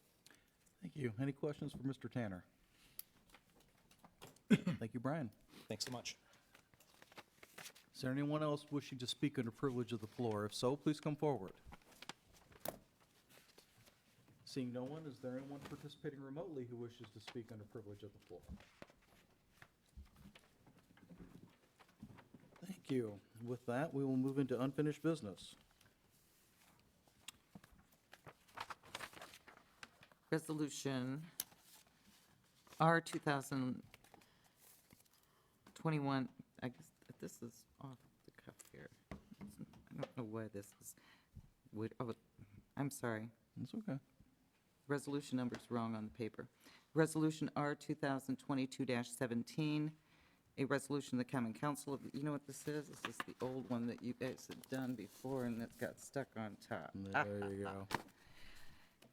Thank you. Any questions for Mr. Tanner? Thank you, Brian. Thanks so much. Is there anyone else wishing to speak under privilege of the floor? If so, please come forward. Seeing no one, is there anyone participating remotely who wishes to speak under privilege of the floor? Thank you. With that, we will move into unfinished business. Resolution R 2021, I guess this is off the cuff here. I don't know why this is, I'm sorry. It's okay. Resolution number's wrong on the paper. Resolution R 2022-17, a resolution of the Common Council of, you know what this is? This is the old one that you guys had done before and it's got stuck on top. There you go.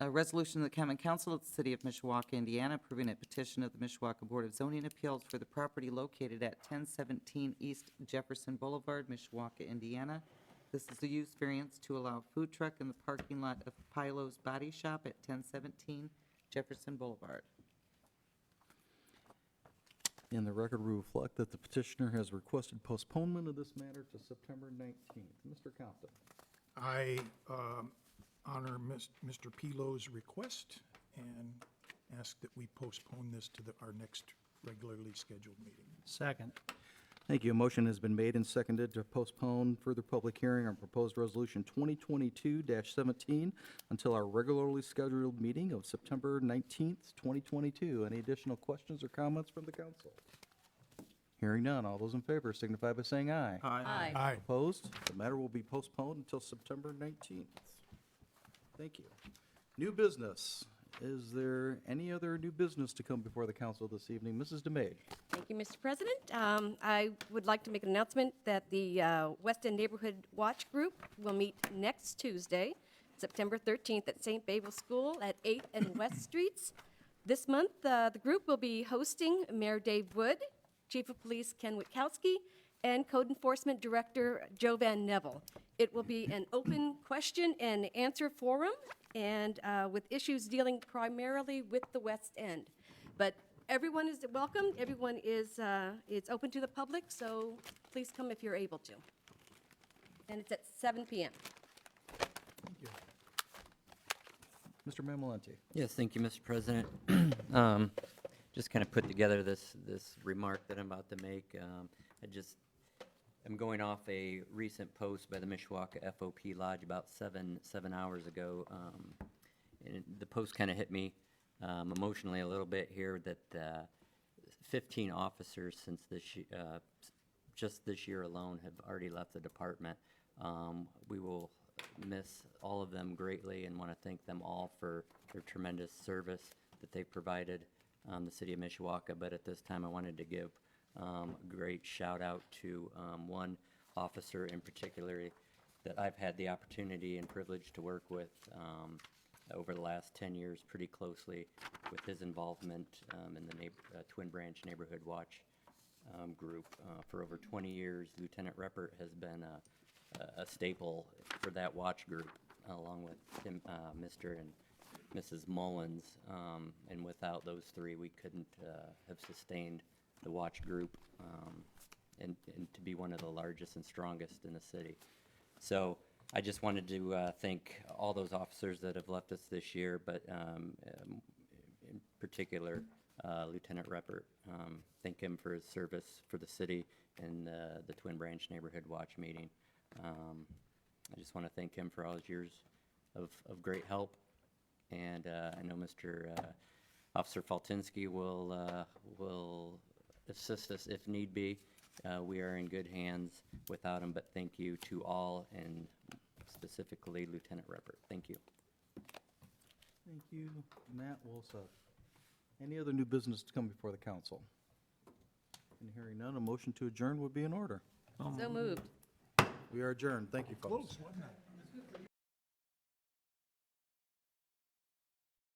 A resolution of the Common Council of the City of Mishawaka, Indiana, approving a petition of the Mishawaka Board of Zoning Appeals for the property located at 1017 East Jefferson Boulevard, Mishawaka, Indiana. This is a use variance to allow a food truck in the parking lot of Pilo's Body Shop at 1017 Jefferson Boulevard. In the record, we reflect that the petitioner has requested postponement of this matter to September 19th. Mr. Compton. I honor Mr. Pilo's request and ask that we postpone this to our next regularly scheduled meeting. Second. Thank you. A motion has been made and seconded to postpone further public hearing on proposed resolution 2022-17 until our regularly scheduled meeting of September 19th, 2022. Any additional questions or comments from the council? Hearing none. All those in favor signify by saying aye. Aye. Aye. Opposed? The matter will be postponed until September 19th. Thank you. New business. Is there any other new business to come before the council this evening? Mrs. DeMade. Thank you, Mr. President. I would like to make an announcement that the West End Neighborhood Watch Group will meet next Tuesday, September 13th at St. Babel School at 8th and West Streets. This month, the group will be hosting Mayor Dave Wood, Chief of Police Ken Witkowski, and Code Enforcement Director Joe Van Neville. It will be an open question and answer forum, and with issues dealing primarily with the West End. But everyone is welcome. Everyone is it's open to the public, so please come if you're able to. And it's at 7 p.m. Mr. Mamalenti. Yes, thank you, Mr. President. Just kind of put together this remark that I'm about to make. I'm going off a recent post by the Mishawaka FOP Lodge about seven hours ago. And the post kind of hit me emotionally a little bit here that 15 officers since just this year alone have already left the department. We will miss all of them greatly and want to thank them all for their tremendous service that they provided the city of Mishawaka. But at this time, I wanted to give a great shout out to one officer in particular that I've had the opportunity and privilege to work with over the last 10 years pretty closely with his involvement in the Twin Branch Neighborhood Watch group. For over 20 years, Lieutenant Reppert has been a staple for that watch group, along with him, Mr. and Mrs. Mullins. And without those three, we couldn't have sustained the watch group and to be one of the largest and strongest in the city. So I just wanted to thank all those officers that have left us this year, but in particular, Lieutenant Reppert. Thank him for his service for the city and the Twin Branch Neighborhood Watch meeting. I just want to thank him for all his years of great help. And I know Mr. Officer Faltinsky will assist us if need be. We are in good hands without him, but thank you to all, and specifically Lieutenant Reppert. Thank you. Thank you, Matt Wolsop. Any other new business to come before the council? And hearing none, a motion to adjourn would be in order. So moved. We are adjourned. Thank you, folks. Close, wasn't it?